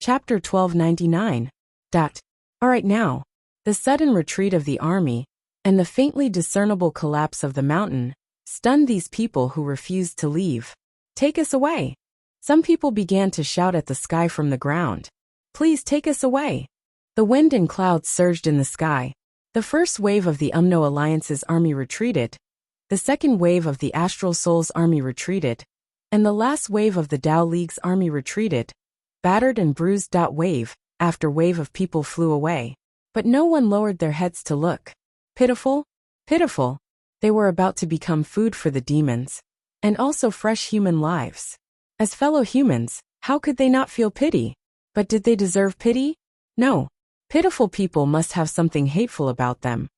Chapter 1299. Alright now. The sudden retreat of the army, and the faintly discernible collapse of the mountain, stunned these people who refused to leave. Take us away. Some people began to shout at the sky from the ground. Please take us away. The wind and clouds surged in the sky. The first wave of the UMNO Alliance's army retreated. The second wave of the Astral Soul's army retreated. And the last wave of the Tao League's army retreated. Battered and bruised. Wave after wave of people flew away. But no one lowered their heads to look. Pitiful? Pitiful. They were about to become food for the demons. And also fresh human lives. As fellow humans, how could they not feel pity? But did they deserve pity? No. Pitiful people must have something hateful about them.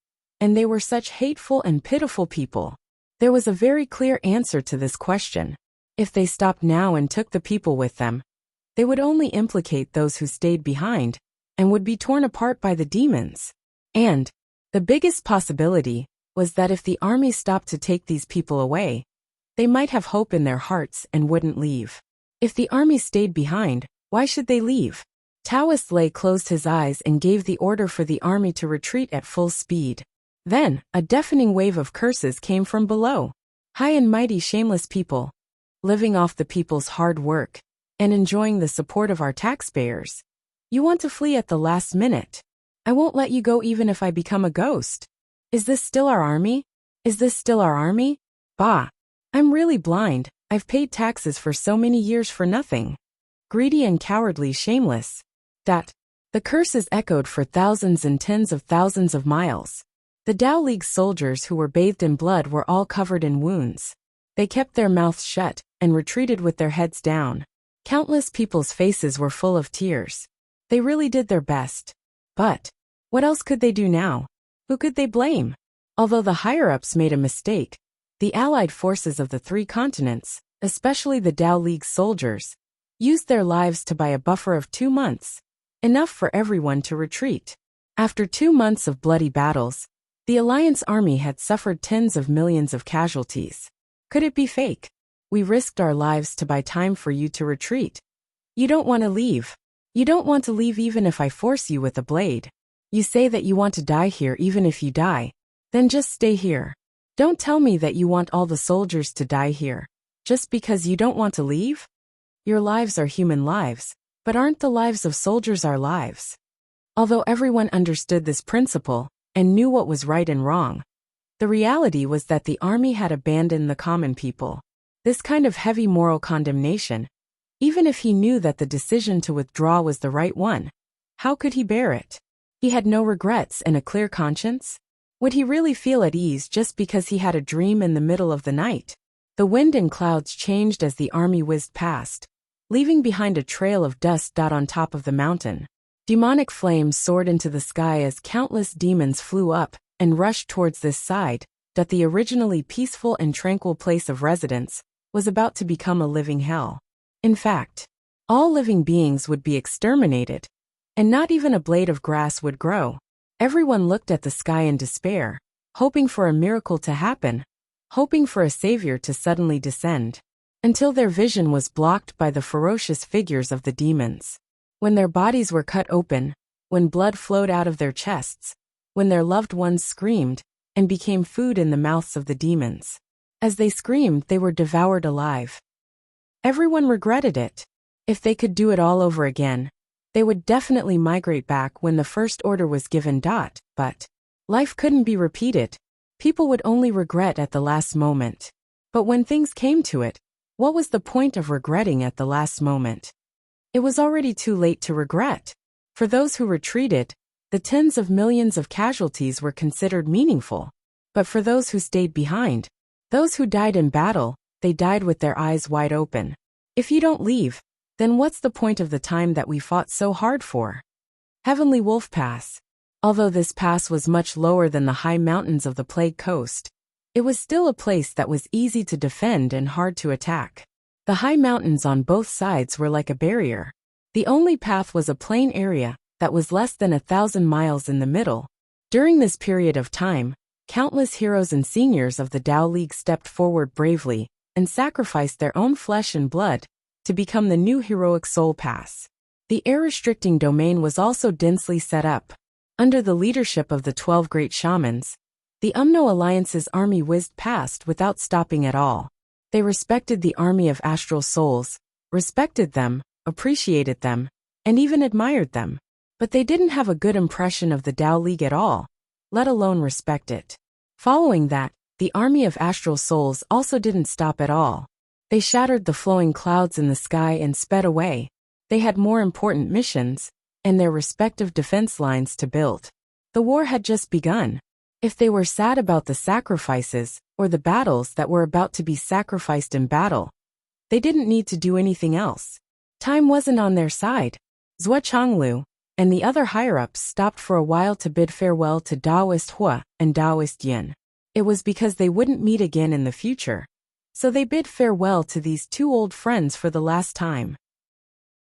And they were such hateful and pitiful people. There was a very clear answer to this question. If they stopped now and took the people with them, they would only implicate those who stayed behind, and would be torn apart by the demons. And the biggest possibility was that if the army stopped to take these people away, they might have hope in their hearts and wouldn't leave. If the army stayed behind, why should they leave? Taoist Lei closed his eyes and gave the order for the army to retreat at full speed. Then, a deafening wave of curses came from below. High and mighty shameless people, living off the people's hard work, and enjoying the support of our taxpayers. You want to flee at the last minute. I won't let you go even if I become a ghost. Is this still our army? Is this still our army? Bah! I'm really blind. I've paid taxes for so many years for nothing. Greedy and cowardly, shameless. The curses echoed for thousands and tens of thousands of miles. The Tao League soldiers who were bathed in blood were all covered in wounds. They kept their mouths shut and retreated with their heads down. Countless people's faces were full of tears. They really did their best. But what else could they do now? Who could they blame? Although the higher-ups made a mistake, the allied forces of the 3 continents, especially the Tao League soldiers, used their lives to buy a buffer of 2 months, enough for everyone to retreat. After 2 months of bloody battles, the Alliance army had suffered tens of millions of casualties. Could it be fake? We risked our lives to buy time for you to retreat. You don't want to leave. You don't want to leave even if I force you with a blade. You say that you want to die here even if you die. Then just stay here. Don't tell me that you want all the soldiers to die here, just because you don't want to leave? Your lives are human lives, but aren't the lives of soldiers our lives? Although everyone understood this principle, and knew what was right and wrong, the reality was that the army had abandoned the common people. This kind of heavy moral condemnation, even if he knew that the decision to withdraw was the right one, how could he bear it? He had no regrets and a clear conscience? Would he really feel at ease just because he had a dream in the middle of the night? The wind and clouds changed as the army whizzed past, leaving behind a trail of dust. On top of the mountain, demonic flames soared into the sky as countless demons flew up and rushed towards this side, that the originally peaceful and tranquil place of residence was about to become a living hell. In fact, all living beings would be exterminated, and not even a blade of grass would grow. Everyone looked at the sky in despair, hoping for a miracle to happen, hoping for a savior to suddenly descend, until their vision was blocked by the ferocious figures of the demons. When their bodies were cut open, when blood flowed out of their chests, when their loved ones screamed and became food in the mouths of the demons. As they screamed, they were devoured alive. Everyone regretted it. If they could do it all over again, they would definitely migrate back when the first order was given. But life couldn't be repeated. People would only regret at the last moment. But when things came to it, what was the point of regretting at the last moment? It was already too late to regret. For those who retreated, the tens of millions of casualties were considered meaningful. But for those who stayed behind, those who died in battle, they died with their eyes wide open. If you don't leave, then what's the point of the time that we fought so hard for? Heavenly Wolf Pass. Although this pass was much lower than the high mountains of the Plague Coast, it was still a place that was easy to defend and hard to attack. The high mountains on both sides were like a barrier. The only path was a plain area that was less than 1,000 miles in the middle. During this period of time, countless heroes and seniors of the Tao League stepped forward bravely and sacrificed their own flesh and blood to become the new heroic Soul Pass. The air-restricting domain was also densely set up. Under the leadership of the 12 great shamans, the Umno Alliance's army whizzed past without stopping at all. They respected the army of astral souls, respected them, appreciated them, and even admired them. But they didn't have a good impression of the Tao League at all, let alone respect it. Following that, the army of astral souls also didn't stop at all. They shattered the flowing clouds in the sky and sped away. They had more important missions, and their respective defense lines to build. The war had just begun. If they were sad about the sacrifices, or the battles that were about to be sacrificed in battle, they didn't need to do anything else. Time wasn't on their side. Zhuo Changlu and the other higher-ups stopped for a while to bid farewell to Taoist Hua and Taoist Yin. It was because they wouldn't meet again in the future. So they bid farewell to these two old friends for the last time.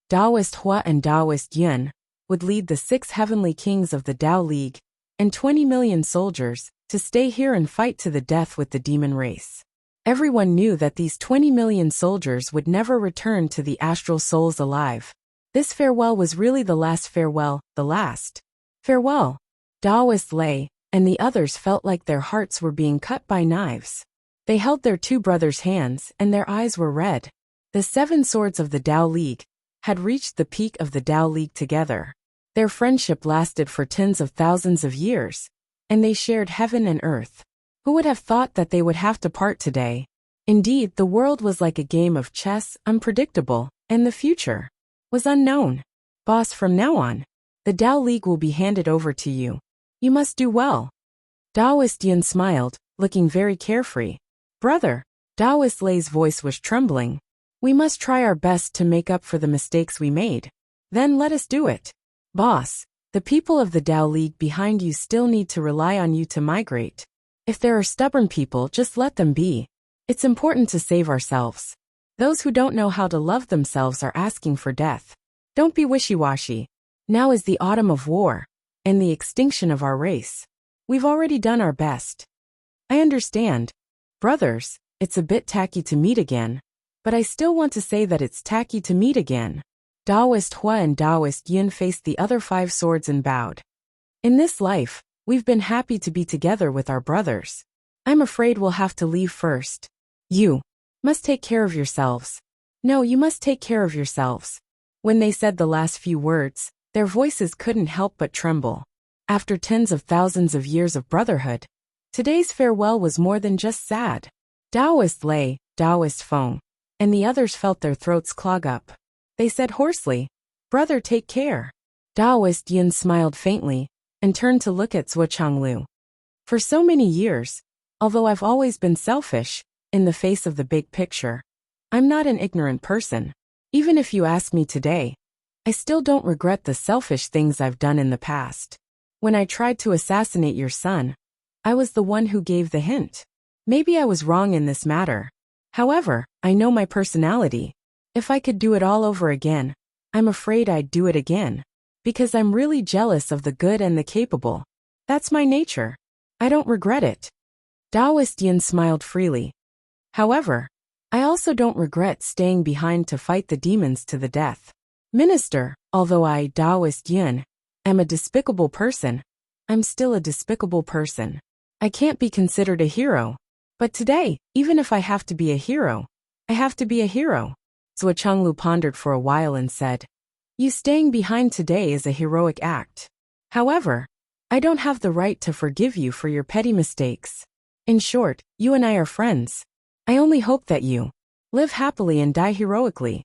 Taoist Hua and Taoist Yin would lead the 6 heavenly kings of the Tao League and 20 million soldiers to stay here and fight to the death with the demon race. Everyone knew that these 20 million soldiers would never return to the astral souls alive. This farewell was really the last farewell, the last farewell. Taoist Lei and the others felt like their hearts were being cut by knives. They held their 2 brothers' hands and their eyes were red. The 7 swords of the Tao League had reached the peak of the Tao League together. Their friendship lasted for tens of thousands of years, and they shared heaven and earth. Who would have thought that they would have to part today? Indeed, the world was like a game of chess, unpredictable, and the future was unknown. Boss, from now on, the Tao League will be handed over to you. You must do well. Taoist Yin smiled, looking very carefree. Brother, Taoist Lei's voice was trembling. We must try our best to make up for the mistakes we made. Then let us do it. Boss, the people of the Tao League behind you still need to rely on you to migrate. If there are stubborn people, just let them be. It's important to save ourselves. Those who don't know how to love themselves are asking for death. Don't be wishy-washy. Now is the autumn of war, and the extinction of our race. We've already done our best. I understand. Brothers, it's a bit tacky to meet again, but I still want to say that it's tacky to meet again. Taoist Hua and Taoist Yin faced the other 5 swords and bowed. In this life, we've been happy to be together with our brothers. I'm afraid we'll have to leave first. You must take care of yourselves. No, you must take care of yourselves. When they said the last few words, their voices couldn't help but tremble. After tens of thousands of years of brotherhood, today's farewell was more than just sad. Taoist Lei, Taoist Feng, and the others felt their throats clog up. They said hoarsely, "Brother, take care." Taoist Yin smiled faintly and turned to look at Zhuo Changlu. For so many years, although I've always been selfish, in the face of the big picture, I'm not an ignorant person. Even if you ask me today, I still don't regret the selfish things I've done in the past. When I tried to assassinate your son, I was the one who gave the hint. Maybe I was wrong in this matter. However, I know my personality. If I could do it all over again, I'm afraid I'd do it again. Because I'm really jealous of the good and the capable. That's my nature. I don't regret it. Taoist Yin smiled freely. However, I also don't regret staying behind to fight the demons to the death. Minister, although I, Taoist Yin, am a despicable person, I'm still a despicable person. I can't be considered a hero. But today, even if I have to be a hero, I have to be a hero. Zhuo Changlu pondered for a while and said, "You staying behind today is a heroic act. However, I don't have the right to forgive you for your petty mistakes. In short, you and I are friends. I only hope that you live happily and die heroically."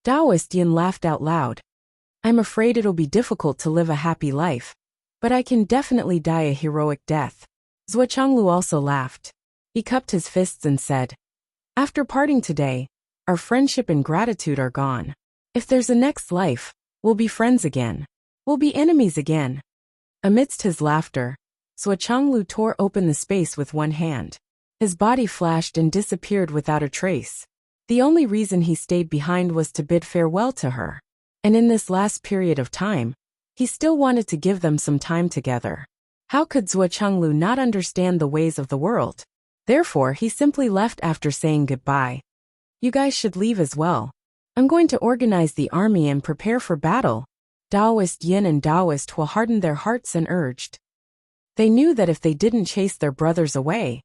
Taoist Yin laughed out loud. "I'm afraid it'll be difficult to live a happy life, but I can definitely die a heroic death." Zhuo Changlu also laughed. He cupped his fists and said, "After parting today, our friendship and gratitude are gone. If there's a next life, we'll be friends again. We'll be enemies again." Amidst his laughter, Zhuo Changlu tore open the space with one hand. His body flashed and disappeared without a trace. The only reason he stayed behind was to bid farewell to her. And in this last period of time, he still wanted to give them some time together. How could Zhuo Changlu not understand the ways of the world? Therefore, he simply left after saying goodbye. "You guys should leave as well. I'm going to organize the army and prepare for battle. Taoist Yin and Taoist Hua hardened their hearts and urged. They knew that if they didn't chase their brothers away,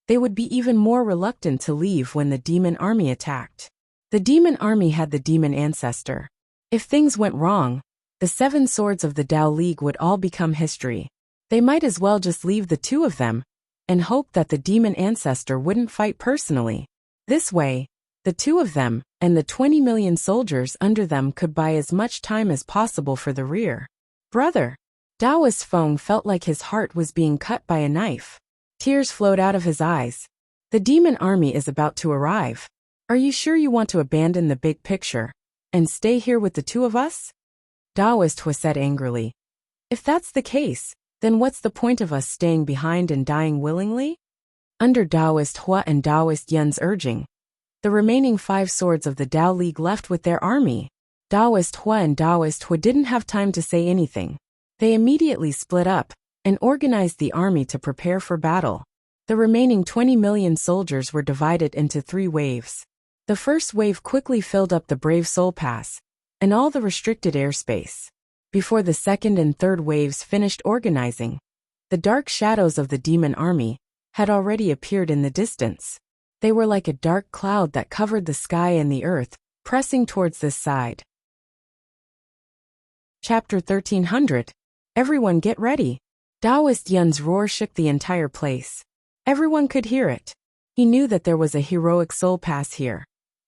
they would be even more reluctant to leave when the demon army attacked. The demon army had the demon ancestor. If things went wrong, the 7 swords of the Tao League would all become history. They might as well just leave the 2 of them and hope that the demon ancestor wouldn't fight personally. This way, the 2 of them and the 20 million soldiers under them could buy as much time as possible for the rear. Brother, Taoist Feng felt like his heart was being cut by a knife. Tears flowed out of his eyes. The demon army is about to arrive. Are you sure you want to abandon the big picture and stay here with the 2 of us? Taoist Hua said angrily. If that's the case, then what's the point of us staying behind and dying willingly? Under Taoist Hua and Taoist Yun's urging, the remaining 5 swords of the Tao League left with their army. Taoist Hua and Taoist Hua didn't have time to say anything. They immediately split up and organized the army to prepare for battle. The remaining 20 million soldiers were divided into 3 waves. The first wave quickly filled up the Brave Soul Pass and all the restricted airspace. Before the second and third waves finished organizing, the dark shadows of the demon army had already appeared in the distance. They were like a dark cloud that covered the sky and the earth, pressing towards this side. Chapter 1300. Everyone get ready. Taoist Yun's roar shook the entire place. Everyone could hear it. He knew that there was a heroic soul pass here.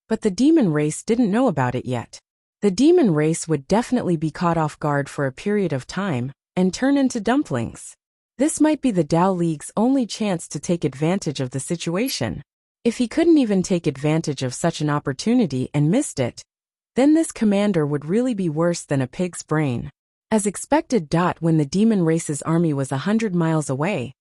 But the demon race didn't know about it yet. The demon race would definitely be caught off guard for a period of time and turn into dumplings. This might be the Tao League's only chance to take advantage of the situation. If he couldn't even take advantage of such an opportunity and missed it, then this commander would really be worse than a pig's brain. As expected. When the demon race's army was 100 miles away,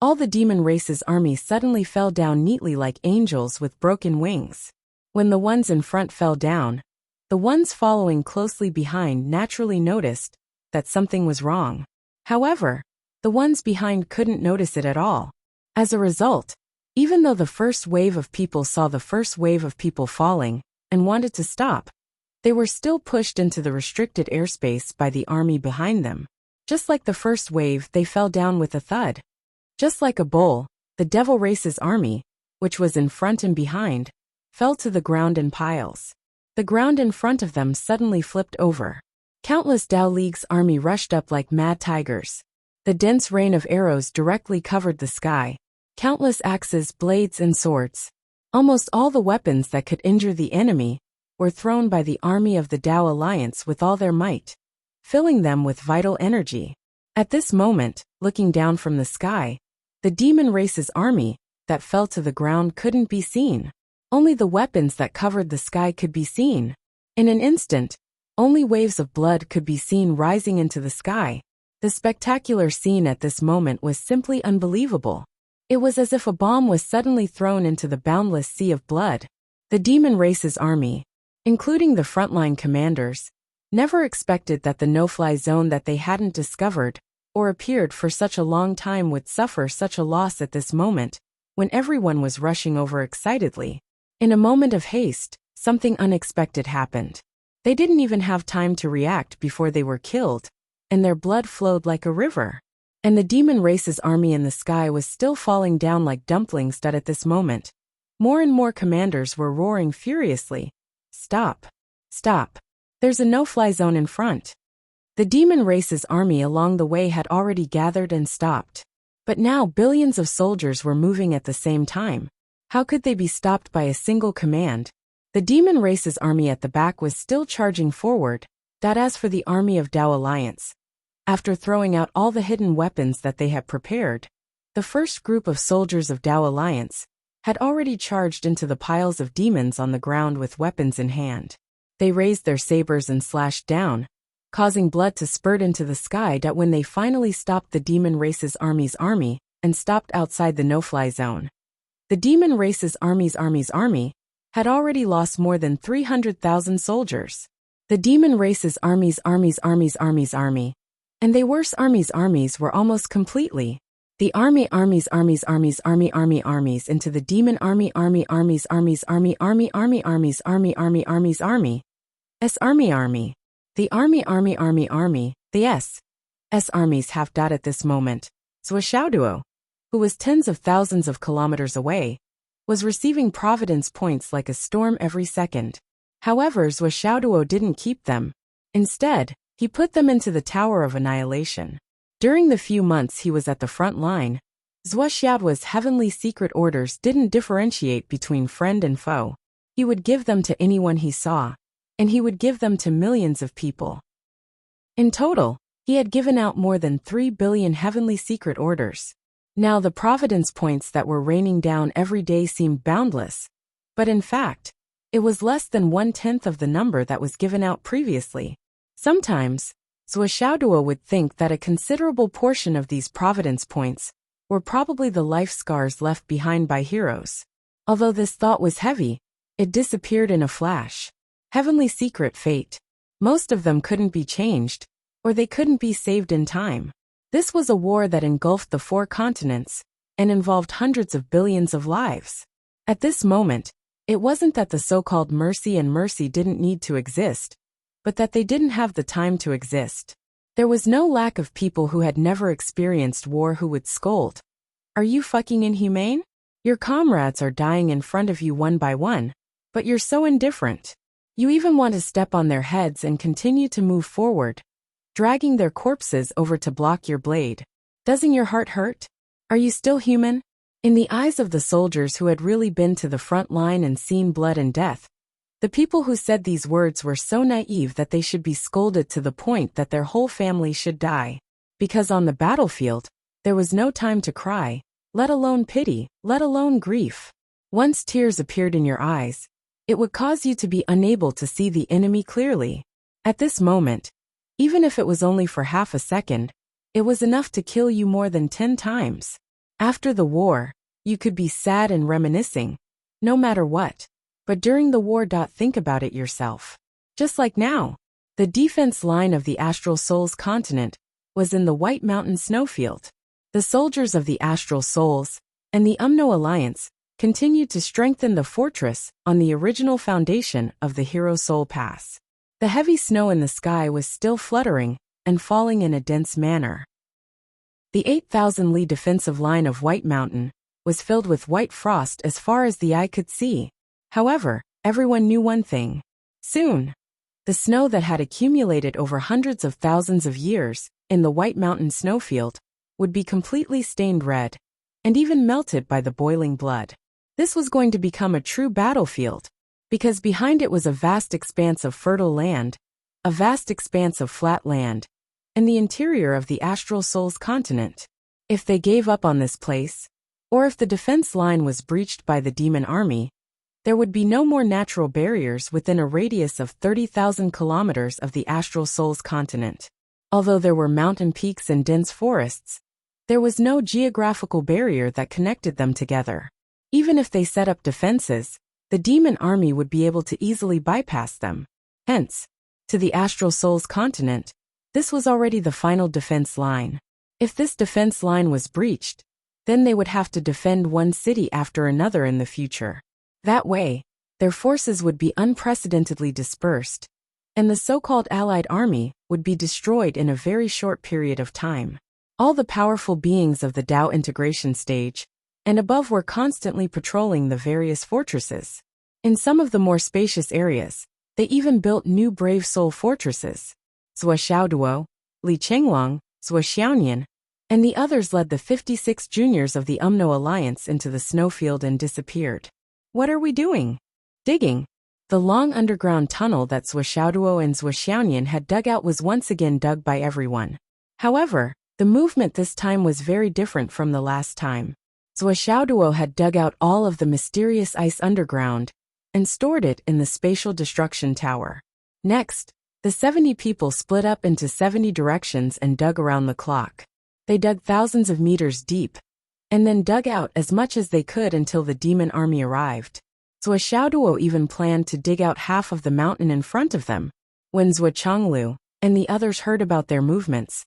all the demon race's army suddenly fell down neatly like angels with broken wings. When the ones in front fell down, the ones following closely behind naturally noticed that something was wrong. However, the ones behind couldn't notice it at all. As a result, even though the first wave of people saw the first wave of people falling and wanted to stop, they were still pushed into the restricted airspace by the army behind them. Just like the first wave, they fell down with a thud. Just like a bowl, the Devil Race's army, which was in front and behind, fell to the ground in piles. The ground in front of them suddenly flipped over. Countless Tao League's army rushed up like mad tigers. The dense rain of arrows directly covered the sky. Countless axes, blades, and swords, almost all the weapons that could injure the enemy, were thrown by the army of the Tao Alliance with all their might, filling them with vital energy. At this moment, looking down from the sky, the demon race's army that fell to the ground couldn't be seen. Only the weapons that covered the sky could be seen. In an instant, only waves of blood could be seen rising into the sky. The spectacular scene at this moment was simply unbelievable. It was as if a bomb was suddenly thrown into the boundless sea of blood. The demon race's army, including the frontline commanders, never expected that the no-fly zone that they hadn't discovered or appeared for such a long time would suffer such a loss at this moment, when everyone was rushing over excitedly. In a moment of haste, something unexpected happened. They didn't even have time to react before they were killed, and their blood flowed like a river. And the demon race's army in the sky was still falling down like dumplings. At this moment, more and more commanders were roaring furiously. Stop! Stop! There's a no-fly zone in front. The demon race's army along the way had already gathered and stopped. But now billions of soldiers were moving at the same time. How could they be stopped by a single command? The demon race's army at the back was still charging forward. As for the army of Tao Alliance, after throwing out all the hidden weapons that they had prepared, the first group of soldiers of Tao Alliance had already charged into the piles of demons on the ground with weapons in hand. They raised their sabers and slashed down, causing blood to spurt into the sky. When they finally stopped the demon race's army and stopped outside the no-fly zone, the demon race's army had already lost more than 300,000 soldiers. The demon race's armies, and they worse armies were almost completely. The armies into the demon army Army. The army. The S armies have died at this moment. Zhuo, who was tens of thousands of kilometers away, was receiving providence points like a storm every second. However, Zhuo didn't keep them. Instead, he put them into the Tower of Annihilation. During the few months he was at the front line, Zhuo's heavenly secret orders didn't differentiate between friend and foe. He would give them to anyone he saw, and he would give them to millions of people. In total, he had given out more than 3 billion heavenly secret orders. Now the providence points that were raining down every day seemed boundless, but in fact, it was less than 1/10 of the number that was given out previously. Sometimes, Zhuo would think that a considerable portion of these providence points were probably the life scars left behind by heroes. Although this thought was heavy, it disappeared in a flash. Heavenly secret fate. Most of them couldn't be changed, or they couldn't be saved in time. This was a war that engulfed the 4 continents and involved hundreds of billions of lives. At this moment, it wasn't that the so-called mercy didn't need to exist, but that they didn't have the time to exist. There was no lack of people who had never experienced war who would scold. Are you fucking inhumane? Your comrades are dying in front of you one by one, but you're so indifferent. You even want to step on their heads and continue to move forward, dragging their corpses over to block your blade. Doesn't your heart hurt? Are you still human? In the eyes of the soldiers who had really been to the front line and seen blood and death, the people who said these words were so naive that they should be scolded to the point that their whole family should die. Because on the battlefield, there was no time to cry, let alone pity, let alone grief. Once tears appeared in your eyes, it would cause you to be unable to see the enemy clearly. At this moment, even if it was only for half a second, it was enough to kill you more than 10 times. After the war, you could be sad and reminiscing, no matter what. But during the war, think about it yourself. Just like now, the defense line of the Astral Souls continent was in the White Mountain snowfield. The soldiers of the Astral Souls and the Umno Alliance continued to strengthen the fortress on the original foundation of the Hero Soul Pass. The heavy snow in the sky was still fluttering and falling in a dense manner. The 8,000-li defensive line of White Mountain was filled with white frost as far as the eye could see. However, everyone knew one thing. Soon, the snow that had accumulated over hundreds of thousands of years in the White Mountain snowfield would be completely stained red, and even melted by the boiling blood. This was going to become a true battlefield, because behind it was a vast expanse of fertile land, a vast expanse of flat land, and the interior of the Astral Souls continent. If they gave up on this place, or if the defense line was breached by the demon army, there would be no more natural barriers within a radius of 30,000 kilometers of the Astral Souls continent. Although there were mountain peaks and dense forests, there was no geographical barrier that connected them together. Even if they set up defenses, the demon army would be able to easily bypass them. Hence, to the Astral Souls continent, this was already the final defense line. If this defense line was breached, then they would have to defend one city after another in the future. That way, their forces would be unprecedentedly dispersed, and the so-called Allied army would be destroyed in a very short period of time. All the powerful beings of the Tao integration stage and above were constantly patrolling the various fortresses. In some of the more spacious areas, they even built new brave soul fortresses. Zhuo, Li Chenglong, Zhuoxiaonian, and the others led the 56 juniors of the Umno Alliance into the snowfield and disappeared. What are we doing? Digging. The long underground tunnel that Zhuo and Zhuoxiaonian had dug out was once again dug by everyone. However, the movement this time was very different from the last time. Zhuo had dug out all of the mysterious ice underground and stored it in the Spatial Destruction Tower. Next, the 70 people split up into 70 directions and dug around the clock. They dug thousands of meters deep, and then dug out as much as they could until the demon army arrived. Zhuo even planned to dig out half of the mountain in front of them. When Zhuochanglu and the others heard about their movements,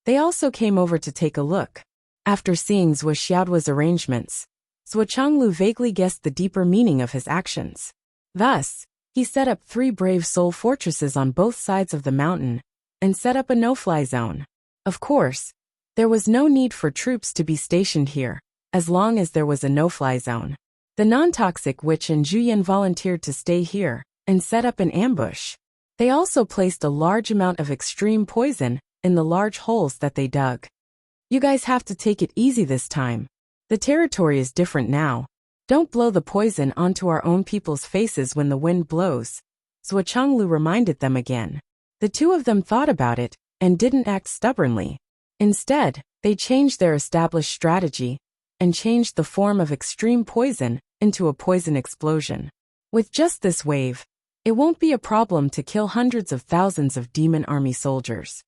they also came over to take a look. After seeing Zhuo's arrangements, Zhuochanglu vaguely guessed the deeper meaning of his actions. Thus, He set up 3 brave soul fortresses on both sides of the mountain and set up a no-fly zone. Of course, there was no need for troops to be stationed here, as long as there was a no-fly zone. The non-toxic witch and Zhuyan volunteered to stay here and set up an ambush. They also placed a large amount of extreme poison in the large holes that they dug. You guys have to take it easy this time. The territory is different now. Don't blow the poison onto our own people's faces when the wind blows. Zhuanglu reminded them again. The 2 of them thought about it and didn't act stubbornly. Instead, they changed their established strategy and changed the form of extreme poison into a poison explosion. With just this wave, it won't be a problem to kill hundreds of thousands of demon army soldiers.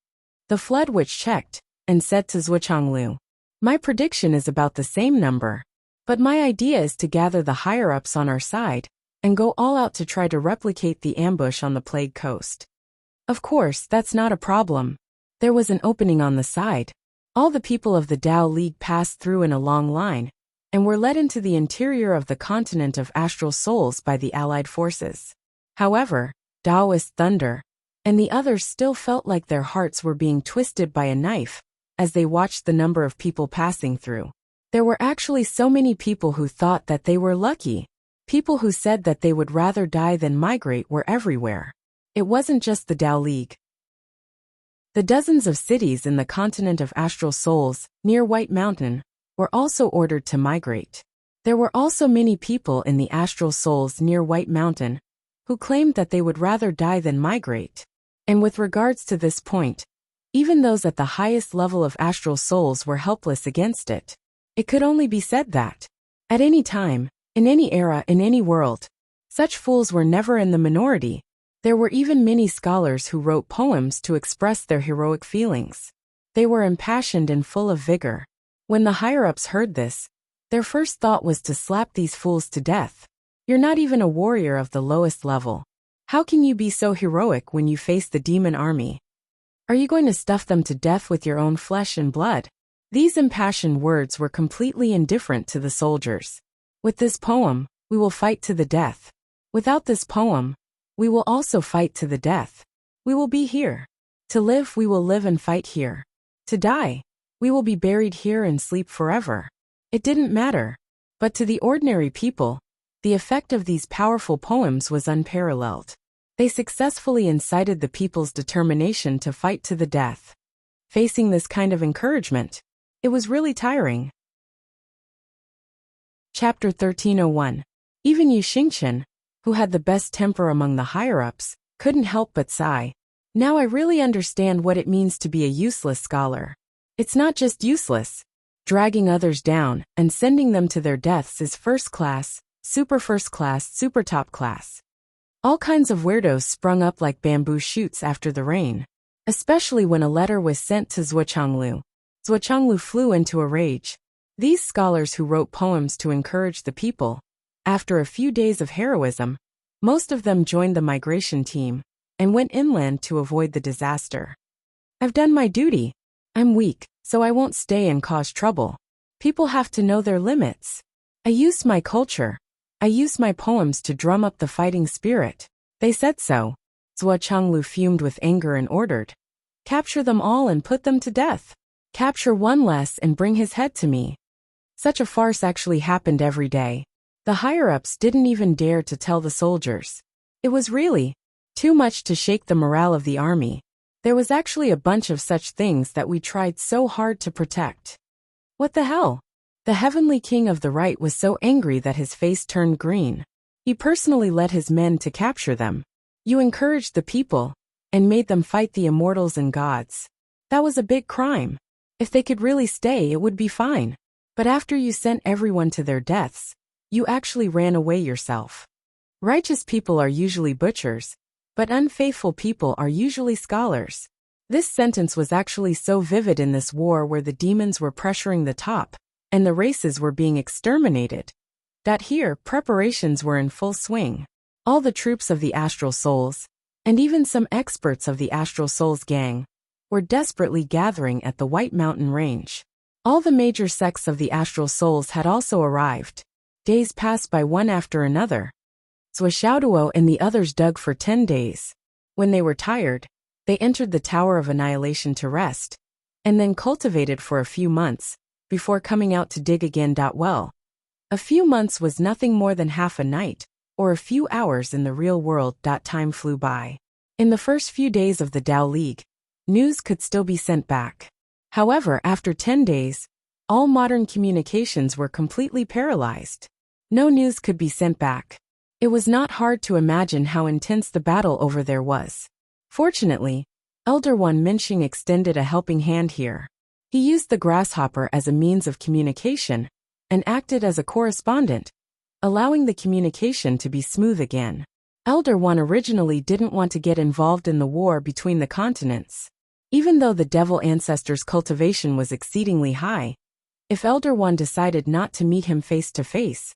The Flood Witch checked and said to Zhuanglu, "My prediction is about the same number, but my idea is to gather the higher-ups on our side and go all out to try to replicate the ambush on the Plague Coast." Of course, that's not a problem. There was an opening on the side. All the people of the Dao League passed through in a long line and were led into the interior of the continent of astral souls by the allied forces. However, Daoist Thunder and the others still felt like their hearts were being twisted by a knife as they watched the number of people passing through. There were actually so many people who thought that they were lucky. People who said that they would rather die than migrate were everywhere. It wasn't just the Dao League. The dozens of cities in the continent of astral souls, near White Mountain, were also ordered to migrate. There were also many people in the astral souls near White Mountain who claimed that they would rather die than migrate. And with regards to this point, even those at the highest level of astral souls were helpless against it. It could only be said that, at any time, in any era, in any world, such fools were never in the minority. There were even many scholars who wrote poems to express their heroic feelings. They were impassioned and full of vigor. When the higher-ups heard this, their first thought was to slap these fools to death. You're not even a warrior of the lowest level. How can you be so heroic when you face the demon army? Are you going to stuff them to death with your own flesh and blood? These impassioned words were completely indifferent to the soldiers. With this poem, we will fight to the death. Without this poem, we will also fight to the death. We will be here. To live, we will live and fight here. To die, we will be buried here and sleep forever. It didn't matter. But to the ordinary people, the effect of these powerful poems was unparalleled. They successfully incited the people's determination to fight to the death. Facing this kind of encouragement, it was really tiring. Chapter 1301. Even Yu Xingchen, who had the best temper among the higher-ups, couldn't help but sigh. Now I really understand what it means to be a useless scholar. It's not just useless. Dragging others down and sending them to their deaths is first class, super top class. All kinds of weirdos sprung up like bamboo shoots after the rain. Especially when a letter was sent to Zhuanglu. Zhuanglu flew into a rage. These scholars who wrote poems to encourage the people, after a few days of heroism, most of them joined the migration team and went inland to avoid the disaster. I've done my duty. I'm weak, so I won't stay and cause trouble. People have to know their limits. I used my culture. I used my poems to drum up the fighting spirit. They said so. Zhuanglu fumed with anger and ordered, "Capture them all and put them to death. Capture one less and bring his head to me." Such a farce actually happened every day. The higher-ups didn't even dare to tell the soldiers. It was really too much to shake the morale of the army. There was actually a bunch of such things that we tried so hard to protect. What the hell? The heavenly king of the right was so angry that his face turned green. He personally led his men to capture them. You encouraged the people and made them fight the immortals and gods. That was a big crime. If they could really stay, it would be fine. But after you sent everyone to their deaths, you actually ran away yourself. Righteous people are usually butchers, but unfaithful people are usually scholars. This sentence was actually so vivid in this war where the demons were pressuring the top, and the races were being exterminated, that here preparations were in full swing. All the troops of the Astral Souls, and even some experts of the Astral Souls gang, were desperately gathering at the White Mountain Range. All the major sects of the Astral Souls had also arrived. Days passed by one after another. Zhuo and the others dug for 10 days. When they were tired, they entered the Tower of Annihilation to rest, and then cultivated for a few months, before coming out to dig again. Well, a few months was nothing more than half a night, or a few hours in the real world. Time flew by. In the first few days of the Tao League, news could still be sent back. However, after 10 days, all modern communications were completely paralyzed. No news could be sent back. It was not hard to imagine how intense the battle over there was. Fortunately, Elder Wan Minxing extended a helping hand here. He used the grasshopper as a means of communication and acted as a correspondent, allowing the communication to be smooth again. Elder Wan originally didn't want to get involved in the war between the continents. Even though the devil ancestor's cultivation was exceedingly high, if Elder Wan decided not to meet him face to face,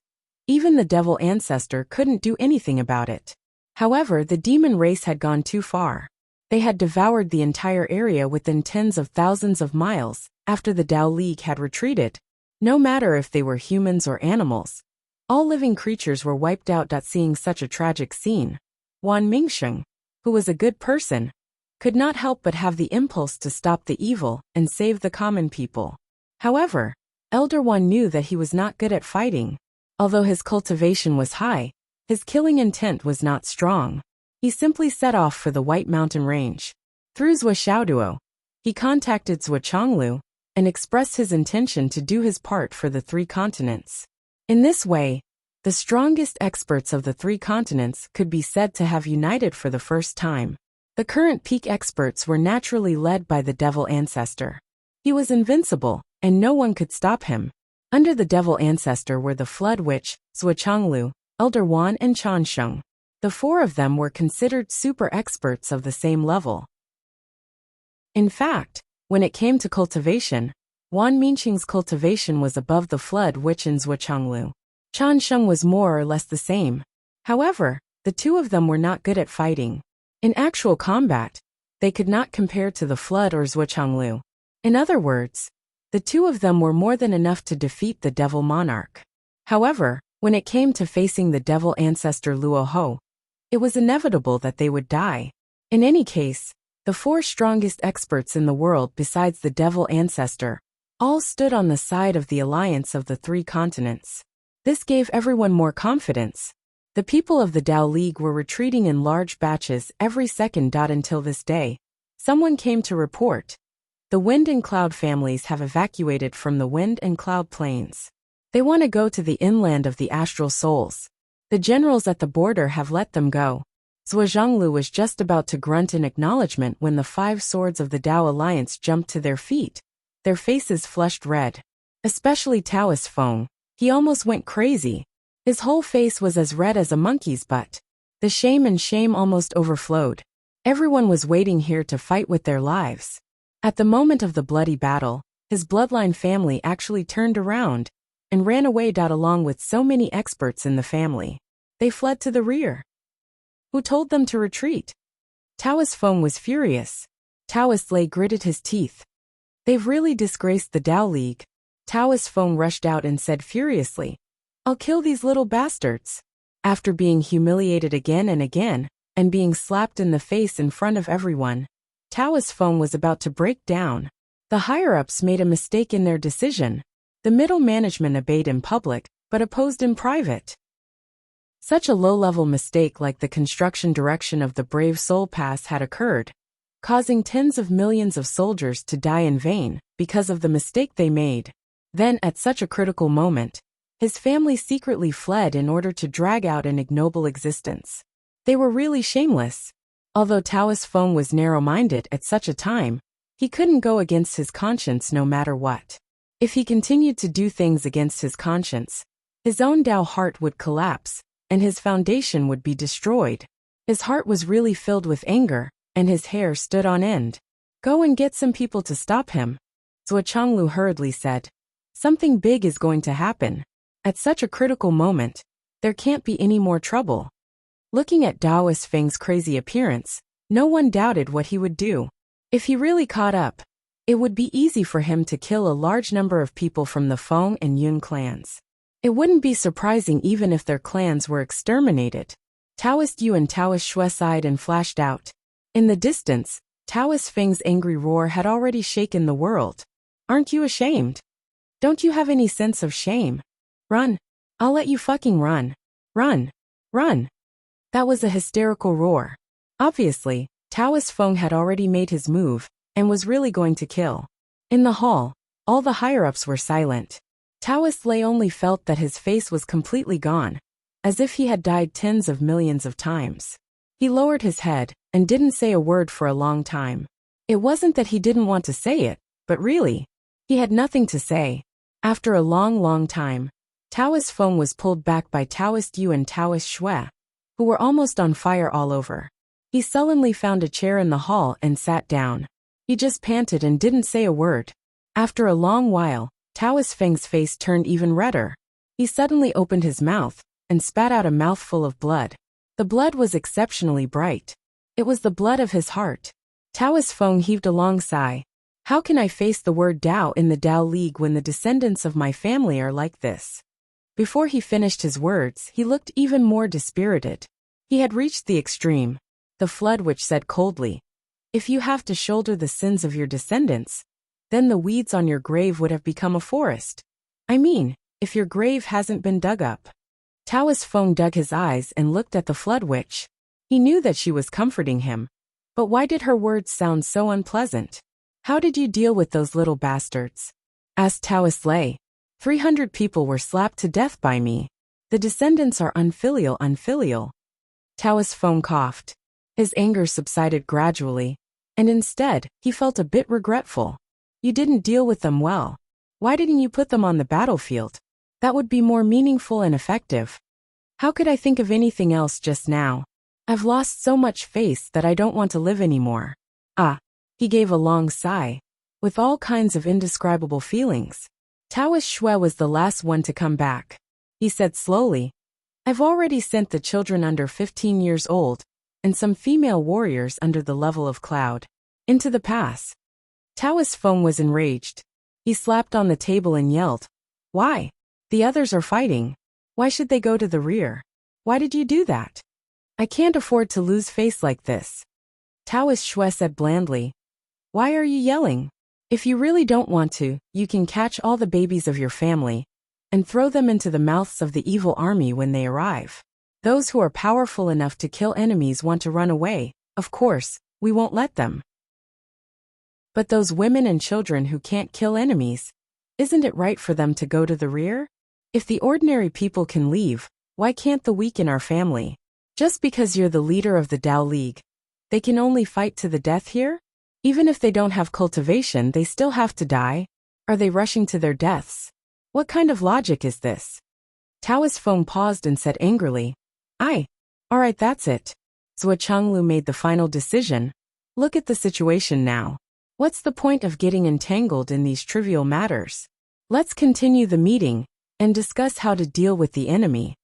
even the devil ancestor couldn't do anything about it. However, the demon race had gone too far. They had devoured the entire area within tens of thousands of miles after the Tao League had retreated. No matter if they were humans or animals, all living creatures were wiped out. Seeing such a tragic scene, Wan Minxing, who was a good person, could not help but have the impulse to stop the evil and save the common people. However, Elder Wan knew that he was not good at fighting. Although his cultivation was high, his killing intent was not strong. He simply set off for the White Mountain Range. Through Zhuo, he contacted Zhuo and expressed his intention to do his part for the 3 continents. In this way, the strongest experts of the 3 continents could be said to have united for the first time. The current peak experts were naturally led by the devil ancestor. He was invincible, and no one could stop him. Under the devil ancestor were the Flood Witch, Zhuo, Elder Wan and Chansheng. The 4 of them were considered super experts of the same level. In fact, when it came to cultivation, Wan Minxing's cultivation was above the Flood Witch and Zhuo. Chansheng was more or less the same. However, the 2 of them were not good at fighting. In actual combat, they could not compare to the Flood or Zhuo. In other words, the 2 of them were more than enough to defeat the devil monarch. However, when it came to facing the devil ancestor Luoho, it was inevitable that they would die. In any case, the 4 strongest experts in the world besides the devil ancestor all stood on the side of the alliance of the 3 continents. This gave everyone more confidence. The people of the Tao League were retreating in large batches every second. Until this day, someone came to report. The Wind and Cloud families have evacuated from the Wind and Cloud plains. They want to go to the inland of the astral souls. The generals at the border have let them go. Zhuo was just about to grunt in acknowledgement when the 5 swords of the Tao Alliance jumped to their feet, their faces flushed red. Especially Taoist Feng. He almost went crazy. His whole face was as red as a monkey's butt. The shame almost overflowed. Everyone was waiting here to fight with their lives. At the moment of the bloody battle, his bloodline family actually turned around and ran away. Along with so many experts in the family, they fled to the rear. Who told them to retreat? Taoist Feng was furious. Taoist Lei gritted his teeth. They've really disgraced the Tao League. Taoist Feng rushed out and said furiously, I'll kill these little bastards. After being humiliated again and again, and being slapped in the face in front of everyone, Taoist Feng was about to break down. The higher-ups made a mistake in their decision. The middle management obeyed in public, but opposed in private. Such a low-level mistake like the construction direction of the Brave Soul Pass had occurred, causing tens of millions of soldiers to die in vain because of the mistake they made. Then, at such a critical moment, his family secretly fled in order to drag out an ignoble existence. They were really shameless. Although Taoist Feng was narrow-minded at such a time, he couldn't go against his conscience no matter what. If he continued to do things against his conscience, his own Tao heart would collapse, and his foundation would be destroyed. His heart was really filled with anger, and his hair stood on end. Go and get some people to stop him. Zhuo hurriedly said. Something big is going to happen. At such a critical moment, there can't be any more trouble. Looking at Taoist Feng's crazy appearance, no one doubted what he would do. If he really caught up, it would be easy for him to kill a large number of people from the Feng and Yun clans. It wouldn't be surprising even if their clans were exterminated. Taoist Yu and Taoist Shui sighed and flashed out. In the distance, Taoist Feng's angry roar had already shaken the world. Aren't you ashamed? Don't you have any sense of shame? Run. I'll let you fucking run. Run. Run. That was a hysterical roar. Obviously, Taoist Feng had already made his move, and was really going to kill. In the hall, all the higher-ups were silent. Taoist Lei only felt that his face was completely gone, as if he had died tens of millions of times. He lowered his head, and didn't say a word for a long time. It wasn't that he didn't want to say it, but really, he had nothing to say. After a long time, Taoist Feng was pulled back by Taoist Yu and Taoist Shui, who were almost on fire all over. He sullenly found a chair in the hall and sat down. He just panted and didn't say a word. After a long while, Taoist Feng's face turned even redder. He suddenly opened his mouth, and spat out a mouthful of blood. The blood was exceptionally bright. It was the blood of his heart. Taoist Feng heaved a long sigh. How can I face the word Tao in the Tao League when the descendants of my family are like this? Before he finished his words, he looked even more dispirited. He had reached the extreme. The flood which said coldly, if you have to shoulder the sins of your descendants, then the weeds on your grave would have become a forest. I mean, if your grave hasn't been dug up. Taoist Feng dug his eyes and looked at the flood witch. He knew that she was comforting him. But why did her words sound so unpleasant? How did you deal with those little bastards? Asked Taoist Lei. 300 people were slapped to death by me. The descendants are unfilial. Taoist Feng coughed. His anger subsided gradually, and instead, he felt a bit regretful. You didn't deal with them well. Why didn't you put them on the battlefield? That would be more meaningful and effective. How could I think of anything else just now? I've lost so much face that I don't want to live anymore. He gave a long sigh, with all kinds of indescribable feelings. Taoist Shui was the last one to come back. He said slowly, I've already sent the children under 15 years old, and some female warriors under the level of cloud, into the pass. Taoist Feng was enraged. He slapped on the table and yelled, Why? The others are fighting. Why should they go to the rear? Why did you do that? I can't afford to lose face like this. Taoist Shui said blandly, Why are you yelling? If you really don't want to, you can catch all the babies of your family and throw them into the mouths of the evil army when they arrive. Those who are powerful enough to kill enemies want to run away. Of course, we won't let them. But those women and children who can't kill enemies, isn't it right for them to go to the rear? If the ordinary people can leave, why can't the weak in our family? Just because you're the leader of the Tao League, they can only fight to the death here? Even if they don't have cultivation, they still have to die? Are they rushing to their deaths? What kind of logic is this? Taoist Feng paused and said angrily, Alright, that's it. Zhuo Chenglu made the final decision. Look at the situation now. What's the point of getting entangled in these trivial matters? Let's continue the meeting and discuss how to deal with the enemy.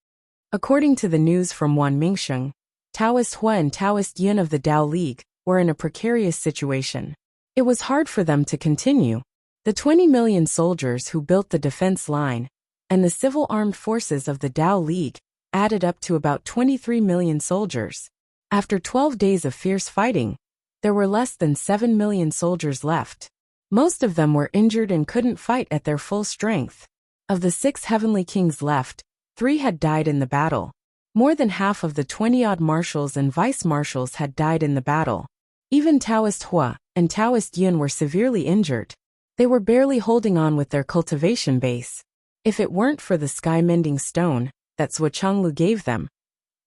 According to the news from Wanmingsheng, Taoist Hui and Taoist Yun of the Tao League were in a precarious situation. It was hard for them to continue. The 20 million soldiers who built the defense line and the civil armed forces of the Tao League added up to about 23 million soldiers. After 12 days of fierce fighting, there were less than 7 million soldiers left. Most of them were injured and couldn't fight at their full strength. Of the 6 heavenly kings left, 3 had died in the battle. More than half of the 20-odd marshals and vice-marshals had died in the battle. Even Taoist Hui and Taoist Yun were severely injured. They were barely holding on with their cultivation base. If it weren't for the sky-mending stone that Zhuo Chenglu gave them,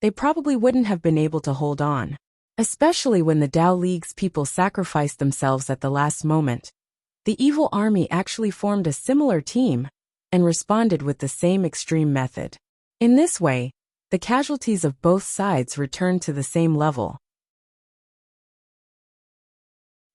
they probably wouldn't have been able to hold on. Especially when the Tao League's people sacrificed themselves at the last moment. The evil army actually formed a similar team and responded with the same extreme method. In this way, the casualties of both sides returned to the same level.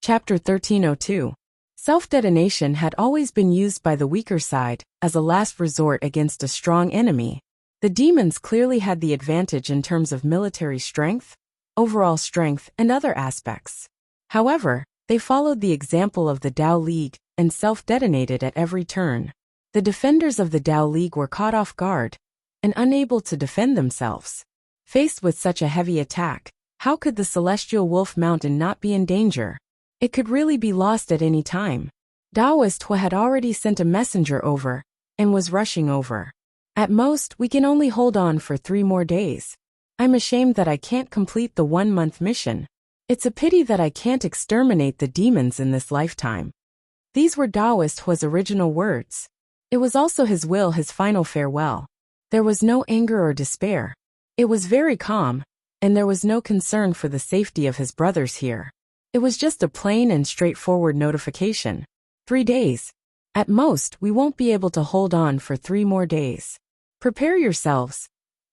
Chapter 1302. Self-detonation had always been used by the weaker side as a last resort against a strong enemy. The demons clearly had the advantage in terms of military strength, overall strength, and other aspects. However, they followed the example of the Tao League and self-detonated at every turn. The defenders of the Tao League were caught off guard and unable to defend themselves. Faced with such a heavy attack, how could the celestial wolf mountain not be in danger? It could really be lost at any time. Taoist Hua had already sent a messenger over, and was rushing over. At most, we can only hold on for 3 more days. I'm ashamed that I can't complete the 1-month mission. It's a pity that I can't exterminate the demons in this lifetime. These were Taoist Hua's original words. It was also his will, his final farewell. There was no anger or despair. It was very calm, and there was no concern for the safety of his brothers here. It was just a plain and straightforward notification. 3 days. At most, we won't be able to hold on for 3 more days. Prepare yourselves.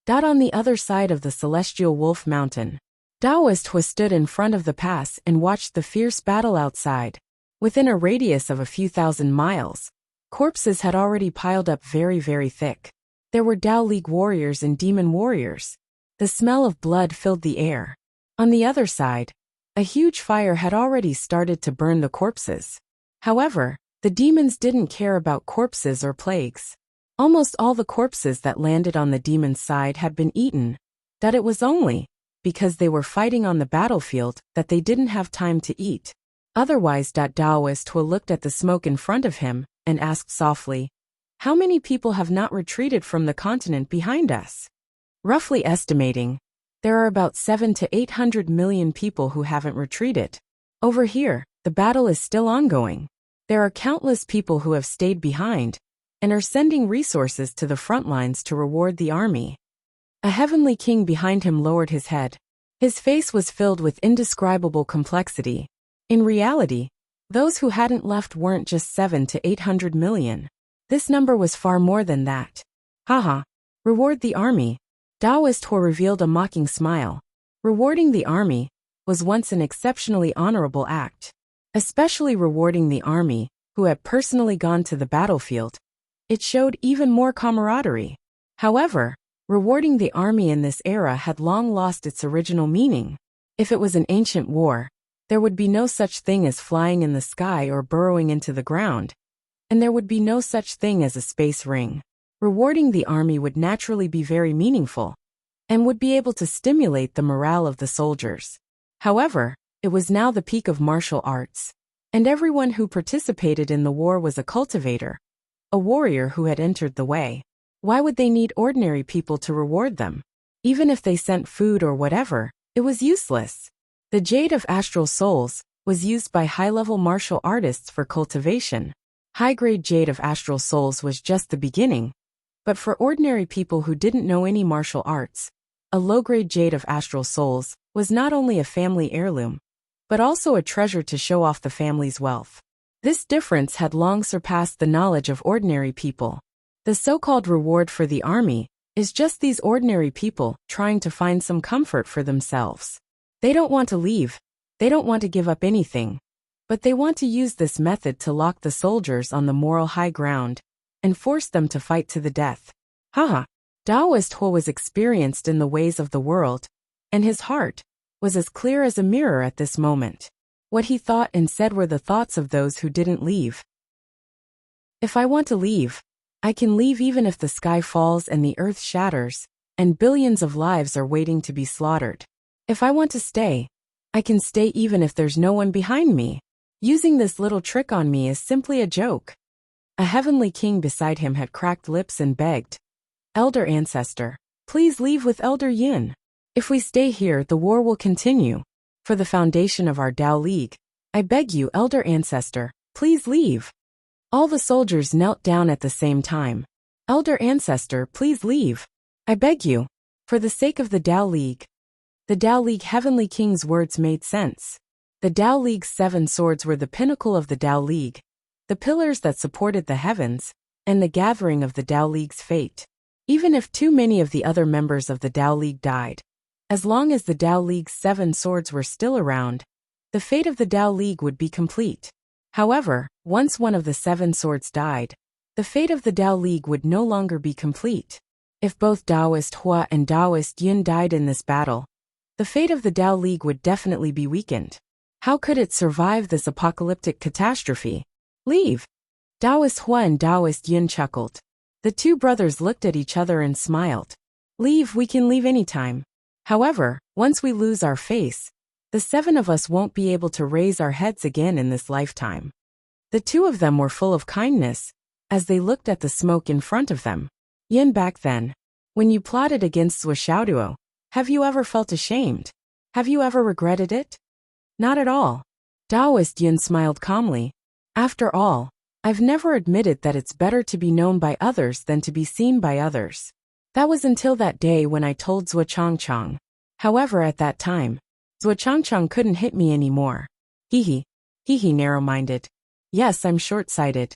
On the other side of the celestial wolf mountain, Taoist Hua stood in front of the pass and watched the fierce battle outside. Within a radius of a few thousand miles, corpses had already piled up very, very thick. There were Tao League warriors and demon warriors. The smell of blood filled the air. On the other side, a huge fire had already started to burn the corpses. However, the demons didn't care about corpses or plagues. Almost all the corpses that landed on the demon's side had been eaten. That it was only because they were fighting on the battlefield that they didn't have time to eat. Otherwise, Taoist Hua looked at the smoke in front of him and asked softly, "How many people have not retreated from the continent behind us?" Roughly estimating, there are about 700 to 800 million people who haven't retreated. Over here, the battle is still ongoing. There are countless people who have stayed behind and are sending resources to the front lines to reward the army. A heavenly king behind him lowered his head. His face was filled with indescribable complexity. In reality, those who hadn't left weren't just 700 to 800 million. This number was far more than that. Haha. Reward the army. Taoist Hua revealed a mocking smile. Rewarding the army was once an exceptionally honorable act. Especially rewarding the army, who had personally gone to the battlefield. It showed even more camaraderie. However, rewarding the army in this era had long lost its original meaning. If it was an ancient war, there would be no such thing as flying in the sky or burrowing into the ground, and there would be no such thing as a space ring. Rewarding the army would naturally be very meaningful, and would be able to stimulate the morale of the soldiers. However, it was now the peak of martial arts, and everyone who participated in the war was a cultivator, a warrior who had entered the way. Why would they need ordinary people to reward them? Even if they sent food or whatever, it was useless. The Jade of Astral Souls was used by high-level martial artists for cultivation. High-grade Jade of Astral Souls was just the beginning. But for ordinary people who didn't know any martial arts, a low-grade Jade of Astral Souls was not only a family heirloom, but also a treasure to show off the family's wealth. This difference had long surpassed the knowledge of ordinary people. The so-called reward for the army is just these ordinary people trying to find some comfort for themselves. They don't want to leave, they don't want to give up anything, but they want to use this method to lock the soldiers on the moral high ground and force them to fight to the death. Haha. Taoist Hua was experienced in the ways of the world, and his heart was as clear as a mirror at this moment. What he thought and said were the thoughts of those who didn't leave. If I want to leave, I can leave even if the sky falls and the earth shatters, and billions of lives are waiting to be slaughtered. If I want to stay, I can stay even if there's no one behind me. Using this little trick on me is simply a joke. A heavenly king beside him had cracked lips and begged, "Elder Ancestor, please leave with Elder Yin. If we stay here, the war will continue. For the foundation of our Tao League, I beg you, Elder Ancestor, please leave." All the soldiers knelt down at the same time. "Elder Ancestor, please leave. I beg you. For the sake of the Tao League." The Tao League Heavenly King's words made sense. The Tao League's 7 swords were the pinnacle of the Tao League, the pillars that supported the heavens, and the gathering of the Tao League's fate. Even if too many of the other members of the Tao League died, as long as the Tao League's 7 swords were still around, the fate of the Tao League would be complete. However, once one of the 7 swords died, the fate of the Tao League would no longer be complete. If both Taoist Hua and Taoist Yin died in this battle, the fate of the Tao League would definitely be weakened. How could it survive this apocalyptic catastrophe? Leave. Taoist Hua and Taoist Yin chuckled. The 2 brothers looked at each other and smiled. Leave, we can leave anytime. However, once we lose our face, the 7 of us won't be able to raise our heads again in this lifetime. The 2 of them were full of kindness, as they looked at the smoke in front of them. Yin, back then, when you plotted against Swordsmanship, have you ever felt ashamed? Have you ever regretted it? Not at all. Taoist Yin smiled calmly. After all, I've never admitted that it's better to be known by others than to be seen by others. That was until that day when I told Zhuo Changchang. However, at that time, Zhuo Changchang couldn't hit me anymore. Hee hee, narrow-minded. Yes, I'm short-sighted.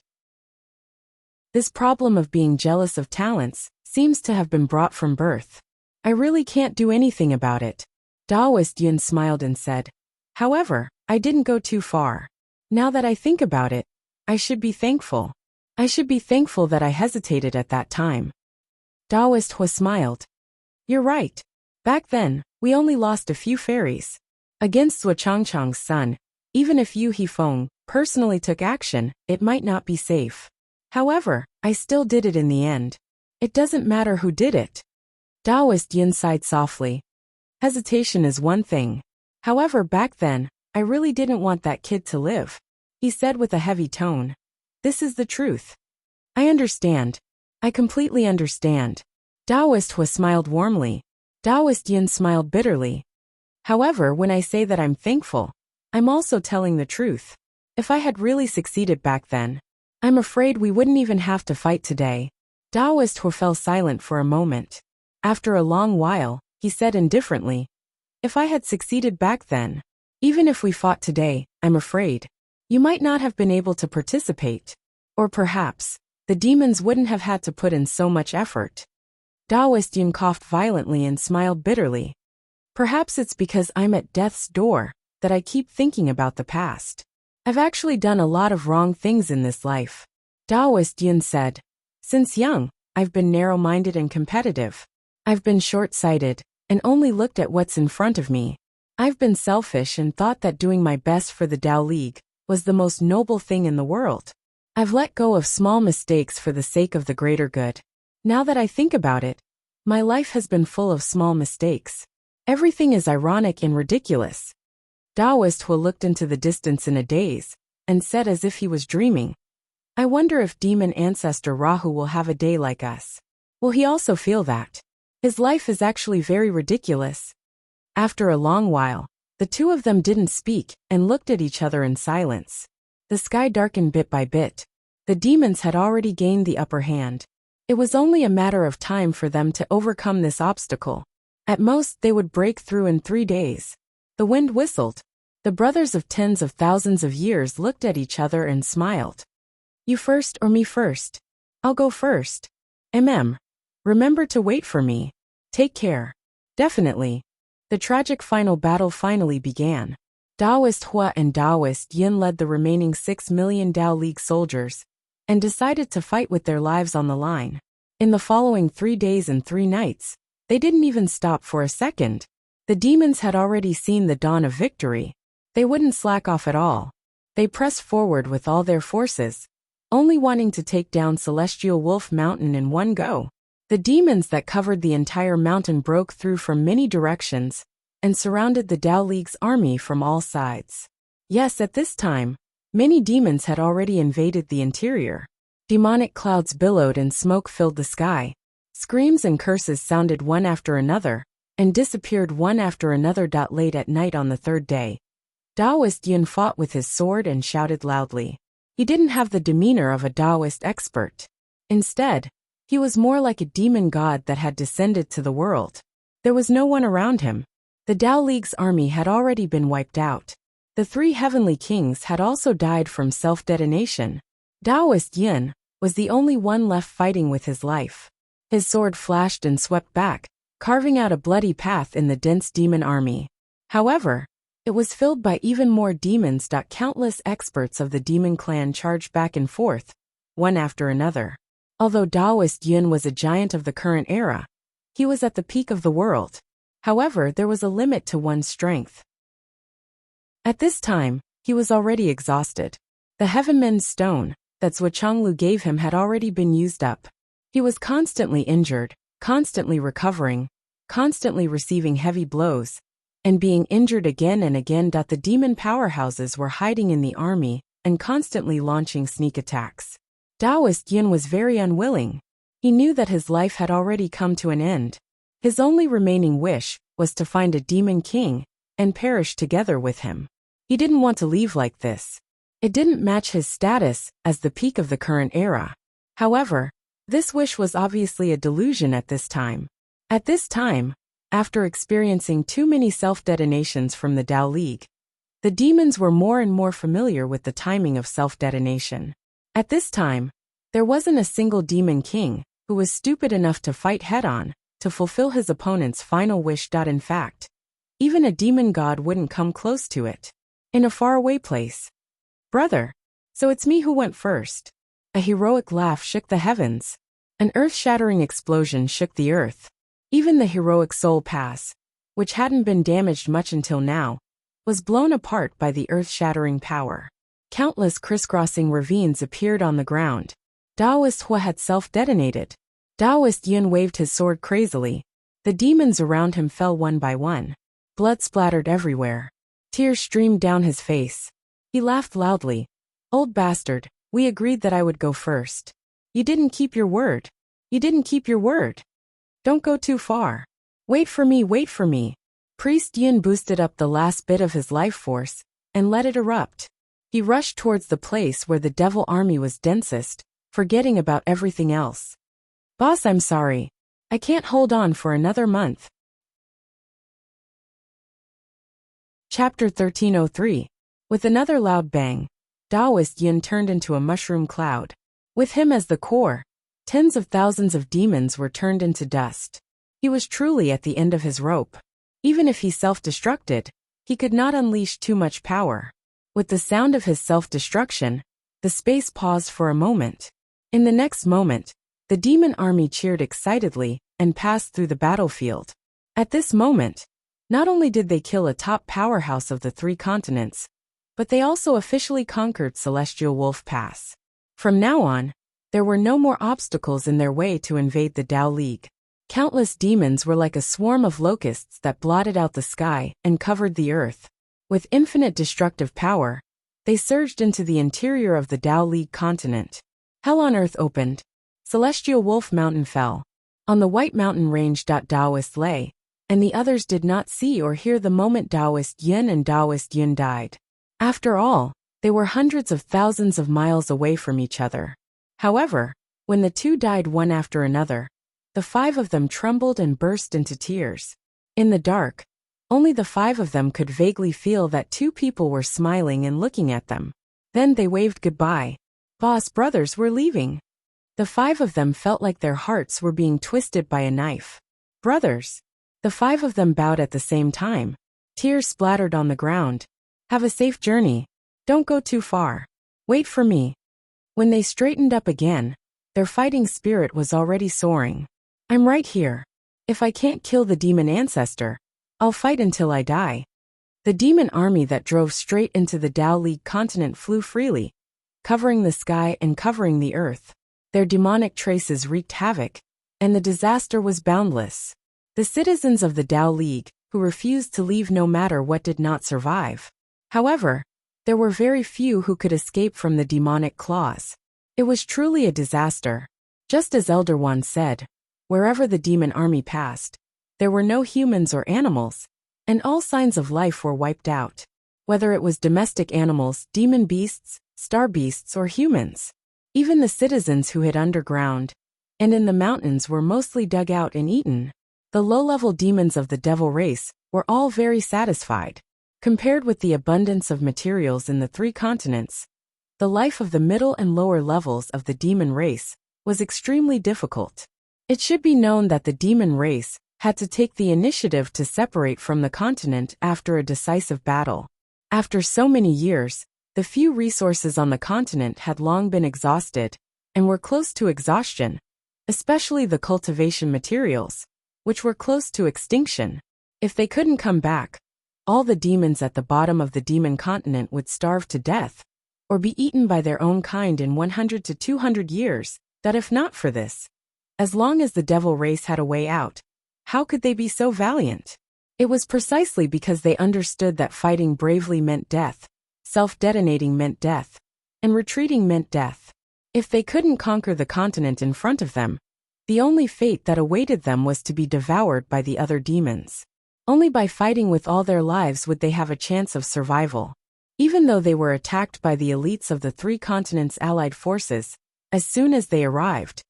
This problem of being jealous of talents seems to have been brought from birth. I really can't do anything about it. Taoist Yin smiled and said, however, I didn't go too far. Now that I think about it, I should be thankful. I should be thankful that I hesitated at that time. Taoist Hua smiled. You're right. Back then, we only lost a few fairies. Against Zhuo Changchang's son, even if Yu Hifeng personally took action, it might not be safe. However, I still did it in the end. It doesn't matter who did it. Taoist Yin sighed softly. Hesitation is one thing. However, back then, I really didn't want that kid to live. He said with a heavy tone. This is the truth. I understand. I completely understand. Taoist Hua smiled warmly. Taoist Yin smiled bitterly. However, when I say that I'm thankful, I'm also telling the truth. If I had really succeeded back then, I'm afraid we wouldn't even have to fight today. Taoist Hua fell silent for a moment. After a long while, he said indifferently, if I had succeeded back then, even if we fought today, I'm afraid, you might not have been able to participate. Or perhaps, the demons wouldn't have had to put in so much effort. Taoist Yin coughed violently and smiled bitterly. Perhaps it's because I'm at death's door that I keep thinking about the past. I've actually done a lot of wrong things in this life. Taoist Yin said. Since young, I've been narrow-minded and competitive. I've been short-sighted and only looked at what's in front of me. I've been selfish and thought that doing my best for the Tao League was the most noble thing in the world. I've let go of small mistakes for the sake of the greater good. Now that I think about it, my life has been full of small mistakes. Everything is ironic and ridiculous. Taoist Hua looked into the distance in a daze and said as if he was dreaming, I wonder if demon ancestor Rahu will have a day like us. Will he also feel that? His life is actually very ridiculous. After a long while, the 2 of them didn't speak and looked at each other in silence. The sky darkened bit by bit. The demons had already gained the upper hand. It was only a matter of time for them to overcome this obstacle. At most, they would break through in 3 days. The wind whistled. The brothers of tens of thousands of years looked at each other and smiled. You first or me first? I'll go first. Remember to wait for me. Take care. Definitely. The tragic final battle finally began. Taoist Hua and Taoist Yin led the remaining 6 million Tao League soldiers and decided to fight with their lives on the line. In the following 3 days and 3 nights, they didn't even stop for a second. The demons had already seen the dawn of victory. They wouldn't slack off at all. They pressed forward with all their forces, only wanting to take down Celestial Wolf Mountain in one go. The demons that covered the entire mountain broke through from many directions and surrounded the Tao League's army from all sides. Yes, at this time, many demons had already invaded the interior. Demonic clouds billowed and smoke filled the sky. Screams and curses sounded one after another and disappeared one after another. Late at night on the 3rd day, Taoist Yin fought with his sword and shouted loudly. He didn't have the demeanor of a Taoist expert. Instead, he was more like a demon god that had descended to the world. There was no one around him. The Tao League's army had already been wiped out. The 3 heavenly kings had also died from self-detonation. Taoist Yin was the only one left fighting with his life. His sword flashed and swept back, carving out a bloody path in the dense demon army. However, it was filled by even more demons. Countless experts of the demon clan charged back and forth, one after another. Although Taoist Yin was a giant of the current era, he was at the peak of the world. However, there was a limit to one's strength. At this time, he was already exhausted. The Heavenman's stone that Zhuo Changlu gave him had already been used up. He was constantly injured, constantly recovering, constantly receiving heavy blows, and being injured again and again. The demon powerhouses were hiding in the army and constantly launching sneak attacks. Taoist Yin was very unwilling. He knew that his life had already come to an end. His only remaining wish was to find a demon king and perish together with him. He didn't want to leave like this. It didn't match his status as the peak of the current era. However, this wish was obviously a delusion at this time. At this time, after experiencing too many self-detonations from the Tao League, the demons were more and more familiar with the timing of self-detonation. At this time, there wasn't a single demon king who was stupid enough to fight head-on to fulfill his opponent's final wish. In fact, even a demon god wouldn't come close to it. In a faraway place. Brother, so it's me who went first. A heroic laugh shook the heavens. An earth-shattering explosion shook the earth. Even the heroic soul pass, which hadn't been damaged much until now, was blown apart by the earth-shattering power. Countless crisscrossing ravines appeared on the ground. Taoist Hua had self-detonated. Taoist Yin waved his sword crazily. The demons around him fell one by one. Blood splattered everywhere. Tears streamed down his face. He laughed loudly. Old bastard, we agreed that I would go first. You didn't keep your word. You didn't keep your word. Don't go too far. Wait for me, wait for me. Priest Yin boosted up the last bit of his life force and let it erupt. He rushed towards the place where the devil army was densest, forgetting about everything else. Boss, I'm sorry. I can't hold on for another month. Chapter 1303. With another loud bang, Taoist Yin turned into a mushroom cloud. With him as the core, tens of thousands of demons were turned into dust. He was truly at the end of his rope. Even if he self-destructed, he could not unleash too much power. With the sound of his self-destruction, the space paused for a moment. In the next moment, the demon army cheered excitedly and passed through the battlefield. At this moment, not only did they kill a top powerhouse of the 3 continents, but they also officially conquered Celestial Wolf Pass. From now on, there were no more obstacles in their way to invade the Tao League. Countless demons were like a swarm of locusts that blotted out the sky and covered the earth. With infinite destructive power, they surged into the interior of the Tao League continent. Hell on earth opened. Celestial Wolf Mountain fell. On the White Mountain range. Taoist lay, and the others did not see or hear the moment Taoist Yin and Taoist Yin died. After all, they were hundreds of thousands of miles away from each other. However, when the two died one after another, the 5 of them trembled and burst into tears. In the dark, only the 5 of them could vaguely feel that 2 people were smiling and looking at them. Then they waved goodbye. Boss brothers were leaving. The 5 of them felt like their hearts were being twisted by a knife. Brothers. The 5 of them bowed at the same time. Tears splattered on the ground. Have a safe journey. Don't go too far. Wait for me. When they straightened up again, their fighting spirit was already soaring. I'm right here. If I can't kill the demon ancestor, I'll fight until I die. The demon army that drove straight into the Tao League continent flew freely, covering the sky and covering the earth. Their demonic traces wreaked havoc, and the disaster was boundless. The citizens of the Tao League, who refused to leave no matter what, did not survive. However, there were very few who could escape from the demonic claws. It was truly a disaster. Just as Elder One said, wherever the demon army passed, there were no humans or animals, and all signs of life were wiped out. Whether it was domestic animals, demon beasts, star beasts, or humans. Even the citizens who hid underground and in the mountains were mostly dug out and eaten. The low-level demons of the devil race were all very satisfied. Compared with the abundance of materials in the 3 continents, the life of the middle and lower levels of the demon race was extremely difficult. It should be known that the demon race had to take the initiative to separate from the continent after a decisive battle. After so many years, the few resources on the continent had long been exhausted and were close to exhaustion, especially the cultivation materials, which were close to extinction. If they couldn't come back, all the demons at the bottom of the demon continent would starve to death, or be eaten by their own kind in 100 to 200 years, that if not for this, as long as the devil race had a way out. How could they be so valiant? It was precisely because they understood that fighting bravely meant death, self-detonating meant death, and retreating meant death. If they couldn't conquer the continent in front of them, the only fate that awaited them was to be devoured by the other demons. Only by fighting with all their lives would they have a chance of survival. Even though they were attacked by the elites of the three continents' allied forces, as soon as they arrived,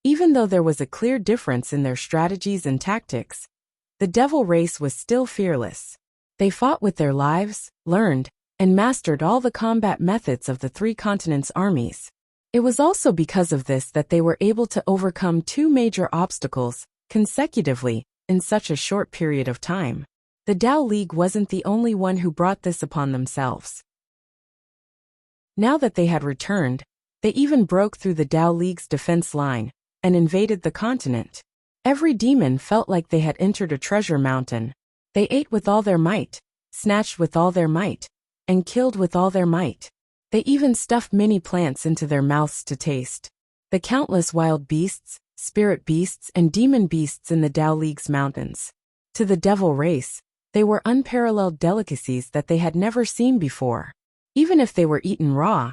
even though there was a clear difference in their strategies and tactics, the devil race was still fearless. They fought with their lives, learned, and mastered all the combat methods of the three continents' armies. It was also because of this that they were able to overcome two major obstacles consecutively in such a short period of time. The Tao League wasn't the only one who brought this upon themselves. Now that they had returned, they even broke through the Tao League's defense line and invaded the continent. Every demon felt like they had entered a treasure mountain. They ate with all their might, snatched with all their might, and killed with all their might. They even stuffed many plants into their mouths to taste. The countless wild beasts, spirit beasts, and demon beasts in the Tao League's mountains. To the devil race, they were unparalleled delicacies that they had never seen before. Even if they were eaten raw,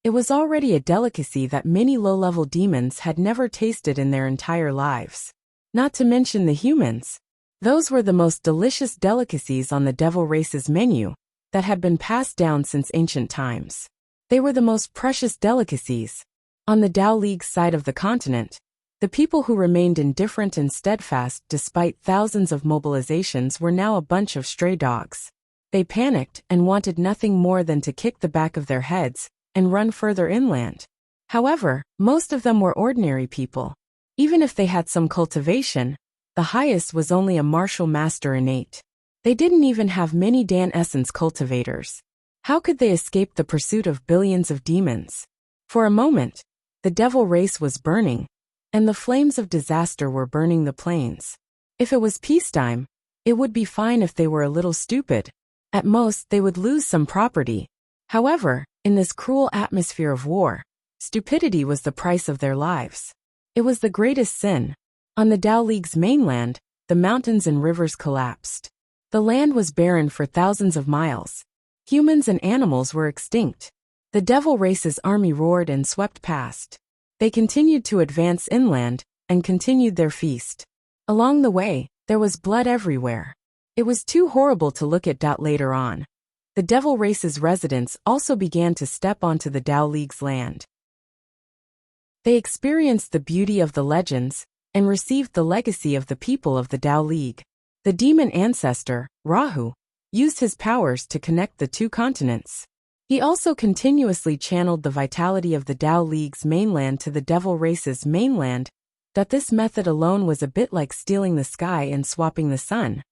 it was already a delicacy that many low-level demons had never tasted in their entire lives. Not to mention the humans. Those were the most delicious delicacies on the devil race's menu that had been passed down since ancient times. They were the most precious delicacies. On the Tao League's side of the continent, the people who remained indifferent and steadfast despite thousands of mobilizations were now a bunch of stray dogs. They panicked and wanted nothing more than to kick the back of their heads and run further inland. However, most of them were ordinary people. Even if they had some cultivation, the highest was only a martial master innate. They didn't even have many Dan Essence cultivators. How could they escape the pursuit of billions of demons? For a moment, the devil race was burning, and the flames of disaster were burning the plains. If it was peacetime, it would be fine if they were a little stupid. At most, they would lose some property. However, in this cruel atmosphere of war, stupidity was the price of their lives. It was the greatest sin. On the Tao League's mainland, the mountains and rivers collapsed. The land was barren for thousands of miles. Humans and animals were extinct. The devil race's army roared and swept past. They continued to advance inland and continued their feast. Along the way, there was blood everywhere. It was too horrible to look at. Later on, the devil race's residents also began to step onto the Tao League's land. They experienced the beauty of the legends and received the legacy of the people of the Tao League. The demon ancestor, Rahu, used his powers to connect the two continents. He also continuously channeled the vitality of the Tao League's mainland to the devil race's mainland. This method alone was a bit like stealing the sky and swapping the sun,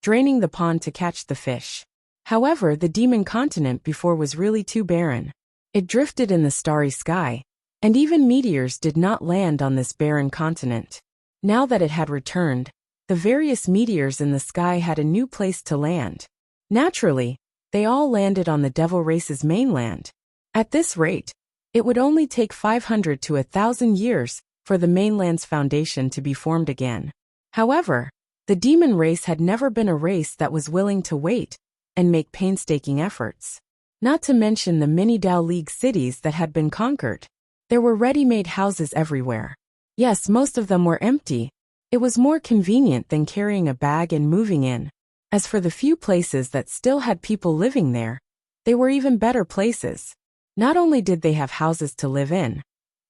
draining the pond to catch the fish. However, the demon continent before was really too barren. It drifted in the starry sky, and even meteors did not land on this barren continent. Now that it had returned, the various meteors in the sky had a new place to land. Naturally, they all landed on the devil race's mainland. At this rate, it would only take 500 to 1,000 years for the mainland's foundation to be formed again. However, the demon race had never been a race that was willing to wait and make painstaking efforts. Not to mention the many Tao League cities that had been conquered. There were ready-made houses everywhere. Yes, most of them were empty. It was more convenient than carrying a bag and moving in. As for the few places that still had people living there, they were even better places. Not only did they have houses to live in,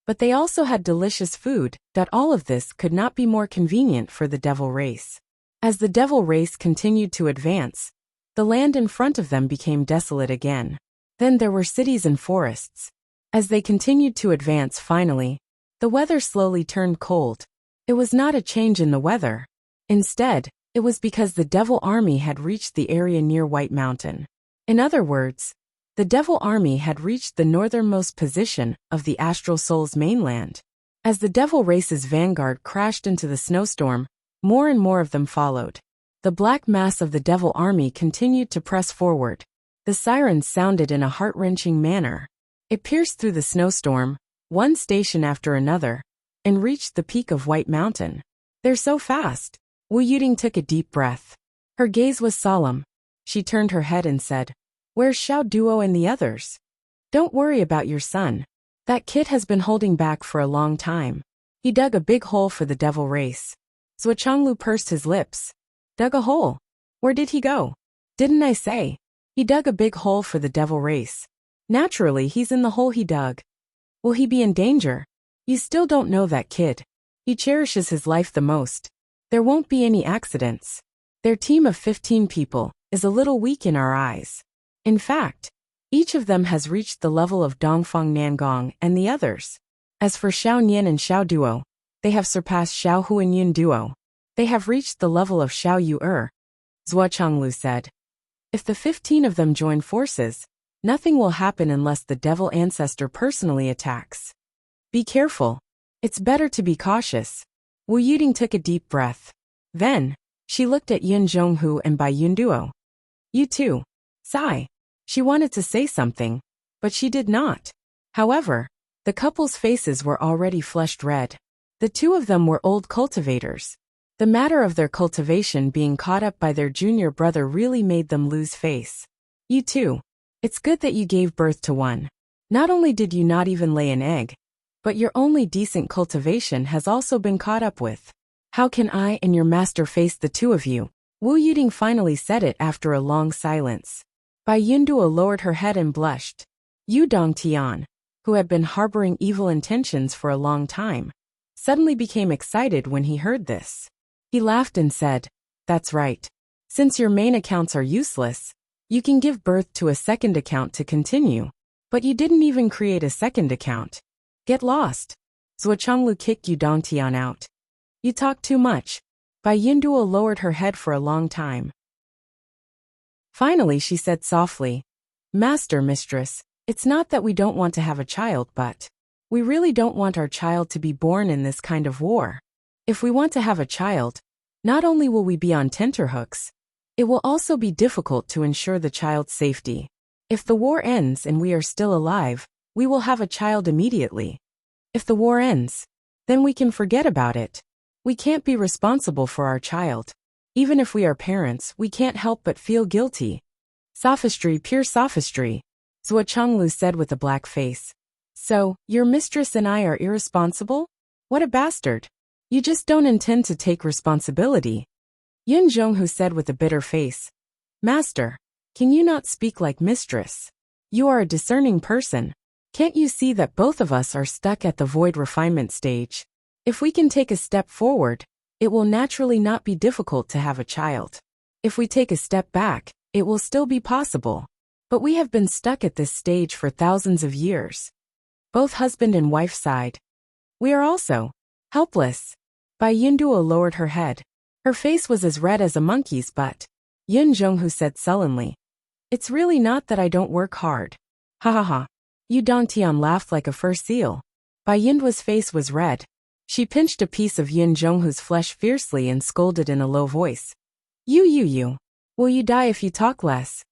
but they also had delicious food. All of this could not be more convenient for the devil race. As the devil race continued to advance, the land in front of them became desolate again. Then there were cities and forests. As they continued to advance finally, the weather slowly turned cold. It was not a change in the weather. Instead, it was because the devil army had reached the area near White Mountain. In other words, the devil army had reached the northernmost position of the astral soul's mainland. As the devil race's vanguard crashed into the snowstorm, more and more of them followed. The black mass of the devil army continued to press forward. The sirens sounded in a heart-wrenching manner. It pierced through the snowstorm, one station after another, and reached the peak of White Mountain. They're so fast. Wu Yuding took a deep breath. Her gaze was solemn. She turned her head and said, "Where's Xiao Duo and the others? Don't worry about your son. That kid has been holding back for a long time. He dug a big hole for the devil race." Zhuo Changlu pursed his lips. Dug a hole? Where did he go? Didn't I say? He dug a big hole for the devil race. Naturally, he's in the hole he dug. Will he be in danger? You still don't know that kid. He cherishes his life the most. There won't be any accidents. Their team of 15 people is a little weak in our eyes. In fact, each of them has reached the level of Dongfang Nangong and the others. As for Xiao Nian and Xiao Duo, they have surpassed Xiao Hu and Yun Duo. They have reached the level of Xiao Yu Zhuo Changlu said. If the 15 of them join forces, nothing will happen unless the devil ancestor personally attacks. Be careful. It's better to be cautious. Wu Yuding took a deep breath. Then, she looked at Yun Zhonghu and Bai Yun Duo. You too. Sigh. She wanted to say something, but she did not. However, the couple's faces were already flushed red. The two of them were old cultivators. The matter of their cultivation being caught up by their junior brother really made them lose face. You too. It's good that you gave birth to one. Not only did you not even lay an egg, but your only decent cultivation has also been caught up with. How can I and your master face the two of you? Wu Yuding finally said it after a long silence. Bai Yunduo lowered her head and blushed. Yu Dongtian, who had been harboring evil intentions for a long time, suddenly became excited when he heard this. He laughed and said, "That's right. Since your main accounts are useless, you can give birth to a second account to continue. But you didn't even create a second account. Get lost." Zhuo Changlu kicked Yu Dongtian out. You talk too much. Bai Yunduo lowered her head for a long time. Finally she said softly, "Master, mistress, it's not that we don't want to have a child, but we really don't want our child to be born in this kind of war. If we want to have a child, not only will we be on tenterhooks, it will also be difficult to ensure the child's safety. If the war ends and we are still alive, we will have a child immediately. If the war ends, then we can forget about it. We can't be responsible for our child. Even if we are parents, we can't help but feel guilty." Sophistry, pure sophistry, Zhuo Changlu said with a black face. So, your mistress and I are irresponsible? What a bastard. You just don't intend to take responsibility. Yun Zhonghu said with a bitter face. Master, can you not speak like mistress? You are a discerning person. Can't you see that both of us are stuck at the void refinement stage? If we can take a step forward, it will naturally not be difficult to have a child. If we take a step back, it will still be possible. But we have been stuck at this stage for thousands of years. Both husband and wife sighed. We are also helpless. Bai Yunduo lowered her head. Her face was as red as a monkey's butt. Yun Zhonghu said sullenly, "It's really not that I don't work hard." Ha ha ha. Yu Dongtian laughed like a fur seal. Bai Yunduo's face was red. She pinched a piece of Yun Zhonghu's flesh fiercely and scolded in a low voice. You. Will you die if you talk less?"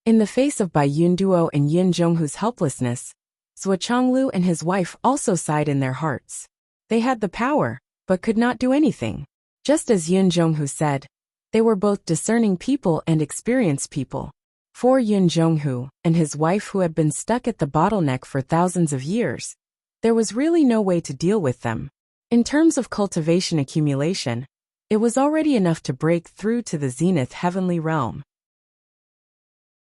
In the face of Bai Yunduo and Yun Zhonghu's helplessness, Zhuo Changlu and his wife also sighed in their hearts. They had the power, but could not do anything. Just as Yun Zhonghu said, they were both discerning people and experienced people. For Yun Zhonghu and his wife who had been stuck at the bottleneck for thousands of years, there was really no way to deal with them. In terms of cultivation accumulation, it was already enough to break through to the zenith heavenly realm.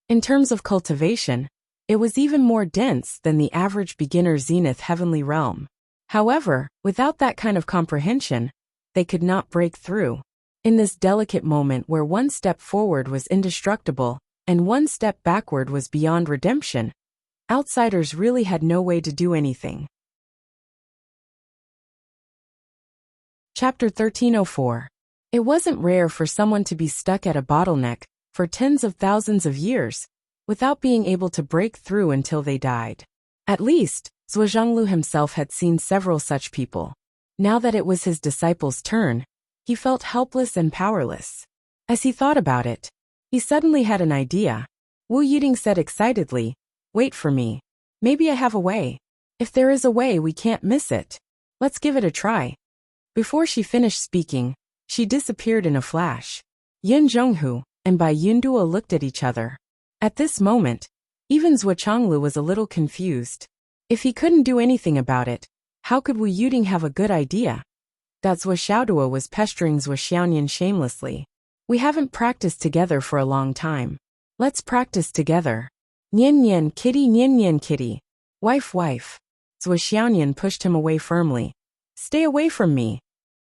In terms of cultivation, it was even more dense than the average beginner zenith heavenly realm. However, without that kind of comprehension, they could not break through. In this delicate moment where one step forward was indestructible and one step backward was beyond redemption, outsiders really had no way to do anything. Chapter 1304. It wasn't rare for someone to be stuck at a bottleneck for tens of thousands of years without being able to break through until they died. At least, Zhuo Zhonglu himself had seen several such people. Now that it was his disciple's turn, he felt helpless and powerless. As he thought about it, he suddenly had an idea. Wu Yuding said excitedly, "Wait for me. Maybe I have a way. If there is a way, we can't miss it. Let's give it a try." Before she finished speaking, She disappeared in a flash. Yin Zhonghu and Bai Yunduo looked at each other. At this moment, even Zhuo Changlu was a little confused. If he couldn't do anything about it, how could Wu Yuding have a good idea? Zhuo Xiaoduo was pestering Zhuo Xiaonian shamelessly. We haven't practiced together for a long time. Let's practice together. Nian nian kitty nian nian kitty. Wife wife. Zhuo Xiaonian pushed him away firmly. Stay away from me.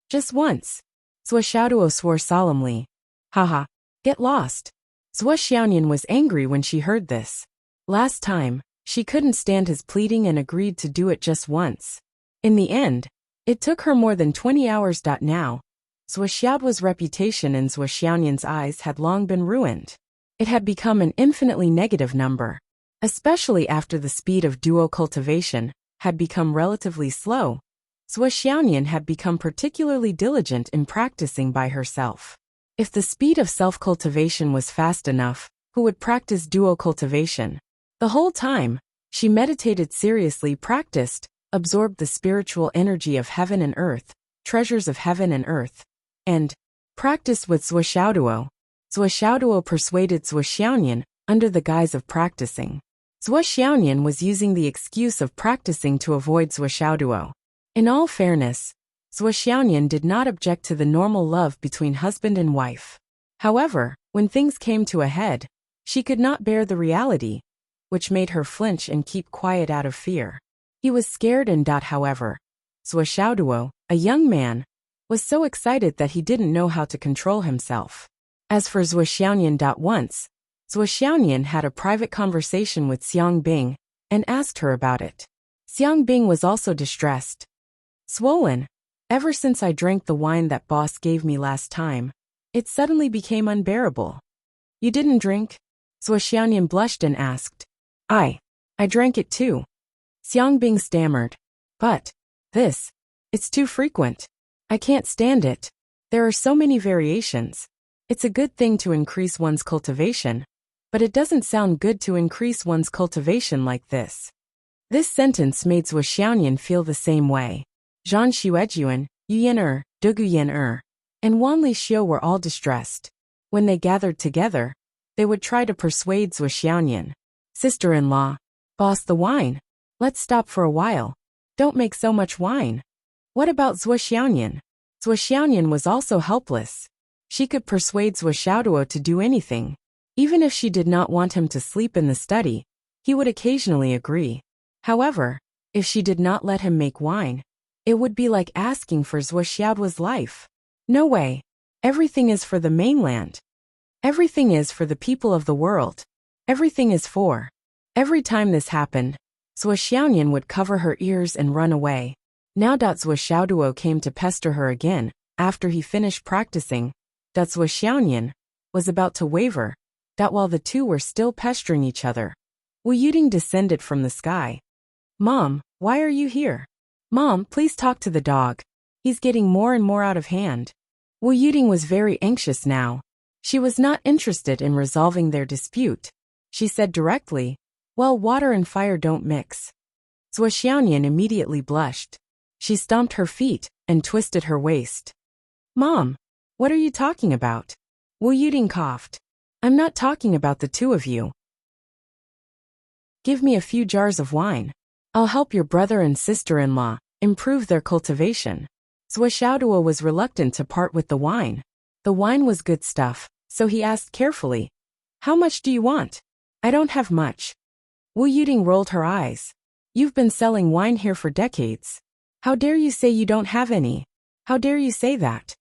Just once. Zhuo Xiaoduo swore solemnly. Haha. Get lost. Zhuo Xiaonian was angry when she heard this. Last time, she couldn't stand his pleading and agreed to do it just once. In the end, it took her more than 20 hours. Now, Zhuo Xiaoduo's reputation in Zhuo Xiaonian's eyes had long been ruined. It had become an infinitely negative number. Especially after the speed of duo cultivation had become relatively slow, Zhuo Xiaonian had become particularly diligent in practicing by herself. If the speed of self-cultivation was fast enough, who would practice duo cultivation? The whole time, she meditated seriously, practiced, absorbed the spiritual energy of heaven and earth, treasures of heaven and earth, and practiced with Zhuo Xiaoduo. Zhuo Xiaoduo persuaded Zhuo Xiaonian under the guise of practicing. Zhuo Xiaonian was using the excuse of practicing to avoid Zhuo Xiaoduo. In all fairness, Zhuo Xiaonian did not object to the normal love between husband and wife. However, when things came to a head, she could not bear the reality, which made her flinch and keep quiet out of fear. He was scared and however, Zhuo Xiaoduo, a young man, was so excited that he didn't know how to control himself. As for Zhuo Xiaonian, once, Zhuo Xiaonian had a private conversation with Xiang Bing and asked her about it. Xiang Bing was also distressed. Swollen. Ever since I drank the wine that boss gave me last time, it suddenly became unbearable. You didn't drink? Zhuo Xiaonian blushed and asked. I drank it too. Xiang Bing stammered. But, it's too frequent. I can't stand it. There are so many variations. It's a good thing to increase one's cultivation, but it doesn't sound good to increase one's cultivation like this. This sentence made Zhuo Xiaonian feel the same way. Zhang Xuejuan, Yu Yan Dugu Yan and Wan Li Xiu were all distressed. When they gathered together, they would try to persuade Zhuo Xiaonian. Sister-in-law, boss the wine. Let's stop for a while. Don't make so much wine. What about Zhuo Xiaonian? Zhuo Xiaonian was also helpless. She could persuade Zhuo Xiaoduo to do anything. Even if she did not want him to sleep in the study, he would occasionally agree. However, if she did not let him make wine, it would be like asking for Zhuo Xiaoduo's life. No way. Everything is for the mainland. Everything is for the people of the world. Everything is for. Every time this happened, Zhuo Xiaonian would cover her ears and run away. Now Zhuo Xiaoduo came to pester her again. After he finished practicing, Zhuo Xiaonian was about to waver. While the two were still pestering each other, Wu Yuding descended from the sky. Mom, why are you here? Mom, please talk to the dog. He's getting more and more out of hand. Wu Yuding was very anxious now. She was not interested in resolving their dispute. She said directly, well, water and fire don't mix. Zhuo Xiaonian immediately blushed. She stomped her feet and twisted her waist. Mom, what are you talking about? Wu Yuding coughed. I'm not talking about the two of you. Give me a few jars of wine. I'll help your brother and sister-in-law improve their cultivation. Zhuo Xiaoduo was reluctant to part with the wine. The wine was good stuff, so he asked carefully, how much do you want? I don't have much. Wu Yuding rolled her eyes. You've been selling wine here for decades. How dare you say you don't have any? How dare you say that?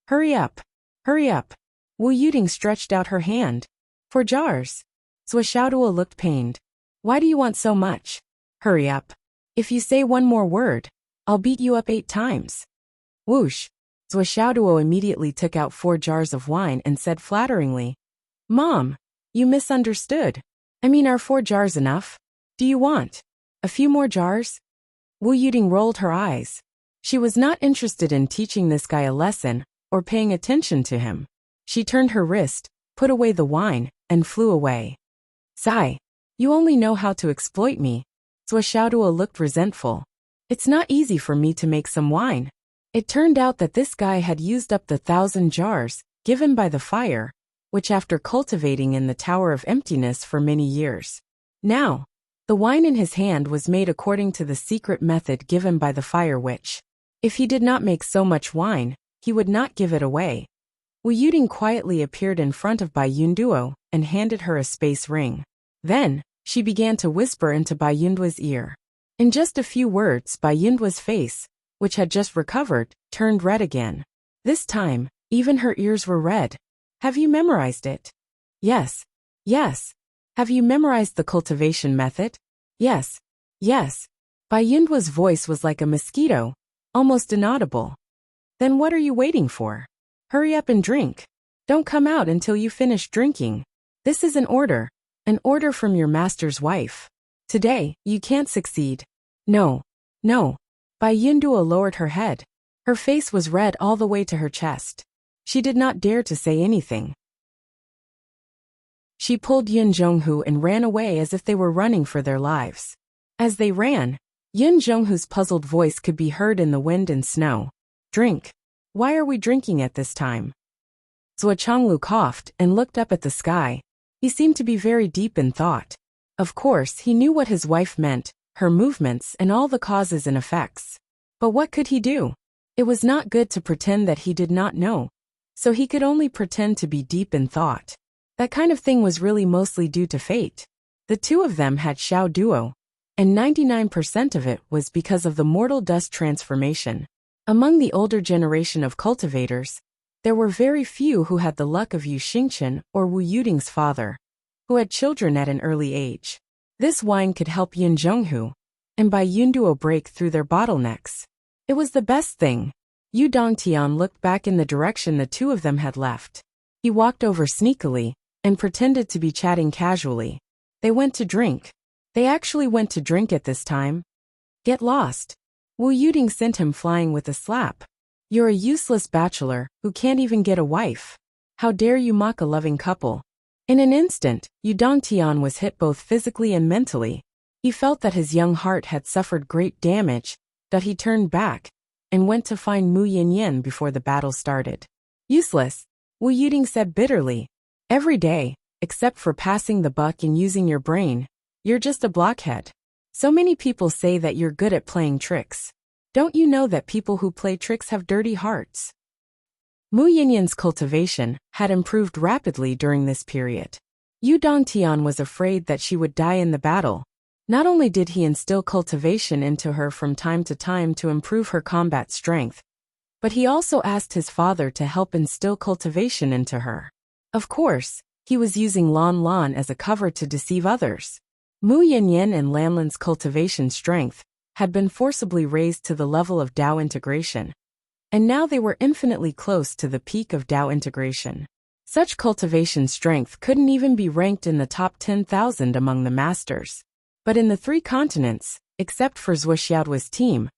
Hurry up. Hurry up. Wu Yuding stretched out her hand. 4 jars. Zhuo Xiaoduo looked pained. Why do you want so much? Hurry up. If you say one more word, I'll beat you up 8 times. Whoosh. Zhuo Xiaoduo immediately took out 4 jars of wine and said flatteringly, Mom, you misunderstood. I mean, are 4 jars enough? Do you want a few more jars? Wu Yuding rolled her eyes. She was not interested in teaching this guy a lesson or paying attention to him. She turned her wrist, put away the wine, and flew away. Sigh. You only know how to exploit me. Zhuo Xiaoduo looked resentful. It's not easy for me to make some wine. It turned out that this guy had used up the 1,000 jars given by the fire, which after cultivating in the Tower of Emptiness for many years. Now, the wine in his hand was made according to the secret method given by the fire witch. If he did not make so much wine, he would not give it away. Wu Yuding quietly appeared in front of Bai Yunduo and handed her a space ring. Then, she began to whisper into Bai Yunduo's ear. In just a few words, Bai Yunduo's face, which had just recovered, turned red again. This time, even her ears were red. Have you memorized it? Yes. Yes. Have you memorized the cultivation method? Yes. Yes. Bai Yunduo's voice was like a mosquito, almost inaudible. Then what are you waiting for? Hurry up and drink. Don't come out until you finish drinking. This is an order from your master's wife. Today, you can't succeed. No. No. Bai Yunduo lowered her head. Her face was red all the way to her chest. She did not dare to say anything. She pulled Yun Zhonghu and ran away as if they were running for their lives. As they ran, Yun Zhonghu's puzzled voice could be heard in the wind and snow. Drink. Why are we drinking at this time? Zhuo Changlu coughed and looked up at the sky. He seemed to be very deep in thought. Of course, he knew what his wife meant, her movements and all the causes and effects. But what could he do? It was not good to pretend that he did not know, so he could only pretend to be deep in thought. That kind of thing was really mostly due to fate. The two of them had Xiao Duo, and 99% of it was because of the mortal dust transformation. Among the older generation of cultivators, there were very few who had the luck of Yu Xingchen or Wu Yuding's father, who had children at an early age. This wine could help Yun Zhonghu, and Bai Yunduo break through their bottlenecks. It was the best thing. Yu Dongtian looked back in the direction the two of them had left. He walked over sneakily, and pretended to be chatting casually. They went to drink. They actually went to drink at this time. Get lost. Wu Yuding sent him flying with a slap. You're a useless bachelor, who can't even get a wife. How dare you mock a loving couple? In an instant, Yu Dongtian was hit both physically and mentally. He felt that his young heart had suffered great damage, that he turned back, and went to find Mu Yinyan before the battle started. Useless, Wu Yuding said bitterly. Every day, except for passing the buck and using your brain, you're just a blockhead. So many people say that you're good at playing tricks. Don't you know that people who play tricks have dirty hearts? Mu Yinyan's cultivation had improved rapidly during this period. Yu Dongtian was afraid that she would die in the battle. Not only did he instill cultivation into her from time to time to improve her combat strength, but he also asked his father to help instill cultivation into her. Of course, he was using Lan Lan as a cover to deceive others. Mu Yinyan and Lanlan's cultivation strength had been forcibly raised to the level of Dao integration, and now they were infinitely close to the peak of Dao integration. Such cultivation strength couldn't even be ranked in the top 10,000 among the masters. But in the 3 continents, except for Zhuo Xiaoduo's team,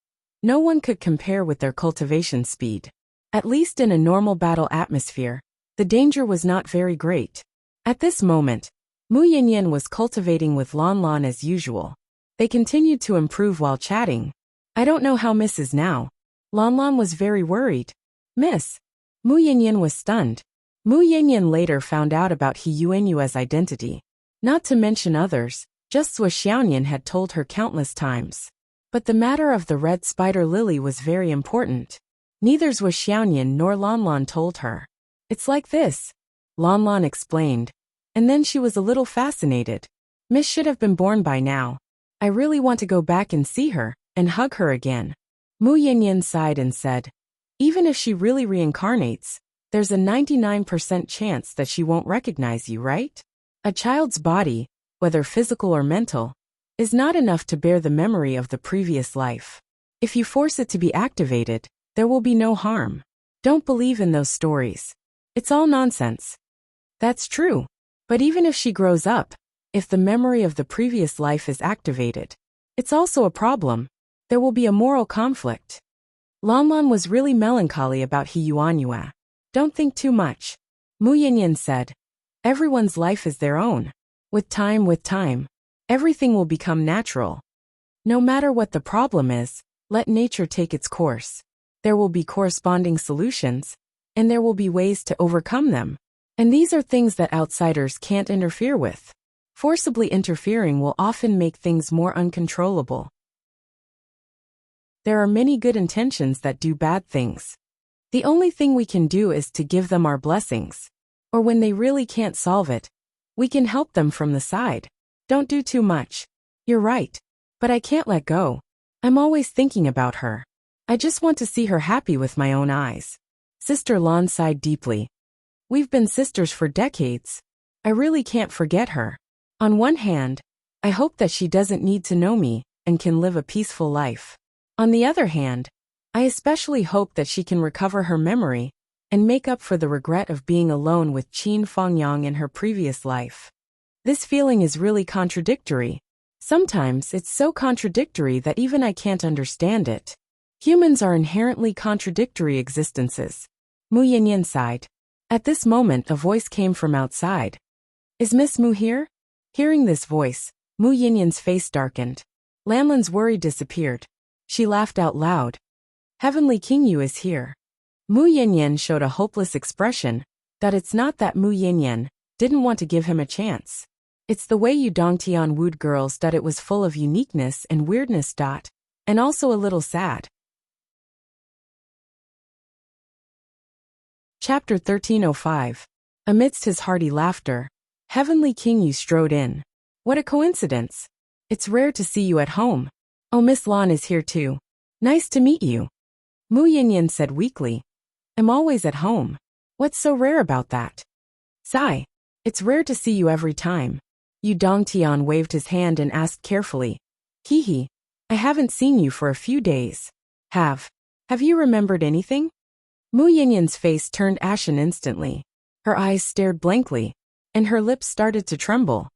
no one could compare with their cultivation speed. At least in a normal battle atmosphere, the danger was not very great. At this moment, Mu Yinyan was cultivating with Lan Lan as usual. They continued to improve while chatting. I don't know how Miss is now. Lan Lan was very worried. Miss. Mu Yinyan was stunned. Mu Yinyan later found out about He Yuanyue's identity. Not to mention others, just Zhuo Xiaoyan had told her countless times. But the matter of the red spider lily was very important. Neither Zhuo Xiaoyan nor Lan Lan told her. It's like this, Lan Lan explained. And then she was a little fascinated. Miss should have been born by now. I really want to go back and see her, and hug her again. Mu Yinyan sighed and said, even if she really reincarnates, there's a 99% chance that she won't recognize you, right? A child's body, whether physical or mental, is not enough to bear the memory of the previous life. If you force it to be activated, there will be no harm. Don't believe in those stories. It's all nonsense. That's true. But even if she grows up, if the memory of the previous life is activated, it's also a problem. There will be a moral conflict. Lan Lan was really melancholy about He Yuanyue. Don't think too much. Mu Yinyan said. Everyone's life is their own. With time, everything will become natural. No matter what the problem is, let nature take its course. there will be corresponding solutions, and there will be ways to overcome them. And these are things that outsiders can't interfere with. Forcibly interfering will often make things more uncontrollable. There are many good intentions that do bad things. The only thing we can do is to give them our blessings. Or when they really can't solve it, we can help them from the side. Don't do too much. You're right. But I can't let go. I'm always thinking about her. I just want to see her happy with my own eyes. Sister Lan sighed deeply. We've been sisters for decades. I really can't forget her. On one hand, I hope that she doesn't need to know me and can live a peaceful life. On the other hand, I especially hope that she can recover her memory and make up for the regret of being alone with Qin Fengyang in her previous life. This feeling is really contradictory. Sometimes it's so contradictory that even I can't understand it. Humans are inherently contradictory existences. Mu Yinyan sighed. At this moment a voice came from outside. Is Miss Mu here? Hearing this voice, Mu Yinyan's face darkened. Lanlan's worry disappeared. She laughed out loud. Heavenly King Yu is here. Mu Yinyan showed a hopeless expression, that it's not that Mu Yinyan didn't want to give him a chance. It's the way Yu Dongtian wooed girls that it was full of uniqueness and weirdness. And also a little sad. Chapter 1305. Amidst his hearty laughter, Heavenly King Yu strode in. What a coincidence. It's rare to see you at home. Oh, Miss Lan is here too. Nice to meet you. Mu Yinyan said weakly. I'm always at home. What's so rare about that? Sigh. It's rare to see you every time. Yu Dongtian waved his hand and asked carefully. Hehe. I haven't seen you for a few days. Have you remembered anything? Mu Yinyan's face turned ashen instantly. Her eyes stared blankly, and her lips started to tremble.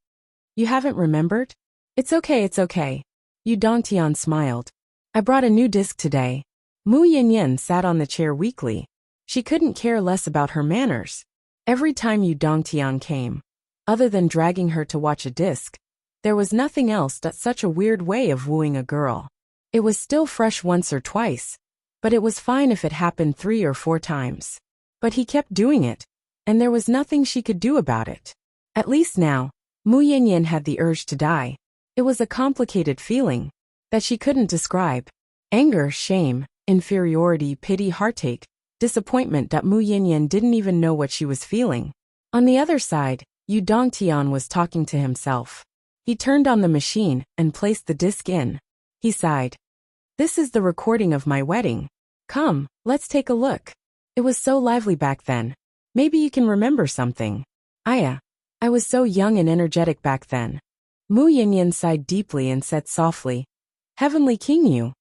You haven't remembered? It's okay. Yu Dongtian smiled. I brought a new disc today. Mu Yinyan sat on the chair weakly. She couldn't care less about her manners. Every time Yu Dongtian came, other than dragging her to watch a disc, there was nothing else but such a weird way of wooing a girl. It was still fresh once or twice, but it was fine if it happened 3 or 4 times. But he kept doing it, and there was nothing she could do about it. At least now, Mu Yinyan had the urge to die. It was a complicated feeling that she couldn't describe. Anger, shame, inferiority, pity, heartache, disappointment that Mu Yinyan didn't even know what she was feeling. On the other side, Yu Dongtian was talking to himself. He turned on the machine and placed the disc in. He sighed. This is the recording of my wedding. Come, let's take a look. It was so lively back then. Maybe you can remember something. I was so young and energetic back then. Mu Yinyan sighed deeply and said softly, Heavenly King Yu.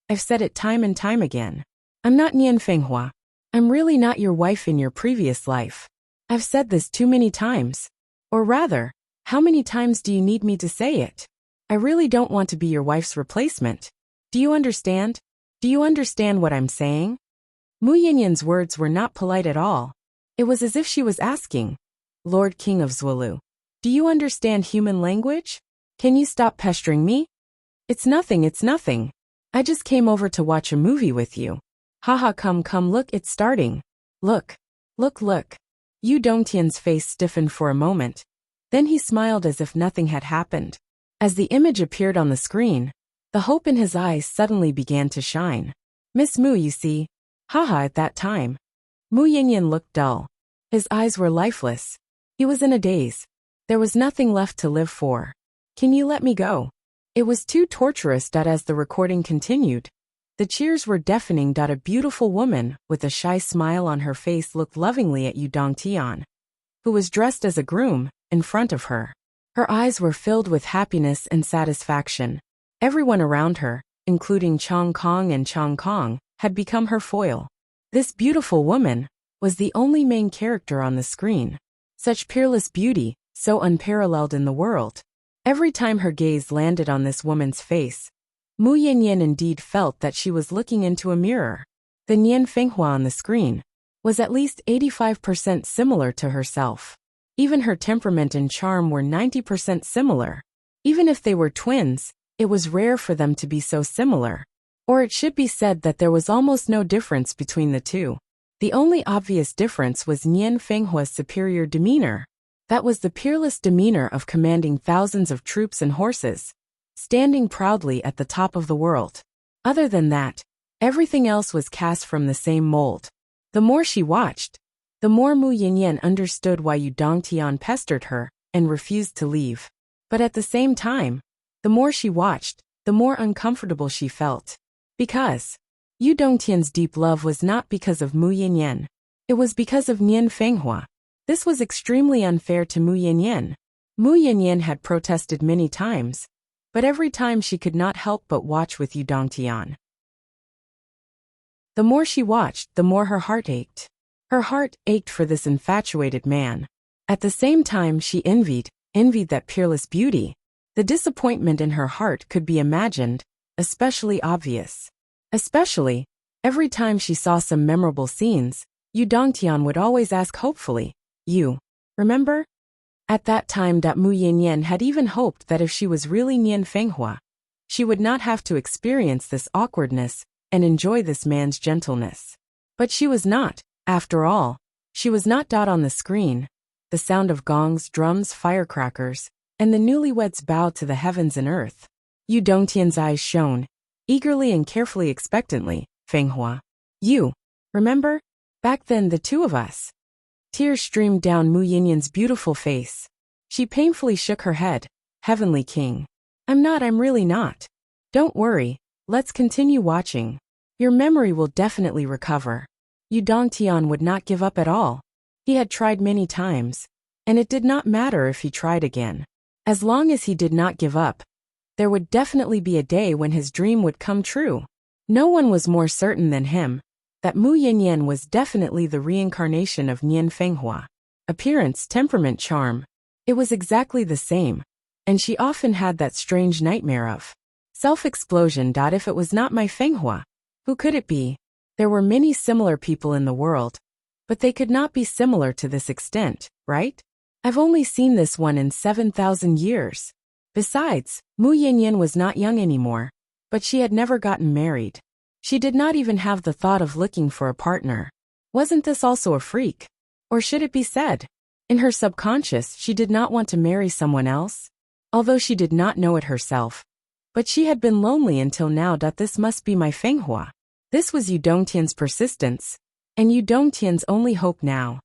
I've said it time and time again. I'm not Nian Fenghua. I'm really not your wife in your previous life. I've said this too many times. Or rather, how many times do you need me to say it? I really don't want to be your wife's replacement. Do you understand? Do you understand what I'm saying? Mu Yinyan's words were not polite at all. It was as if she was asking, Lord King of Zwolu, do you understand human language? Can you stop pestering me? It's nothing. I just came over to watch a movie with you. Haha, come, look, it's starting. Look. Yu Dongtian's face stiffened for a moment. Then he smiled as if nothing had happened. As the image appeared on the screen, the hope in his eyes suddenly began to shine. Miss Mu, you see. Haha, at that time. Mu Yinyan looked dull. His eyes were lifeless. He was in a daze. There was nothing left to live for. Can you let me go? It was too torturous that as the recording continued, the cheers were deafening. A beautiful woman with a shy smile on her face looked lovingly at Yu Dongtian, who was dressed as a groom, in front of her. Her eyes were filled with happiness and satisfaction. Everyone around her, including Chong Kong and Chong Kong, had become her foil. This beautiful woman was the only main character on the screen. Such peerless beauty, so unparalleled in the world. Every time her gaze landed on this woman's face, Mu Yinyan indeed felt that she was looking into a mirror. The Nian Fenghua on the screen was at least 85% similar to herself. Even her temperament and charm were 90% similar. Even if they were twins, it was rare for them to be so similar. Or it should be said that there was almost no difference between the two. The only obvious difference was Nian Fenghua's superior demeanor. That was the peerless demeanor of commanding thousands of troops and horses, standing proudly at the top of the world. Other than that, everything else was cast from the same mold. The more she watched, the more Mu Yinyan understood why Yu Dongtian pestered her and refused to leave. But at the same time, the more she watched, the more uncomfortable she felt. Because Yu Dongtian's deep love was not because of Mu Yinyan. It was because of Nian Fenghua. This was extremely unfair to Mu Yinyan. Mu Yinyan had protested many times, but every time she could not help but watch with Yu Dongtian. The more she watched, the more her heart ached. Her heart ached for this infatuated man. At the same time she envied that peerless beauty. The disappointment in her heart could be imagined, especially obvious. Especially, every time she saw some memorable scenes, Yu Dongtian would always ask hopefully, "You remember?" At that time Mu Yinyan had even hoped that if she was really Nian Fenghua, she would not have to experience this awkwardness and enjoy this man's gentleness. But she was not, after all. She was not. On the screen, the sound of gongs, drums, firecrackers, and the newlyweds bowed to the heavens and earth. Yu Dongtian's eyes shone, eagerly and carefully expectantly. "Fenghua, you remember? Back then the two of us." Tears streamed down Mu Yinyan's beautiful face. She painfully shook her head. "Heavenly King, I'm really not. Don't worry, let's continue watching. Your memory will definitely recover." Yu Dongtian would not give up at all. He had tried many times, and it did not matter if he tried again. As long as he did not give up, there would definitely be a day when his dream would come true. No one was more certain than him that Mu Yinyan was definitely the reincarnation of Nian Fenghua. Appearance, temperament, charm. It was exactly the same, and she often had that strange nightmare of self-explosion. If it was not my Fenghua, who could it be? There were many similar people in the world, but they could not be similar to this extent, right? I've only seen this one in 7,000 years. Besides, Mu Yinyan was not young anymore, but she had never gotten married. She did not even have the thought of looking for a partner. Wasn't this also a freak? Or should it be said, in her subconscious she did not want to marry someone else? Although she did not know it herself. But she had been lonely until now. This must be my Fenghua. This was Yu Dongtian's persistence, and Yu Dongtian's only hope now.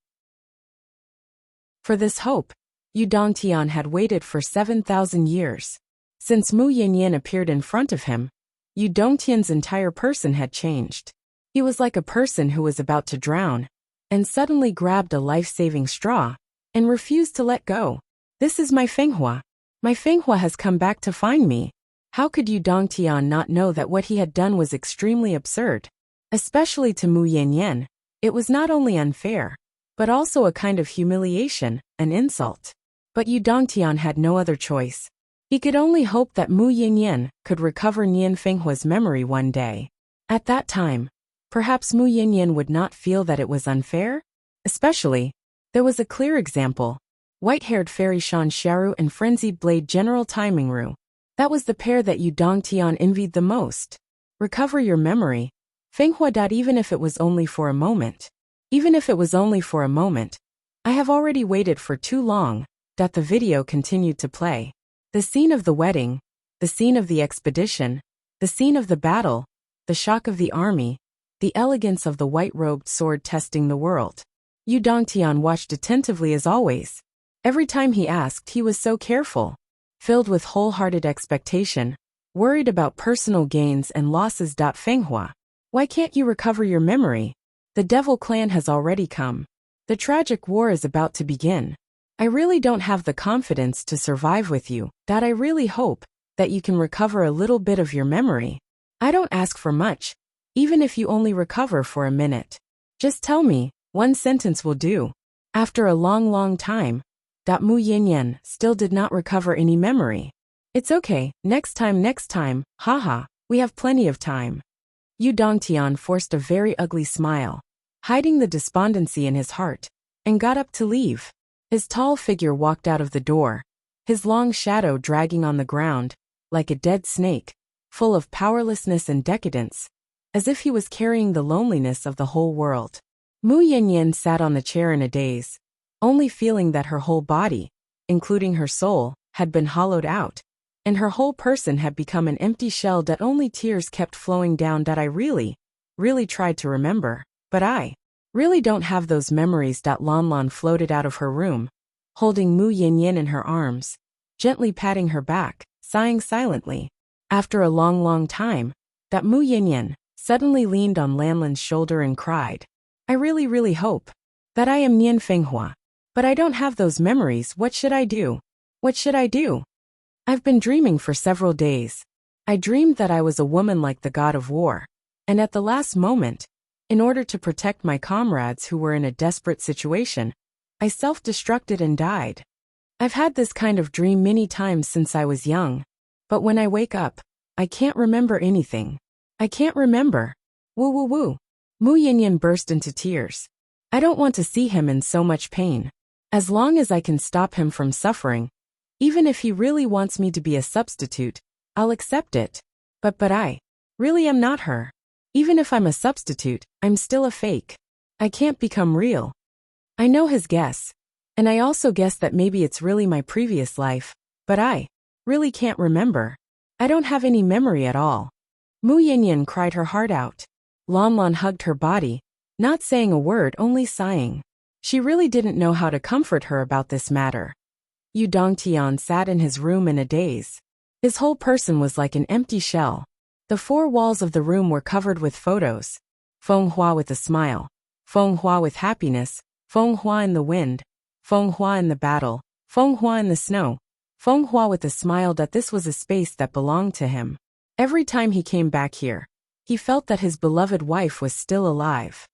For this hope, Yu Dongtian had waited for 7,000 years. Since Mu Yinyan appeared in front of him, Yu Dongtian's entire person had changed. He was like a person who was about to drown, and suddenly grabbed a life-saving straw, and refused to let go. "This is my Fenghua. My Fenghua has come back to find me." How could Yu Dongtian not know that what he had done was extremely absurd? Especially to Mu Yinyan, it was not only unfair, but also a kind of humiliation, an insult. But Yu Dongtian had no other choice. He could only hope that Mu Yinyan could recover Nian Fenghua's memory one day. At that time, perhaps Mu Yinyan would not feel that it was unfair? Especially, there was a clear example. White-haired fairy Shan Sharu and frenzied blade General Tai Mingru. That was the pair that Yu Dongtian envied the most. Recover your memory, Fenghua. Even if it was only for a moment. Even if it was only for a moment. I have already waited for too long. The video continued to play. The scene of the wedding, the scene of the expedition, the scene of the battle, the shock of the army, the elegance of the white-robed sword testing the world. Yu Dongtian watched attentively as always. Every time he asked, he was so careful. Filled with wholehearted expectation, worried about personal gains and losses. Fenghua, why can't you recover your memory? The Devil Clan has already come. The tragic war is about to begin. I really don't have the confidence to survive with you. I really hope that you can recover a little bit of your memory. I don't ask for much, even if you only recover for a minute. Just tell me, one sentence will do. After a long time, Mu Yinyan still did not recover any memory. It's okay, next time, haha, we have plenty of time. Yu Dongtian forced a very ugly smile, hiding the despondency in his heart, and got up to leave. His tall figure walked out of the door, his long shadow dragging on the ground, like a dead snake, full of powerlessness and decadence, as if he was carrying the loneliness of the whole world. Mu Yanyan sat on the chair in a daze, only feeling that her whole body, including her soul, had been hollowed out, and her whole person had become an empty shell that only tears kept flowing down. That I really tried to remember, but I really don't have those memories. Lan Lan floated out of her room, holding Mu Yanyan in her arms, gently patting her back, sighing silently. After a long time, that Mu Yanyan suddenly leaned on Lan Lan's shoulder and cried, I really hope that I am Nian Fenghua, but I don't have those memories. What should I do? What should I do? I've been dreaming for several days. I dreamed that I was a woman like the god of war, and at the last moment, in order to protect my comrades who were in a desperate situation, I self-destructed and died. I've had this kind of dream many times since I was young, but when I wake up, I can't remember anything. I can't remember. Woo. Mu Yanyan burst into tears. I don't want to see him in so much pain. As long as I can stop him from suffering, even if he really wants me to be a substitute, I'll accept it. But I really am not her. Even if I'm a substitute, I'm still a fake. I can't become real. I know his guess, and I also guess that maybe it's really my previous life, but I really can't remember. I don't have any memory at all. Mu Yanyan cried her heart out. Lan Lan hugged her body, not saying a word, only sighing. She really didn't know how to comfort her about this matter. Yu Dongtian sat in his room in a daze. His whole person was like an empty shell. The four walls of the room were covered with photos. Feng Hua with a smile, Feng Hua with happiness, Feng Hua in the wind, Feng Hua in the battle, Feng Hua in the snow, Feng Hua with a smile that this was a space that belonged to him. Every time he came back here, he felt that his beloved wife was still alive.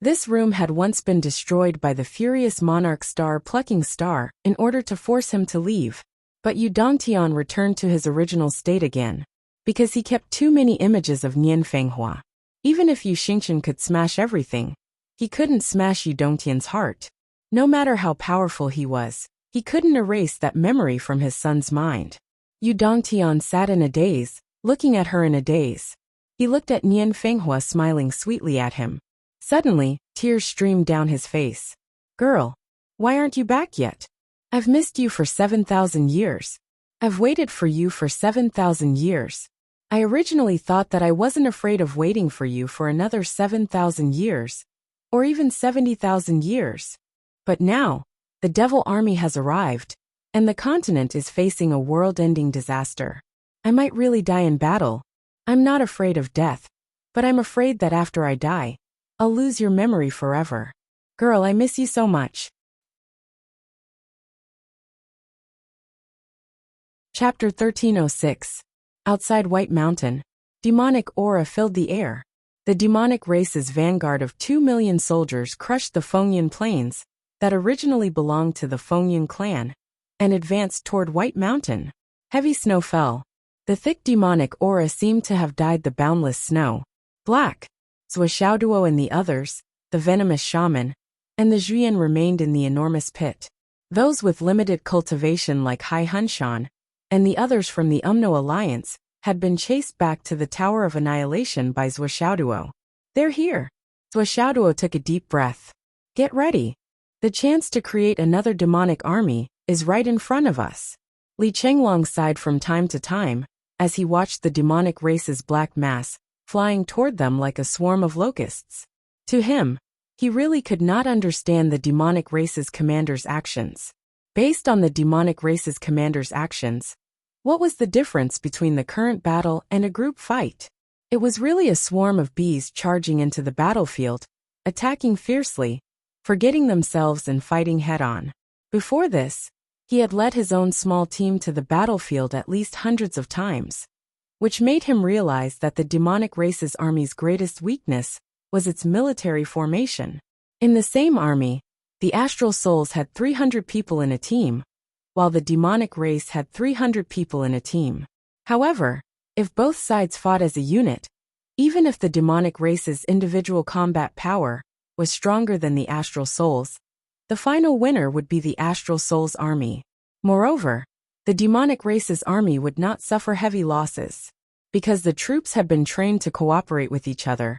This room had once been destroyed by the furious monarch star-plucking star in order to force him to leave, but Yu Dongtian returned to his original state again, because he kept too many images of Nian Fenghua. Even if Yu Xingchen could smash everything, he couldn't smash Yu Dongtian's heart. No matter how powerful he was, he couldn't erase that memory from his son's mind. Yu Dongtian sat in a daze, looking at her in a daze. He looked at Nian Fenghua smiling sweetly at him. Suddenly, tears streamed down his face. Girl, why aren't you back yet? I've missed you for 7,000 years. I've waited for you for 7,000 years. I originally thought that I wasn't afraid of waiting for you for another 7,000 years, or even 70,000 years. But now, the devil army has arrived, and the continent is facing a world-ending disaster. I might really die in battle. I'm not afraid of death, but I'm afraid that after I die, I'll lose your memory forever. Girl, I miss you so much. Chapter 1306. Outside White Mountain. Demonic aura filled the air. The demonic race's vanguard of 2 million soldiers crushed the Fengyan plains, that originally belonged to the Fengyan clan, and advanced toward White Mountain. Heavy snow fell. The thick demonic aura seemed to have dyed the boundless snow black. Zuoshaoduo and the others, the venomous shaman, and the Zhuyan remained in the enormous pit. Those with limited cultivation like Hai Hunshan, and the others from the Umno Alliance, had been chased back to the Tower of Annihilation by Zuoshaoduo. They're here. Zuoshaoduo took a deep breath. Get ready. The chance to create another demonic army is right in front of us. Li Chenglong sighed from time to time, as he watched the demonic race's black mass, flying toward them like a swarm of locusts. To him, he really could not understand the demonic race's commander's actions. Based on the demonic race's commander's actions, what was the difference between the current battle and a group fight? It was really a swarm of bees charging into the battlefield, attacking fiercely, forgetting themselves and fighting head-on. Before this, he had led his own small team to the battlefield at least hundreds of times, which made him realize that the demonic race's army's greatest weakness was its military formation. In the same army, the astral souls had 300 people in a team, while the demonic race had 300 people in a team. However, if both sides fought as a unit, even if the demonic race's individual combat power was stronger than the astral souls, the final winner would be the astral souls army. Moreover, the demonic race's army would not suffer heavy losses. Because the troops had been trained to cooperate with each other,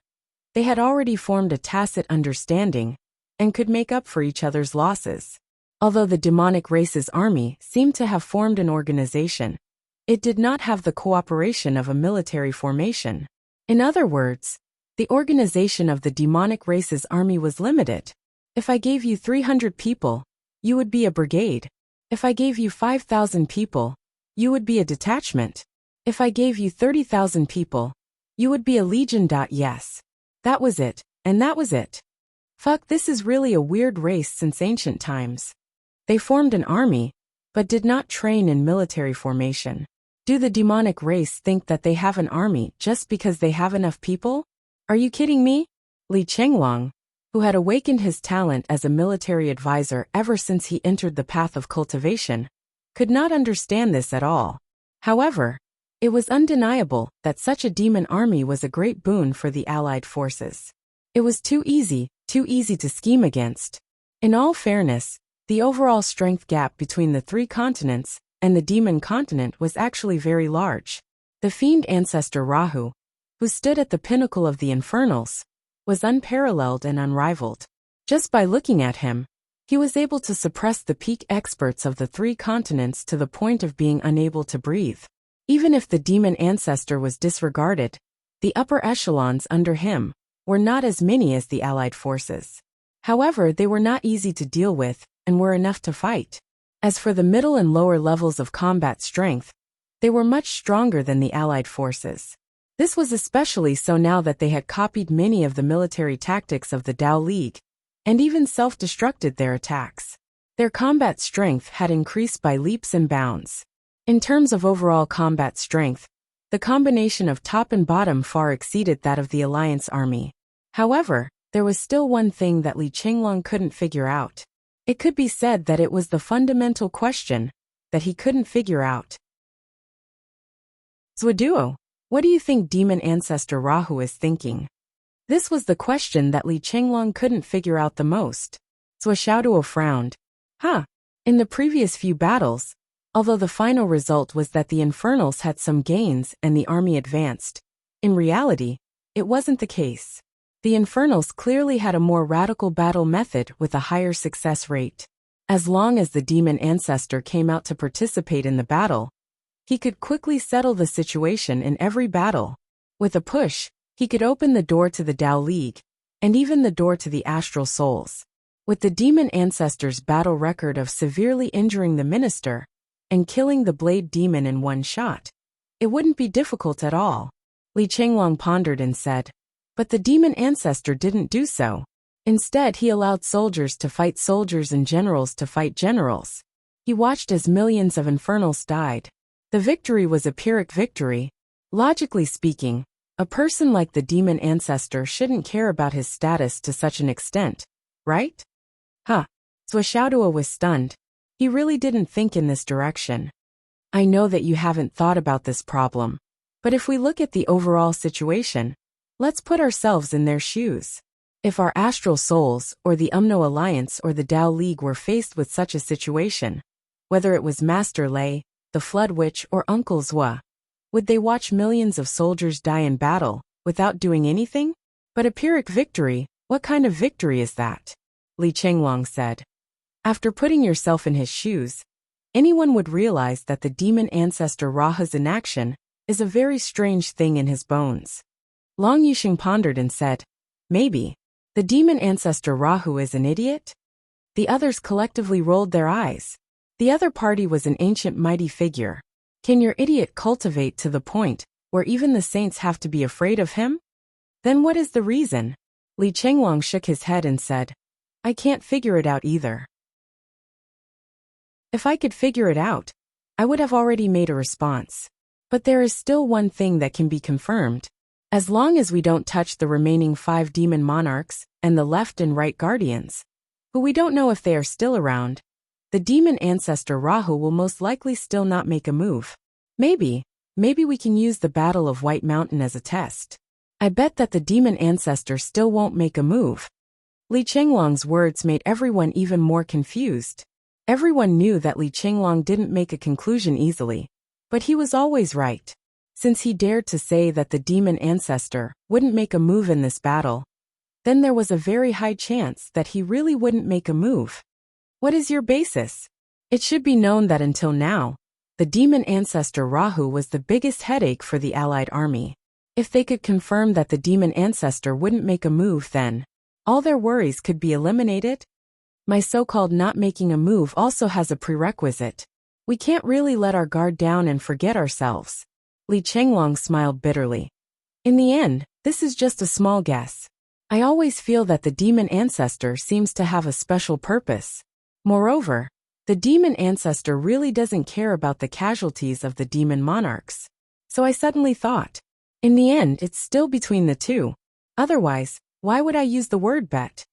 they had already formed a tacit understanding and could make up for each other's losses. Although the demonic race's army seemed to have formed an organization, it did not have the cooperation of a military formation. In other words, the organization of the demonic race's army was limited. If I gave you 300 people, you would be a brigade. If I gave you 5,000 people, you would be a detachment. If I gave you 30,000 people, you would be a legion. Yes. That was it, and that was it. Fuck, this is really a weird race since ancient times. They formed an army, but did not train in military formation. Do the demonic race think that they have an army just because they have enough people? Are you kidding me? Li Chenglong, who had awakened his talent as a military advisor ever since he entered the path of cultivation, could not understand this at all. However, it was undeniable that such a demon army was a great boon for the allied forces. It was too easy to scheme against. In all fairness, the overall strength gap between the three continents and the demon continent was actually very large. The fiend ancestor Rahu, who stood at the pinnacle of the infernals, was unparalleled and unrivaled. Just by looking at him, he was able to suppress the peak experts of the three continents to the point of being unable to breathe. Even if the demon ancestor was disregarded, the upper echelons under him were not as many as the allied forces. However, they were not easy to deal with and were enough to fight. As for the middle and lower levels of combat strength, they were much stronger than the allied forces. This was especially so now that they had copied many of the military tactics of the Dao League, and even self-destructed their attacks. Their combat strength had increased by leaps and bounds. In terms of overall combat strength, the combination of top and bottom far exceeded that of the Alliance army. However, there was still one thing that Li Chenglong couldn't figure out. It could be said that it was the fundamental question that he couldn't figure out. Zhuoduo, what do you think demon ancestor Rahu is thinking? This was the question that Li Chenglong couldn't figure out the most. Zhuoduo frowned. In the previous few battles, although the final result was that the infernals had some gains and the army advanced, in reality, it wasn't the case. The infernals clearly had a more radical battle method with a higher success rate. As long as the demon ancestor came out to participate in the battle, he could quickly settle the situation in every battle. With a push, he could open the door to the Dao League, and even the door to the astral souls. With the demon ancestor's battle record of severely injuring the minister and killing the blade demon in one shot, it wouldn't be difficult at all. Li Chenglong pondered and said, but the demon ancestor didn't do so. Instead, he allowed soldiers to fight soldiers and generals to fight generals. He watched as millions of infernals died. The victory was a Pyrrhic victory. Logically speaking, a person like the demon ancestor shouldn't care about his status to such an extent, right? Zhuoduo was stunned. He really didn't think in this direction. I know that you haven't thought about this problem, but if we look at the overall situation, let's put ourselves in their shoes. If our astral souls, or the Umno Alliance or the Dao League were faced with such a situation, whether it was Master Lei, the Flood Witch, or Uncle Zhua, would they watch millions of soldiers die in battle, without doing anything? But a Pyrrhic victory, what kind of victory is that? Li Chenglong said. After putting yourself in his shoes, anyone would realize that the demon ancestor Rahu's inaction is a very strange thing in his bones. Long Yuxing pondered and said, maybe. The demon ancestor Rahu is an idiot? The others collectively rolled their eyes. The other party was an ancient mighty figure. Can your idiot cultivate to the point where even the saints have to be afraid of him? Then what is the reason? Li Chenglong shook his head and said, I can't figure it out either. If I could figure it out, I would have already made a response. But there is still one thing that can be confirmed. As long as we don't touch the remaining 5 demon monarchs and the left and right guardians, who we don't know if they are still around, the demon ancestor Rahu will most likely still not make a move. Maybe we can use the Battle of White Mountain as a test. I bet that the demon ancestor still won't make a move. Li Chenglong's words made everyone even more confused. Everyone knew that Li Qinglong didn't make a conclusion easily, but he was always right. Since he dared to say that the demon ancestor wouldn't make a move in this battle, then there was a very high chance that he really wouldn't make a move. What is your basis? It should be known that until now, the demon ancestor Rahu was the biggest headache for the allied army. If they could confirm that the demon ancestor wouldn't make a move, then all their worries could be eliminated. My so-called not making a move also has a prerequisite. We can't really let our guard down and forget ourselves. Li Qinglong smiled bitterly. In the end, this is just a small guess. I always feel that the demon ancestor seems to have a special purpose. Moreover, the demon ancestor really doesn't care about the casualties of the demon monarchs. So I suddenly thought, in the end it's still between the two. Otherwise, why would I use the word bet?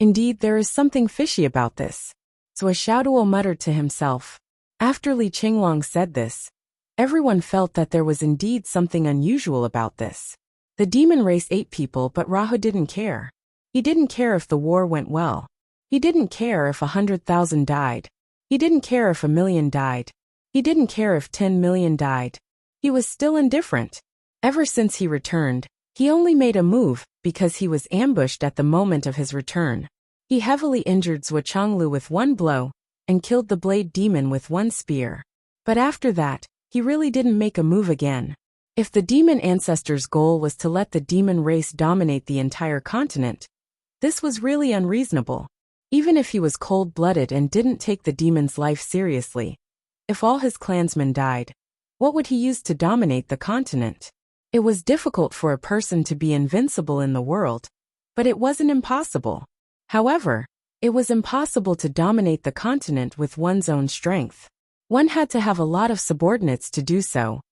Indeed, there is something fishy about this. So Xiaoduo muttered to himself. After Li Qinglong said this, everyone felt that there was indeed something unusual about this. The demon race ate people, but Rahu didn't care. He didn't care if the war went well. He didn't care if 100,000 died. He didn't care if 1,000,000 died. He didn't care if 10 million died. He was still indifferent. Ever since he returned, he only made a move because he was ambushed at the moment of his return. He heavily injured Zhuo Chonglu with one blow and killed the blade demon with one spear. But after that, he really didn't make a move again. If the demon ancestor's goal was to let the demon race dominate the entire continent, this was really unreasonable. Even if he was cold-blooded and didn't take the demon's life seriously, if all his clansmen died, what would he use to dominate the continent? It was difficult for a person to be invincible in the world, but it wasn't impossible. However, it was impossible to dominate the continent with one's own strength. One had to have a lot of subordinates to do so.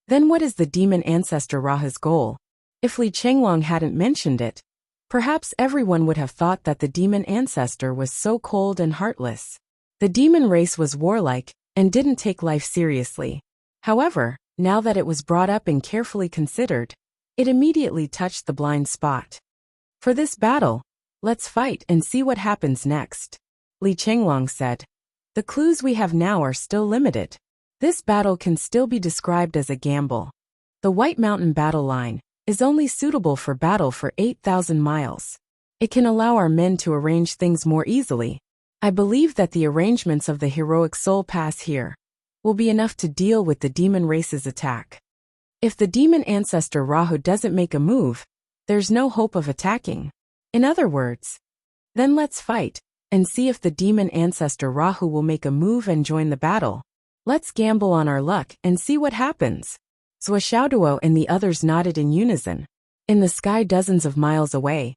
Then what is the demon ancestor Rahu's goal? If Li Qinglong hadn't mentioned it, perhaps everyone would have thought that the demon ancestor was so cold and heartless. The demon race was warlike and didn't take life seriously. However, now that it was brought up and carefully considered, it immediately touched the blind spot. For this battle, let's fight and see what happens next. Li Qinglong said. The clues we have now are still limited. This battle can still be described as a gamble. The White Mountain battle line is only suitable for battle for 8,000 miles. It can allow our men to arrange things more easily. I believe that the arrangements of the heroic soul pass here will be enough to deal with the demon race's attack. If the demon ancestor Rahu doesn't make a move, there's no hope of attacking. In other words, then let's fight and see if the demon ancestor Rahu will make a move and join the battle. Let's gamble on our luck and see what happens. Zhuo Xiaoduo and the others nodded in unison. In the sky dozens of miles away,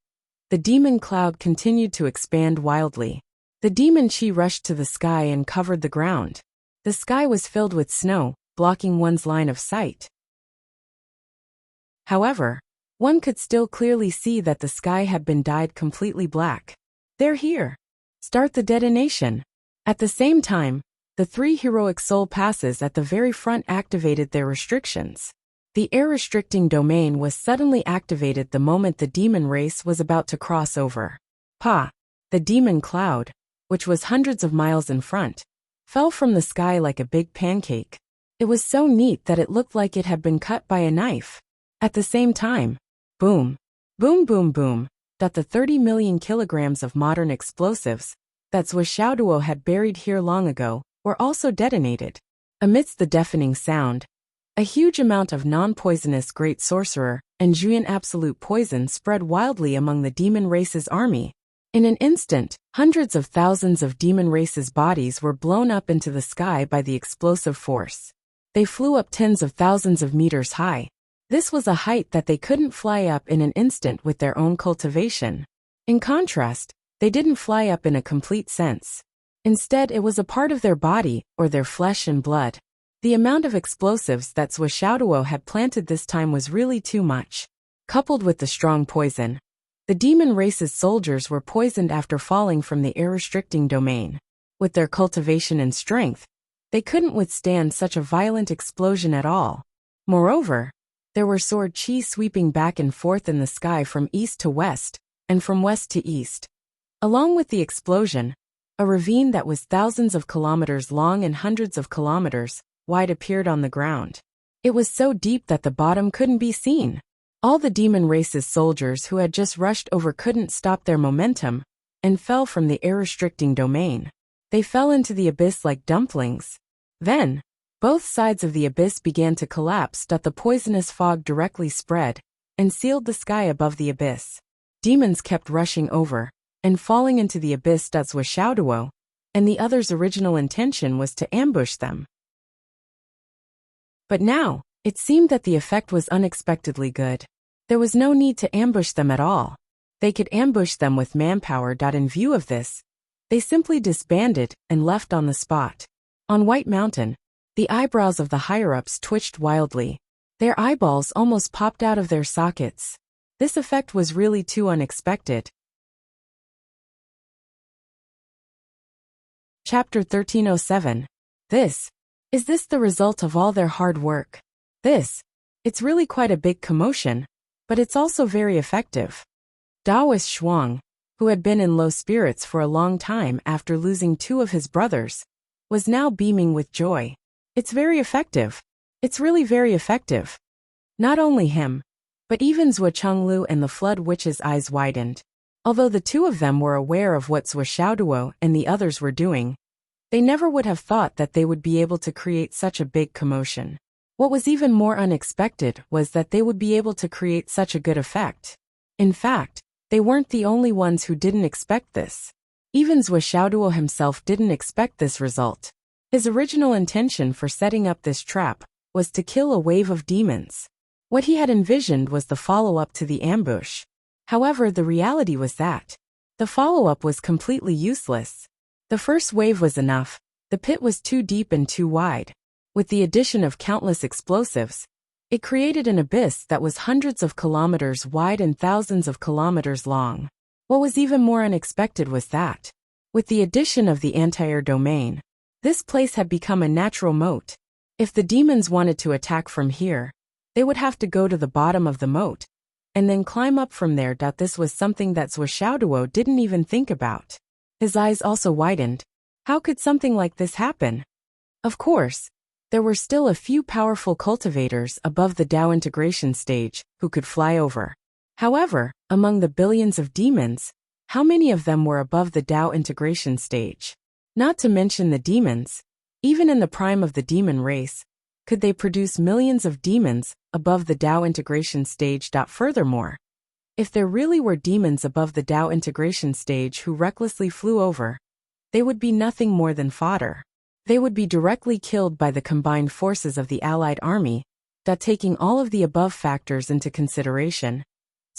the demon cloud continued to expand wildly. The demon chi rushed to the sky and covered the ground. The sky was filled with snow, blocking one's line of sight. However, one could still clearly see that the sky had been dyed completely black. They're here. Start the detonation. At the same time, the 3 heroic soul passes at the very front activated their restrictions. The air restricting domain was suddenly activated the moment the demon race was about to cross over. Pa! The demon cloud, which was hundreds of miles in front, fell from the sky like a big pancake. It was so neat that it looked like it had been cut by a knife. At the same time, boom, boom, boom, boom, the 30 million kilograms of modern explosives that Zhuo Xiaoduo had buried here long ago were also detonated. Amidst the deafening sound, a huge amount of non-poisonous great sorcerer and Juyan absolute poison spread wildly among the demon race's army. In an instant, hundreds of thousands of demon race's bodies were blown up into the sky by the explosive force. They flew up tens of thousands of meters high. This was a height that they couldn't fly up in an instant with their own cultivation. In contrast, they didn't fly up in a complete sense. Instead, it was a part of their body, or their flesh and blood. The amount of explosives that Zhuo Xiaoduo had planted this time was really too much. Coupled with the strong poison, the demon race's soldiers were poisoned after falling from the air-restricting domain. With their cultivation and strength, they couldn't withstand such a violent explosion at all. Moreover, there were sword chi sweeping back and forth in the sky from east to west, and from west to east. Along with the explosion, A ravine that was thousands of kilometers long and hundreds of kilometers wide appeared on the ground. It was so deep that the bottom couldn't be seen. All the demon race's soldiers who had just rushed over couldn't stop their momentum and fell from the air-restricting domain. They fell into the abyss like dumplings. Then, both sides of the abyss began to collapse. The poisonous fog directly spread and sealed the sky above the abyss. Demons kept rushing over and falling into the abyss. Wuxia, and the others' original intention was to ambush them. But now, it seemed that the effect was unexpectedly good. There was no need to ambush them at all. They could ambush them with manpower. In view of this, they simply disbanded and left on the spot. On White Mountain, the eyebrows of the higher-ups twitched wildly. Their eyeballs almost popped out of their sockets. This effect was really too unexpected. Chapter 1307. Is this the result of all their hard work? It's really quite a big commotion, but it's also very effective. Daoist Shuang, who had been in low spirits for a long time after losing 2 of his brothers, was now beaming with joy. It's very effective. It's really very effective. Not only him, but even Zhuo Chenglu and the Flood Witch's eyes widened. Although the 2 of them were aware of what Shuo and the others were doing, they never would have thought that they would be able to create such a big commotion. What was even more unexpected was that they would be able to create such a good effect. In fact, they weren't the only ones who didn't expect this. Even Shuo himself didn't expect this result. His original intention for setting up this trap was to kill a wave of demons. What he had envisioned was the follow-up to the ambush. However, the reality was that the follow-up was completely useless. The first wave was enough. The pit was too deep and too wide. With the addition of countless explosives, it created an abyss that was hundreds of kilometers wide and thousands of kilometers long. What was even more unexpected was that, with the addition of the anti-air domain, this place had become a natural moat. If the demons wanted to attack from here, they would have to go to the bottom of the moat and then climb up from there. This was something that Shuo didn't even think about. His eyes also widened. How could something like this happen? Of course, there were still a few powerful cultivators above the Dao integration stage who could fly over. However, among the billions of demons, how many of them were above the Dao integration stage? Not to mention the demons, even in the prime of the demon race, could they produce millions of demons above the Dao integration stage? Furthermore, if there really were demons above the Dao integration stage who recklessly flew over, they would be nothing more than fodder. They would be directly killed by the combined forces of the Allied army. Taking all of the above factors into consideration,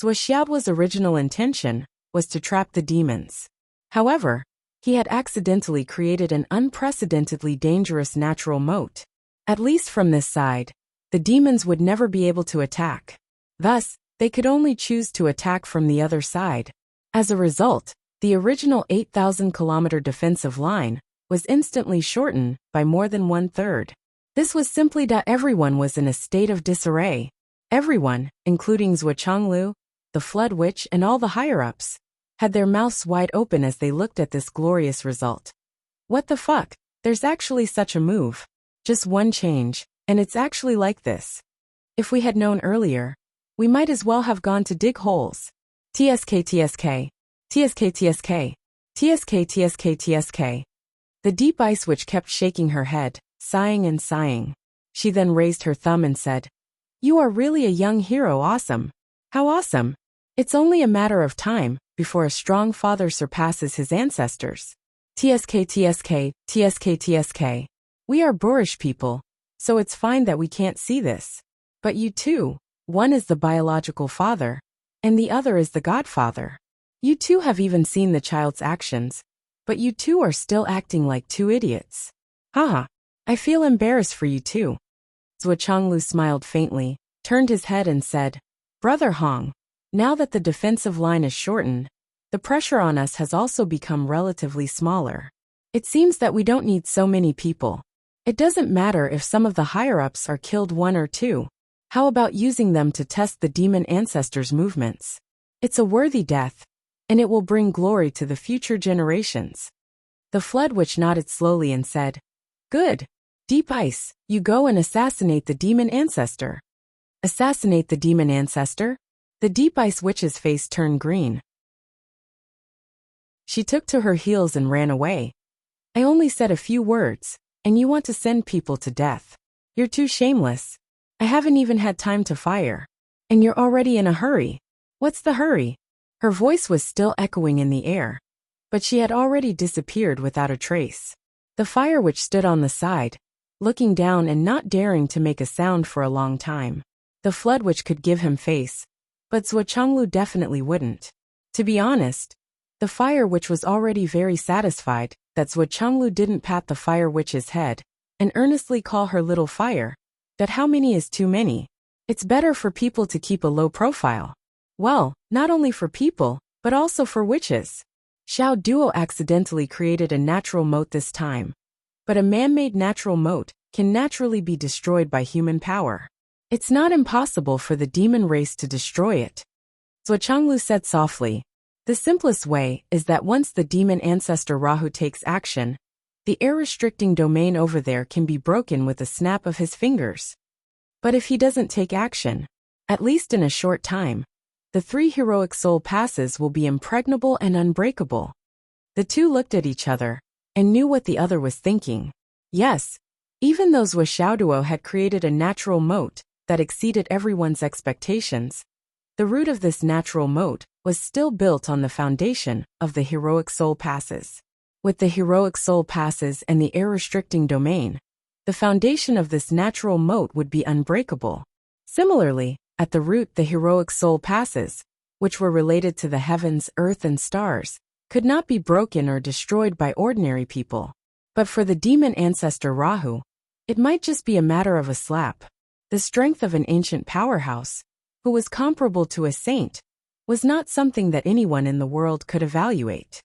Wuxia's original intention was to trap the demons. However, he had accidentally created an unprecedentedly dangerous natural moat. At least from this side, the demons would never be able to attack. Thus, they could only choose to attack from the other side. As a result, the original 8,000-kilometer defensive line was instantly shortened by more than 1/3. This was simply that everyone was in a state of disarray. Everyone, including Zhuo Chenglu, the Flood Witch and all the higher-ups, had their mouths wide open as they looked at this glorious result. What the fuck? There's actually such a move. Just one change, and it's actually like this. If we had known earlier, we might as well have gone to dig holes. TSK TSK. TSK TSK. TSK TSK TSK. The deep ice witch kept shaking her head, sighing and sighing. She then raised her thumb and said, "You are really a young hero. Awesome. How awesome. It's only a matter of time before a strong father surpasses his ancestors." TSK TSK. TSK TSK. We are boorish people, so it's fine that we can't see this. But you two, one is the biological father, and the other is the godfather. You two have even seen the child's actions, but you two are still acting like 2 idiots. Haha, I feel embarrassed for you too. Zhuo Chenglu smiled faintly, turned his head and said, "Brother Hong, now that the defensive line is shortened, the pressure on us has also become relatively smaller. It seems that we don't need so many people. It doesn't matter if some of the higher-ups are killed 1 or 2. How about using them to test the demon ancestors' movements? It's a worthy death, and it will bring glory to the future generations." The flood witch nodded slowly and said, "Good. Deep Ice, you go and assassinate the demon ancestor." Assassinate the demon ancestor? The Deep Ice witch's face turned green. She took to her heels and ran away. "I only said a few words, and you want to send people to death. You're too shameless. I haven't even had time to fire. And you're already in a hurry. What's the hurry?" Her voice was still echoing in the air, but she had already disappeared without a trace. The fire witch stood on the side, looking down and not daring to make a sound for a long time. The flood witch could give him face, but Zhuochanglu definitely wouldn't. To be honest, the fire witch was already very satisfied that Zhuochanglu didn't pat the fire witch's head and earnestly call her little fire, that how many is too many. It's better for people to keep a low profile. Well, not only for people, but also for witches. Xiao Duo accidentally created a natural moat this time. But a man-made natural moat can naturally be destroyed by human power. It's not impossible for the demon race to destroy it. Zhuochanglu said softly, "The simplest way is that once the demon ancestor Rahu takes action, the air-restricting domain over there can be broken with a snap of his fingers. But if he doesn't take action, at least in a short time, the 3 heroic soul passes will be impregnable and unbreakable." The two looked at each other and knew what the other was thinking. Yes, even though Xiaoduo had created a natural moat that exceeded everyone's expectations, the root of this natural moat was still built on the foundation of the heroic soul passes. With the heroic soul passes and the air-restricting domain, the foundation of this natural moat would be unbreakable. Similarly, at the root the heroic soul passes, which were related to the heavens, earth and stars, could not be broken or destroyed by ordinary people. But for the demon ancestor Rahu, it might just be a matter of a slap. The strength of an ancient powerhouse, who was comparable to a saint, was not something that anyone in the world could evaluate.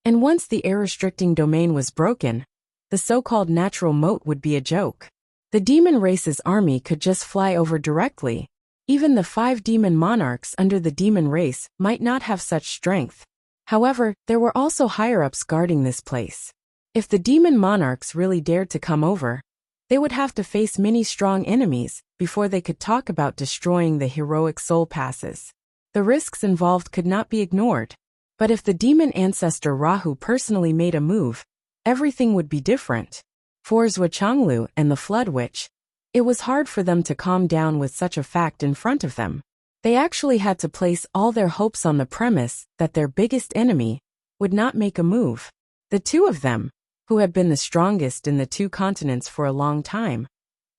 And once the air-restricting domain was broken, the so-called natural moat would be a joke. The demon race's army could just fly over directly. Even the 5 demon monarchs under the demon race might not have such strength. However, there were also higher-ups guarding this place. If the demon monarchs really dared to come over, they would have to face many strong enemies before they could talk about destroying the heroic soul passes. The risks involved could not be ignored. But if the demon ancestor Rahu personally made a move, everything would be different. For Zhuochanglu and the flood witch, it was hard for them to calm down with such a fact in front of them. They actually had to place all their hopes on the premise that their biggest enemy would not make a move. The two of them, who had been the strongest in the 2 continents for a long time,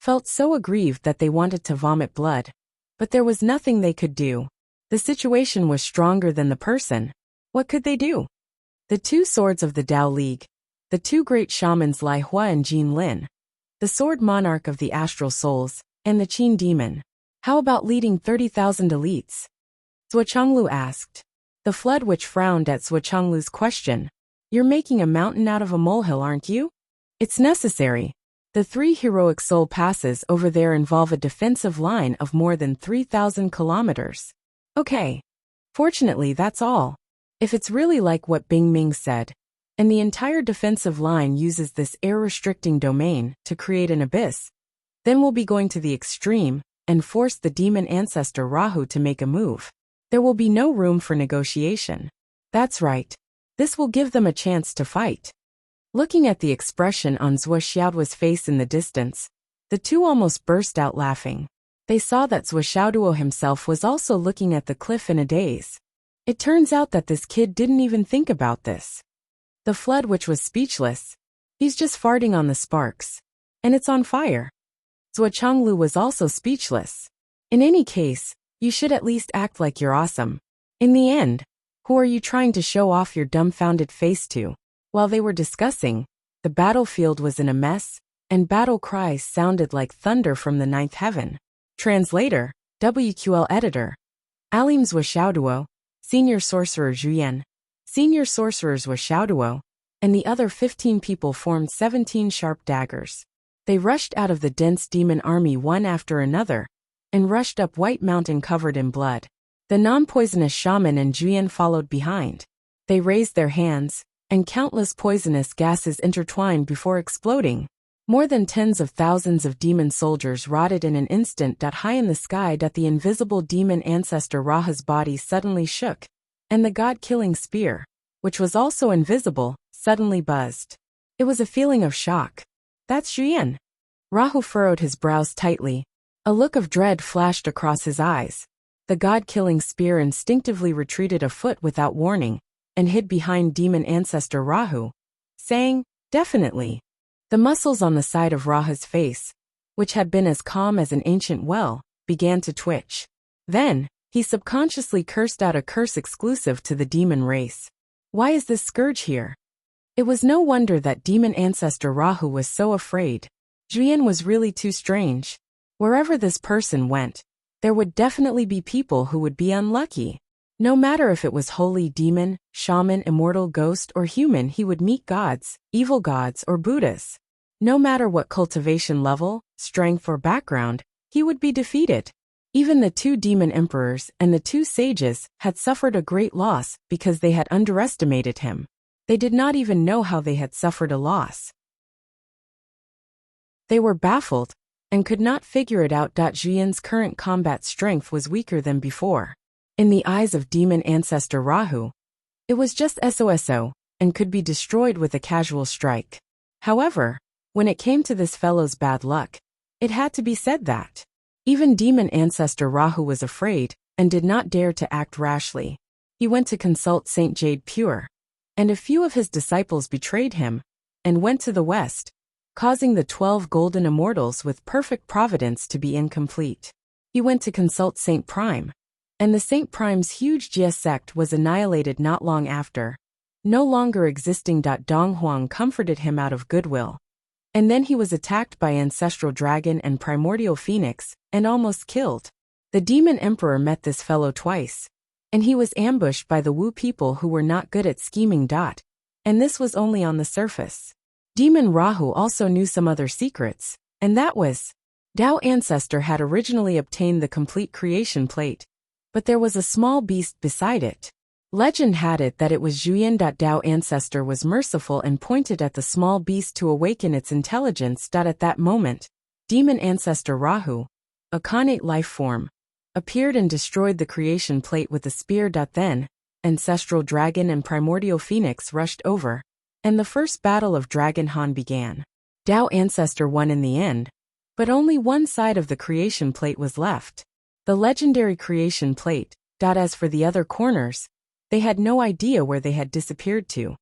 felt so aggrieved that they wanted to vomit blood. But there was nothing they could do. The situation was stronger than the person. What could they do? The 2 swords of the Tao League, the 2 great shamans Lai Hua and Jin Lin, the sword monarch of the astral souls, and the Qin demon. How about leading 30,000 elites? Zhuochanglu asked. The flood witch frowned at Zhuochanglu's question. You're making a mountain out of a molehill, aren't you? It's necessary. The 3 heroic soul passes over there involve a defensive line of more than 3,000 kilometers. Okay. Fortunately, that's all. If it's really like what Bing Ming said, and the entire defensive line uses this air-restricting domain to create an abyss, then we'll be going to the extreme and force the demon ancestor Rahu to make a move. There will be no room for negotiation. That's right. This will give them a chance to fight. Looking at the expression on Zhuo Xiaoduo's face in the distance, the two almost burst out laughing. They saw that Zhuo Xiaoduo himself was also looking at the cliff in a daze. It turns out that this kid didn't even think about this. The flood witch was speechless. He's just farting on the sparks. And it's on fire. Zhuochanglu was also speechless. In any case, you should at least act like you're awesome. In the end, who are you trying to show off your dumbfounded face to? While they were discussing, the battlefield was in a mess, and battle cries sounded like thunder from the 9th heaven. Translator, WQL Editor. Alim Zhuo Xiaoduo, Senior Sorcerer Zhuyan, Senior Sorcerers Zhuo Xiaoduo, and the other 15 people formed 17 sharp daggers. They rushed out of the dense demon army one after another, and rushed up White Mountain covered in blood. The non-poisonous shaman and Zhuyan followed behind. They raised their hands, and countless poisonous gases intertwined before exploding. More than tens of thousands of demon soldiers rotted in an instant. High in the sky, the invisible demon ancestor Raha's body suddenly shook, and the god-killing spear, which was also invisible, suddenly buzzed. It was a feeling of shock. That's Zhuyan. Rahu furrowed his brows tightly. A look of dread flashed across his eyes. The god-killing spear instinctively retreated a foot without warning, and hid behind demon ancestor Rahu, saying, "Definitely." The muscles on the side of Raha's face, which had been as calm as an ancient well, began to twitch. Then, he subconsciously cursed out a curse exclusive to the demon race. Why is this scourge here? It was no wonder that demon ancestor Rahu was so afraid. Zhuyan was really too strange. Wherever this person went, there would definitely be people who would be unlucky. No matter if it was holy demon, shaman, immortal ghost, or human, he would meet gods, evil gods, or Buddhas. No matter what cultivation level, strength, or background, he would be defeated. Even the two demon emperors and the two sages had suffered a great loss because they had underestimated him. They did not even know how they had suffered a loss. They were baffled and could not figure it out. Zhuyan's current combat strength was weaker than before. In the eyes of demon ancestor Rahu, it was just SOSO and could be destroyed with a casual strike. However, when it came to this fellow's bad luck, it had to be said that even demon ancestor Rahu was afraid and did not dare to act rashly. He went to consult Saint Jade Pure, and a few of his disciples betrayed him and went to the west, causing the 12 golden immortals with perfect providence to be incomplete. He went to consult Saint Prime, and the Saint Prime's huge Jia sect was annihilated not long after. No longer existing. Dong Huang comforted him out of goodwill. And then he was attacked by Ancestral Dragon and Primordial Phoenix, and almost killed. The Demon Emperor met this fellow twice, and he was ambushed by the Wu people who were not good at scheming. And this was only on the surface. Demon Rahu also knew some other secrets, and that was, Dao Ancestor had originally obtained the complete creation plate, but there was a small beast beside it. Legend had it that it was Zhuyan. Dao Ancestor was merciful and pointed at the small beast to awaken its intelligence. At that moment, Demon Ancestor Rahu, a Khanate life form, appeared and destroyed the creation plate with a spear. Then, Ancestral Dragon and Primordial Phoenix rushed over, and the first battle of Dragon Han began. Dao Ancestor won in the end, but only one side of the creation plate was left. The legendary creation plate. As for the other corners, they had no idea where they had disappeared to.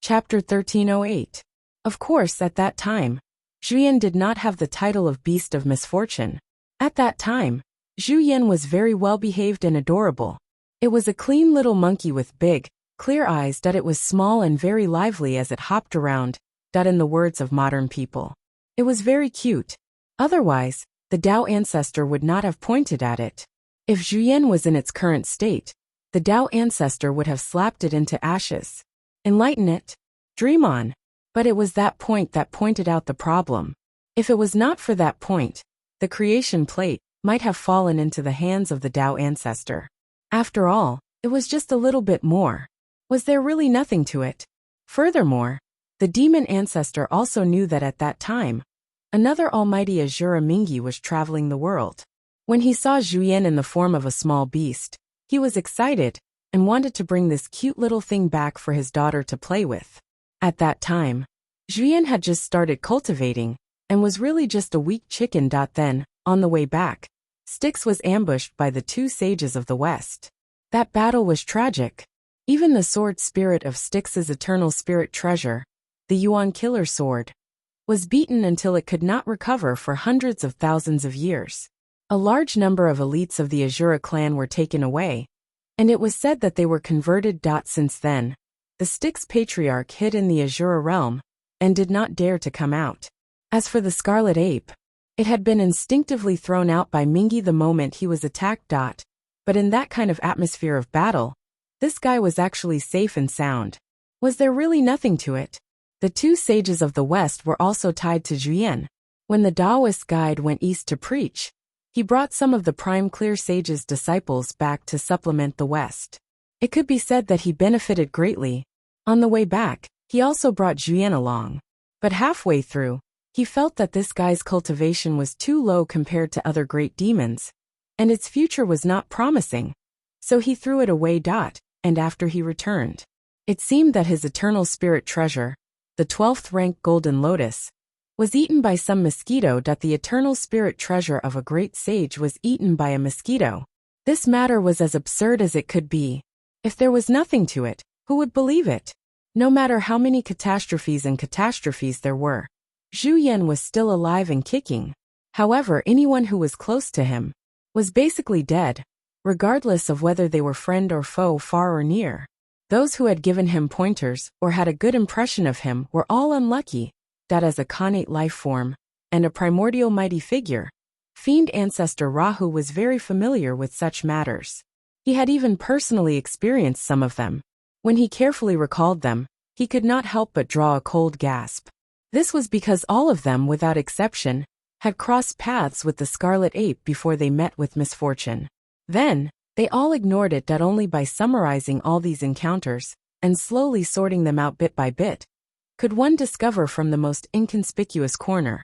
Chapter 1308. Of course, at that time, Zhuyan did not have the title of Beast of Misfortune. At that time, Zhuyan was very well behaved and adorable. It was a clean little monkey with big, clear eyes. It was small and very lively as it hopped around. In the words of modern people, it was very cute. Otherwise, the Dao Ancestor would not have pointed at it. If Zhuyan was in its current state, the Dao Ancestor would have slapped it into ashes. Enlighten it? Dream on. But it was that point that pointed out the problem. If it was not for that point, the creation plate might have fallen into the hands of the Dao Ancestor. After all, it was just a little bit more. Was there really nothing to it? Furthermore, the Demon Ancestor also knew that at that time, another almighty Azura Mingi was traveling the world. When he saw Zhuyan in the form of a small beast, he was excited and wanted to bring this cute little thing back for his daughter to play with. At that time, Zhuyan had just started cultivating and was really just a weak chicken. Then, on the way back, Styx was ambushed by the two sages of the West. That battle was tragic. Even the sword spirit of Styx's eternal spirit treasure, the Yuan Killer Sword, was beaten until it could not recover for hundreds of thousands of years. A large number of elites of the Azura clan were taken away, and it was said that they were converted. Since then, the Styx Patriarch hid in the Azura realm and did not dare to come out. As for the Scarlet Ape, it had been instinctively thrown out by Mingi the moment he was attacked. But in that kind of atmosphere of battle, this guy was actually safe and sound. Was there really nothing to it? The two sages of the West were also tied to Zhuyan. When the Taoist guide went east to preach, He brought some of the prime clear sage's disciples back to supplement the West. It could be said that he benefited greatly. On the way back, he also brought Juyen along. But halfway through, he felt that this guy's cultivation was too low compared to other great demons, and its future was not promising. So he threw it away. And after he returned, it seemed that his eternal spirit treasure, the 12th rank golden lotus, was eaten by some mosquito. The eternal spirit treasure of a great sage was eaten by a mosquito. This matter was as absurd as it could be. If there was nothing to it, who would believe it? No matter how many catastrophes there were, Juyen was still alive and kicking. However, anyone who was close to him was basically dead, regardless of whether they were friend or foe, far or near. Those who had given him pointers or had a good impression of him were all unlucky. That as a connate life form and a primordial mighty figure, fiend ancestor Rahu was very familiar with such matters. He had even personally experienced some of them. When he carefully recalled them, he could not help but draw a cold gasp. This was because all of them, without exception, had crossed paths with the Scarlet Ape before they met with misfortune. Then, they all ignored it. Only by summarizing all these encounters and slowly sorting them out bit by bit could one discover from the most inconspicuous corner.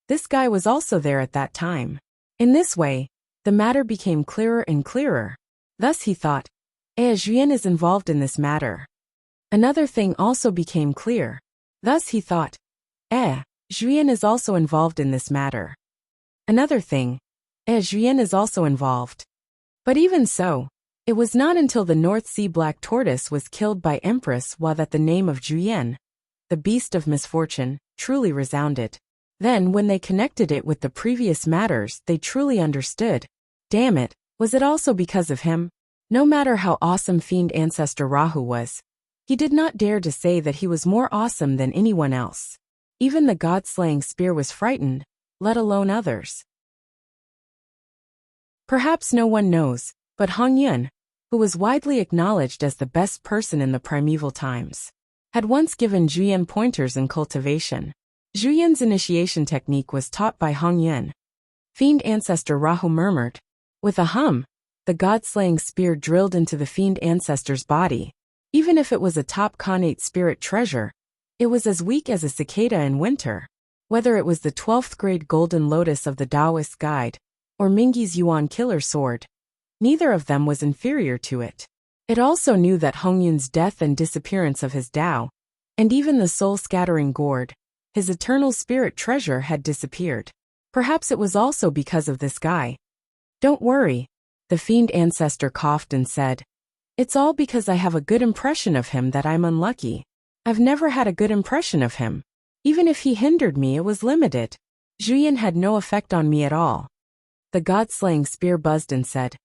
This guy was also there at that time. In this way, the matter became clearer and clearer. Thus he thought, Juyen is involved in this matter. Another thing also became clear. Thus he thought, Juyen is also involved in this matter. Another thing, Juyen is also involved. But even so, it was not until the North Sea Black Tortoise was killed by Empress while that the name of Juyen, the beast of misfortune, truly resounded. Then when they connected it with the previous matters, they truly understood. Damn it, was it also because of him? No matter how awesome fiend ancestor Rahu was, he did not dare to say that he was more awesome than anyone else. Even the god-slaying spear was frightened, let alone others. Perhaps no one knows, but Hong Yun, who was widely acknowledged as the best person in the primeval times, had once given Juyen pointers in cultivation. Juyen's initiation technique was taught by Hong Yun. Fiend ancestor Rahu murmured. With a hum, the god-slaying spear drilled into the fiend ancestor's body. Even if it was a top connate spirit treasure, it was as weak as a cicada in winter. Whether it was the 12th grade golden lotus of the Taoist guide, or Mingyi's Yuan killer sword, neither of them was inferior to it. It also knew that Hongyun's death and disappearance of his Tao, and even the soul-scattering gourd, his eternal spirit treasure, had disappeared. Perhaps it was also because of this guy. Don't worry, the fiend ancestor coughed and said. It's all because I have a good impression of him that I'm unlucky. I've never had a good impression of him. Even if he hindered me, it was limited. Juyen had no effect on me at all. The god-slaying spear buzzed and said,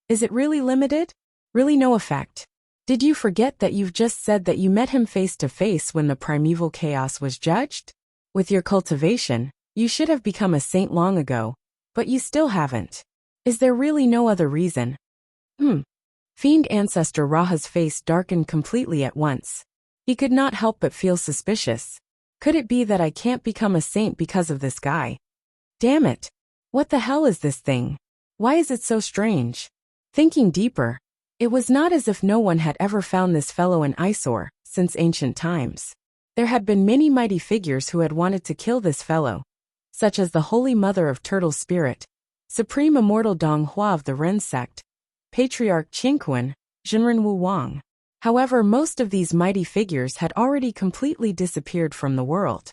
Is it really limited? Really no effect? Did you forget that you've just said that you met him face to face when the primeval chaos was judged? With your cultivation, you should have become a saint long ago, but you still haven't. Is there really no other reason? Fiend ancestor Raha's face darkened completely at once. He could not help but feel suspicious. Could it be that I can't become a saint because of this guy? Damn it! What the hell is this thing? Why is it so strange? Thinking deeper, it was not as if no one had ever found this fellow an eyesore since ancient times. There had been many mighty figures who had wanted to kill this fellow, such as the Holy Mother of Turtle Spirit, Supreme Immortal Dong Hua of the Ren sect, Patriarch Qingquan, Jinren Wu Wang. However, most of these mighty figures had already completely disappeared from the world.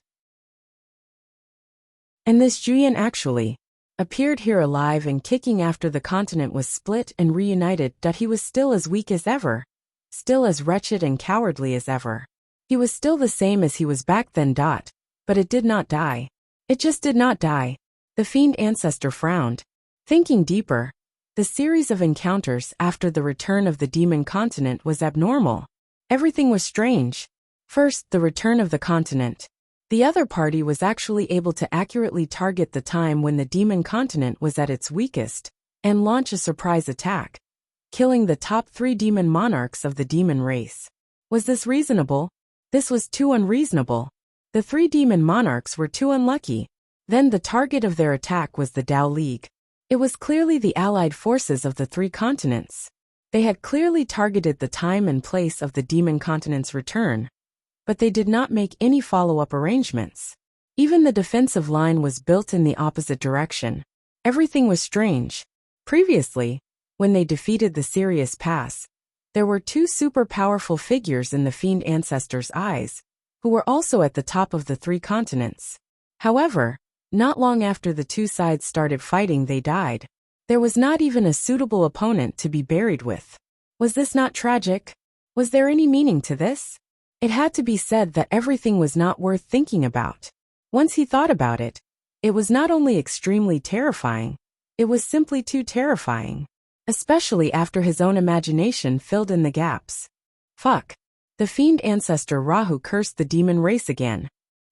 And this Juyen actually appeared here alive and kicking after the continent was split and reunited. He was still as weak as ever, still as wretched and cowardly as ever. He was still the same as he was back then. But it did not die. It just did not die. The fiend ancestor frowned. Thinking deeper, the series of encounters after the return of the demon continent was abnormal. Everything was strange. First, the return of the continent. The other party was actually able to accurately target the time when the demon continent was at its weakest, and launch a surprise attack, killing the top 3 demon monarchs of the demon race. Was this reasonable? This was too unreasonable. The 3 demon monarchs were too unlucky. Then the target of their attack was the Tao League. It was clearly the Allied forces of the three continents. They had clearly targeted the time and place of the demon continent's return, but they did not make any follow-up arrangements. Even the defensive line was built in the opposite direction. Everything was strange. Previously, when they defeated the Sirius Pass, there were two super powerful figures in the Fiend Ancestors' eyes, who were also at the top of the three continents. However, not long after the two sides started fighting, they died. There was not even a suitable opponent to be buried with. Was this not tragic? Was there any meaning to this? It had to be said that everything was not worth thinking about. Once he thought about it, it was not only extremely terrifying, it was simply too terrifying. Especially after his own imagination filled in the gaps. Fuck. The Fiend Ancestor Rahu cursed the demon race again.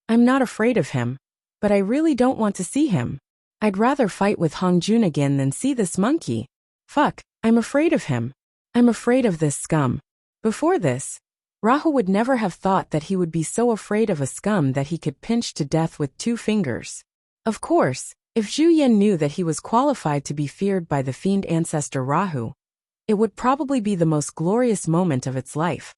I'm not afraid of him, but I really don't want to see him. I'd rather fight with Hongjun again than see this monkey. Fuck, I'm afraid of him. I'm afraid of this scum. Before this, Rahu would never have thought that he would be so afraid of a scum that he could pinch to death with 2 fingers. Of course, if Zhu Yan knew that he was qualified to be feared by the Fiend Ancestor Rahu, it would probably be the most glorious moment of its life.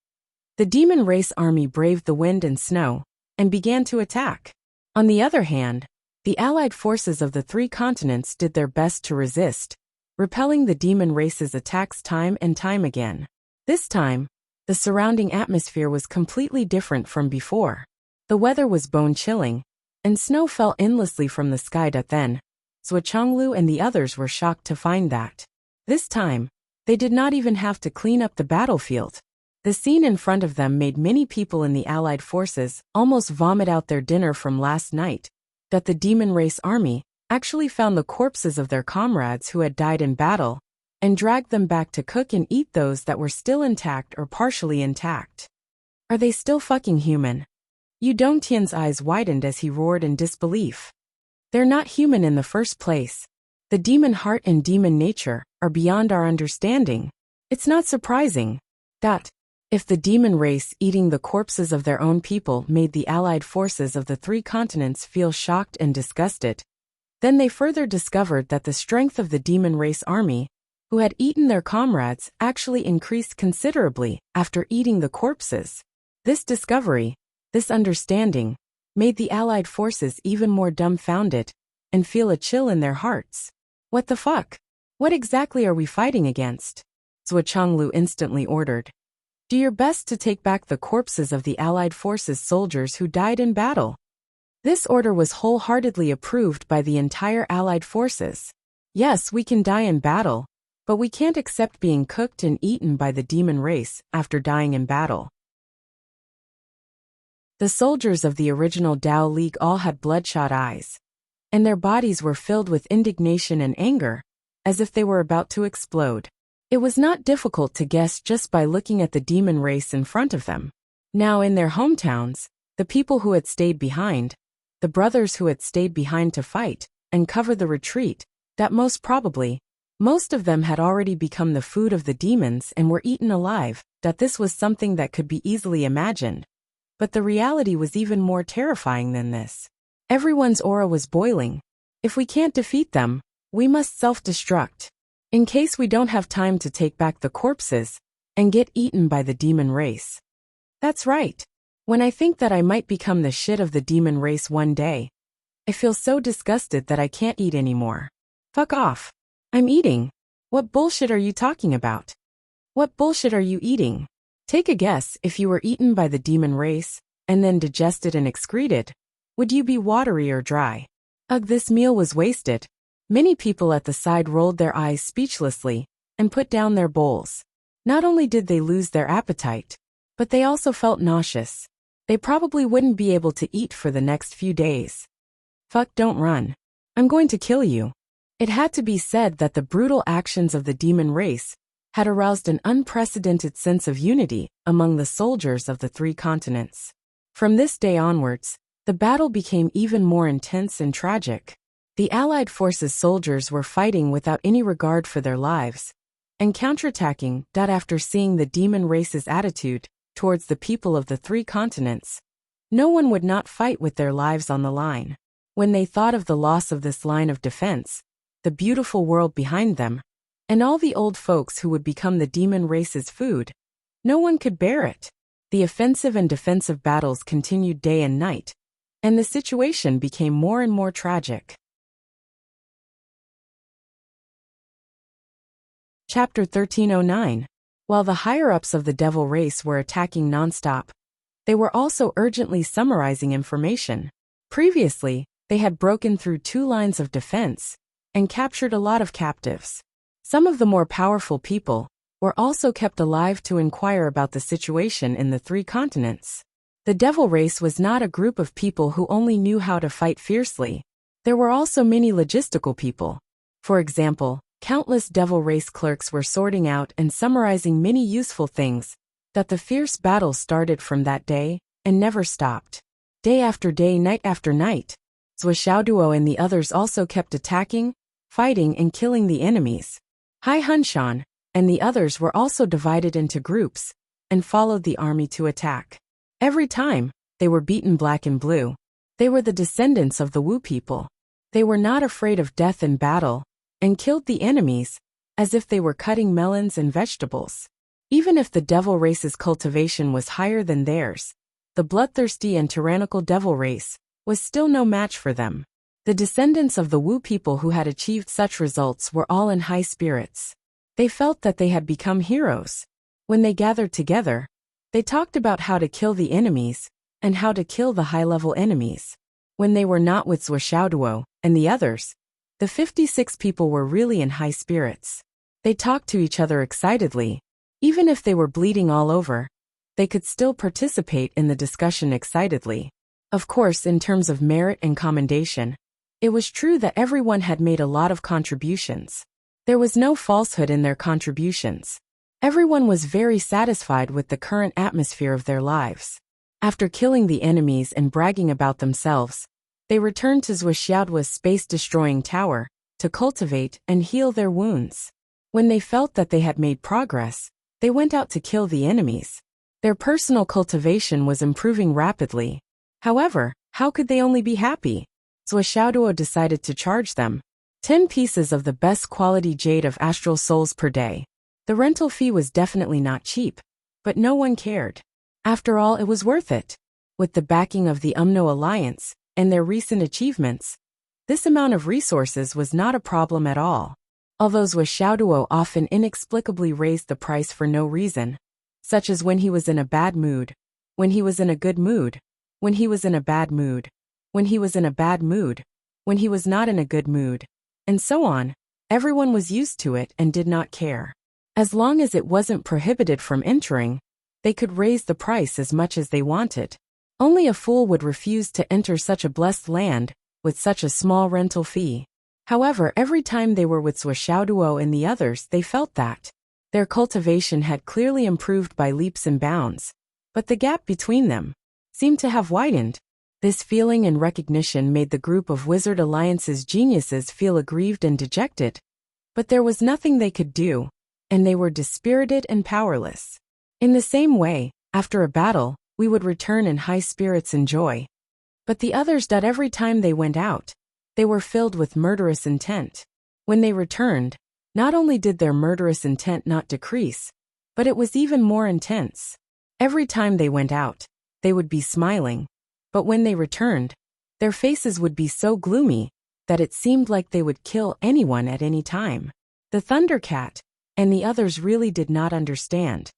The demon race army braved the wind and snow, and began to attack. On the other hand, the allied forces of the three continents did their best to resist, repelling the demon race's attacks time and time again. This time, the surrounding atmosphere was completely different from before. The weather was bone-chilling, and snow fell endlessly from the sky. Then, Zhuchanglu and the others were shocked to find that. This time, they did not even have to clean up the battlefield. The scene in front of them made many people in the Allied forces almost vomit out their dinner from last night, that the demon race army actually found the corpses of their comrades who had died in battle, and dragged them back to cook and eat those that were still intact or partially intact. Are they still fucking human? Yu Dongtian's eyes widened as he roared in disbelief. They're not human in the first place. The demon heart and demon nature are beyond our understanding. It's not surprising that, if the demon race eating the corpses of their own people made the allied forces of the three continents feel shocked and disgusted, then they further discovered that the strength of the demon race army, who had eaten their comrades, actually increased considerably after eating the corpses. This discovery, this understanding, made the allied forces even more dumbfounded and feel a chill in their hearts. What the fuck? What exactly are we fighting against? Zhuchanglu instantly ordered. Do your best to take back the corpses of the Allied forces soldiers who died in battle. This order was wholeheartedly approved by the entire Allied forces. Yes, we can die in battle, but we can't accept being cooked and eaten by the demon race after dying in battle. The soldiers of the original Dao League all had bloodshot eyes, and their bodies were filled with indignation and anger, as if they were about to explode. It was not difficult to guess just by looking at the demon race in front of them. Now in their hometowns, the people who had stayed behind, the brothers who had stayed behind to fight and cover the retreat, that most probably, most of them had already become the food of the demons and were eaten alive, that this was something that could be easily imagined. But the reality was even more terrifying than this. Everyone's aura was boiling. If we can't defeat them, we must self-destruct. In case we don't have time to take back the corpses and get eaten by the demon race. That's right. When I think that I might become the shit of the demon race one day, I feel so disgusted that I can't eat anymore. Fuck off. I'm eating. What bullshit are you talking about? What bullshit are you eating? Take a guess. If you were eaten by the demon race and then digested and excreted, would you be watery or dry? Ugh, this meal was wasted. Many people at the side rolled their eyes speechlessly and put down their bowls. Not only did they lose their appetite, but they also felt nauseous. They probably wouldn't be able to eat for the next few days. Fuck, don't run. I'm going to kill you. It had to be said that the brutal actions of the demon race had aroused an unprecedented sense of unity among the soldiers of the three continents. From this day onwards, the battle became even more intense and tragic. The Allied forces' soldiers were fighting without any regard for their lives, and counterattacking. After seeing the demon race's attitude towards the people of the three continents, no one would not fight with their lives on the line. When they thought of the loss of this line of defense, the beautiful world behind them, and all the old folks who would become the demon race's food. No one could bear it. The offensive and defensive battles continued day and night, and the situation became more and more tragic. Chapter 1309. While the higher-ups of the devil race were attacking nonstop, they were also urgently summarizing information. Previously, they had broken through 2 lines of defense and captured a lot of captives. Some of the more powerful people were also kept alive to inquire about the situation in the 3 continents. The devil race was not a group of people who only knew how to fight fiercely. There were also many logistical people. For example, countless devil race clerks were sorting out and summarizing many useful things. That the fierce battle started from that day and never stopped. Day after day, night after night, Zhuoxiaoduo and the others also kept attacking, fighting and killing the enemies. Hai Hunshan and the others were also divided into groups and followed the army to attack. Every time, they were beaten black and blue. They were the descendants of the Wu people. They were not afraid of death in battle and killed the enemies as if they were cutting melons and vegetables. Even if the devil race's cultivation was higher than theirs, the bloodthirsty and tyrannical devil race was still no match for them. The descendants of the Wu people who had achieved such results were all in high spirits. They felt that they had become heroes. When they gathered together, they talked about how to kill the enemies and how to kill the high-level enemies. When they were not with Zhuoxiaoduo and the others, the 56 people were really in high spirits. They talked to each other excitedly. Even if they were bleeding all over, they could still participate in the discussion excitedly. Of course, in terms of merit and commendation, it was true that everyone had made a lot of contributions. There was no falsehood in their contributions. Everyone was very satisfied with the current atmosphere of their lives. After killing the enemies and bragging about themselves, they returned to Zhuoxiaoduo's space-destroying tower to cultivate and heal their wounds. When they felt that they had made progress, they went out to kill the enemies. Their personal cultivation was improving rapidly. However, how could they only be happy? Zhuoxiaoduo decided to charge them 10 pieces of the best quality jade of astral souls per day. The rental fee was definitely not cheap, but no one cared. After all, it was worth it. With the backing of the UMNO Alliance and their recent achievements, this amount of resources was not a problem at all. Although Zhuoxiaoduo often inexplicably raised the price for no reason, such as when he was in a bad mood, when he was in a good mood, when he was in a bad mood, when he was in a bad mood, when he was not in a good mood, and so on, everyone was used to it and did not care. As long as it wasn't prohibited from entering, they could raise the price as much as they wanted. Only a fool would refuse to enter such a blessed land with such a small rental fee. However, every time they were with Zhuoxiaoduo and the others, they felt that their cultivation had clearly improved by leaps and bounds, but the gap between them seemed to have widened. This feeling and recognition made the group of Wizard Alliance's geniuses feel aggrieved and dejected, but there was nothing they could do, and they were dispirited and powerless. In the same way, after a battle, we would return in high spirits and joy. But the others did. Every time they went out, they were filled with murderous intent. When they returned, not only did their murderous intent not decrease, but it was even more intense. Every time they went out, they would be smiling, but when they returned, their faces would be so gloomy that it seemed like they would kill anyone at any time. The Thundercat and the others really did not understand.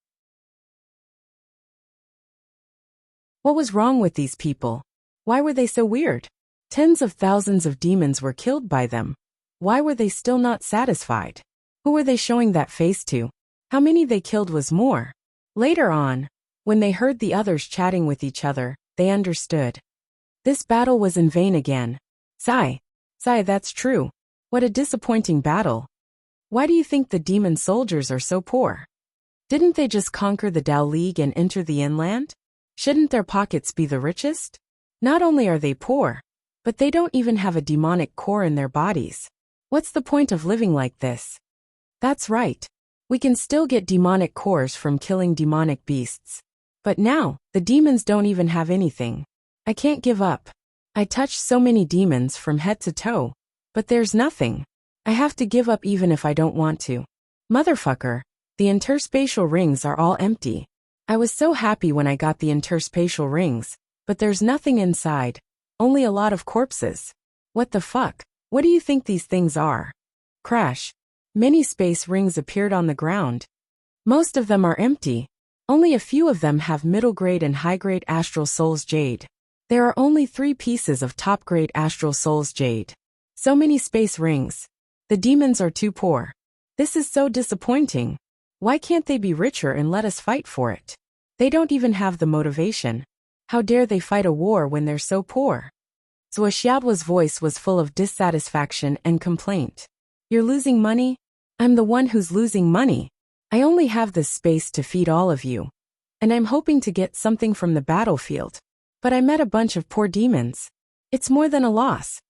What was wrong with these people? Why were they so weird? Tens of thousands of demons were killed by them. Why were they still not satisfied? Who were they showing that face to? How many they killed was more. Later on, when they heard the others chatting with each other, they understood. This battle was in vain again. Sigh, that's true. What a disappointing battle. Why do you think the demon soldiers are so poor? Didn't they just conquer the Dao League and enter the inland? Shouldn't their pockets be the richest? Not only are they poor, but they don't even have a demonic core in their bodies. What's the point of living like this? That's right. We can still get demonic cores from killing demonic beasts. But now, the demons don't even have anything. I can't give up. I touched so many demons from head to toe, but there's nothing. I have to give up even if I don't want to. Motherfucker, the interspatial rings are all empty. I was so happy when I got the interspatial rings, but there's nothing inside. Only a lot of corpses. What the fuck? What do you think these things are? Crash. Many space rings appeared on the ground. Most of them are empty. Only a few of them have middle-grade and high-grade astral souls jade. There are only 3 pieces of top-grade astral souls jade. So many space rings. The demons are too poor. This is so disappointing. Why can't they be richer and let us fight for it? They don't even have the motivation. How dare they fight a war when they're so poor? Zuoxiao's voice was full of dissatisfaction and complaint. You're losing money? I'm the one who's losing money. I only have this space to feed all of you. And I'm hoping to get something from the battlefield. But I met a bunch of poor demons. It's more than a loss.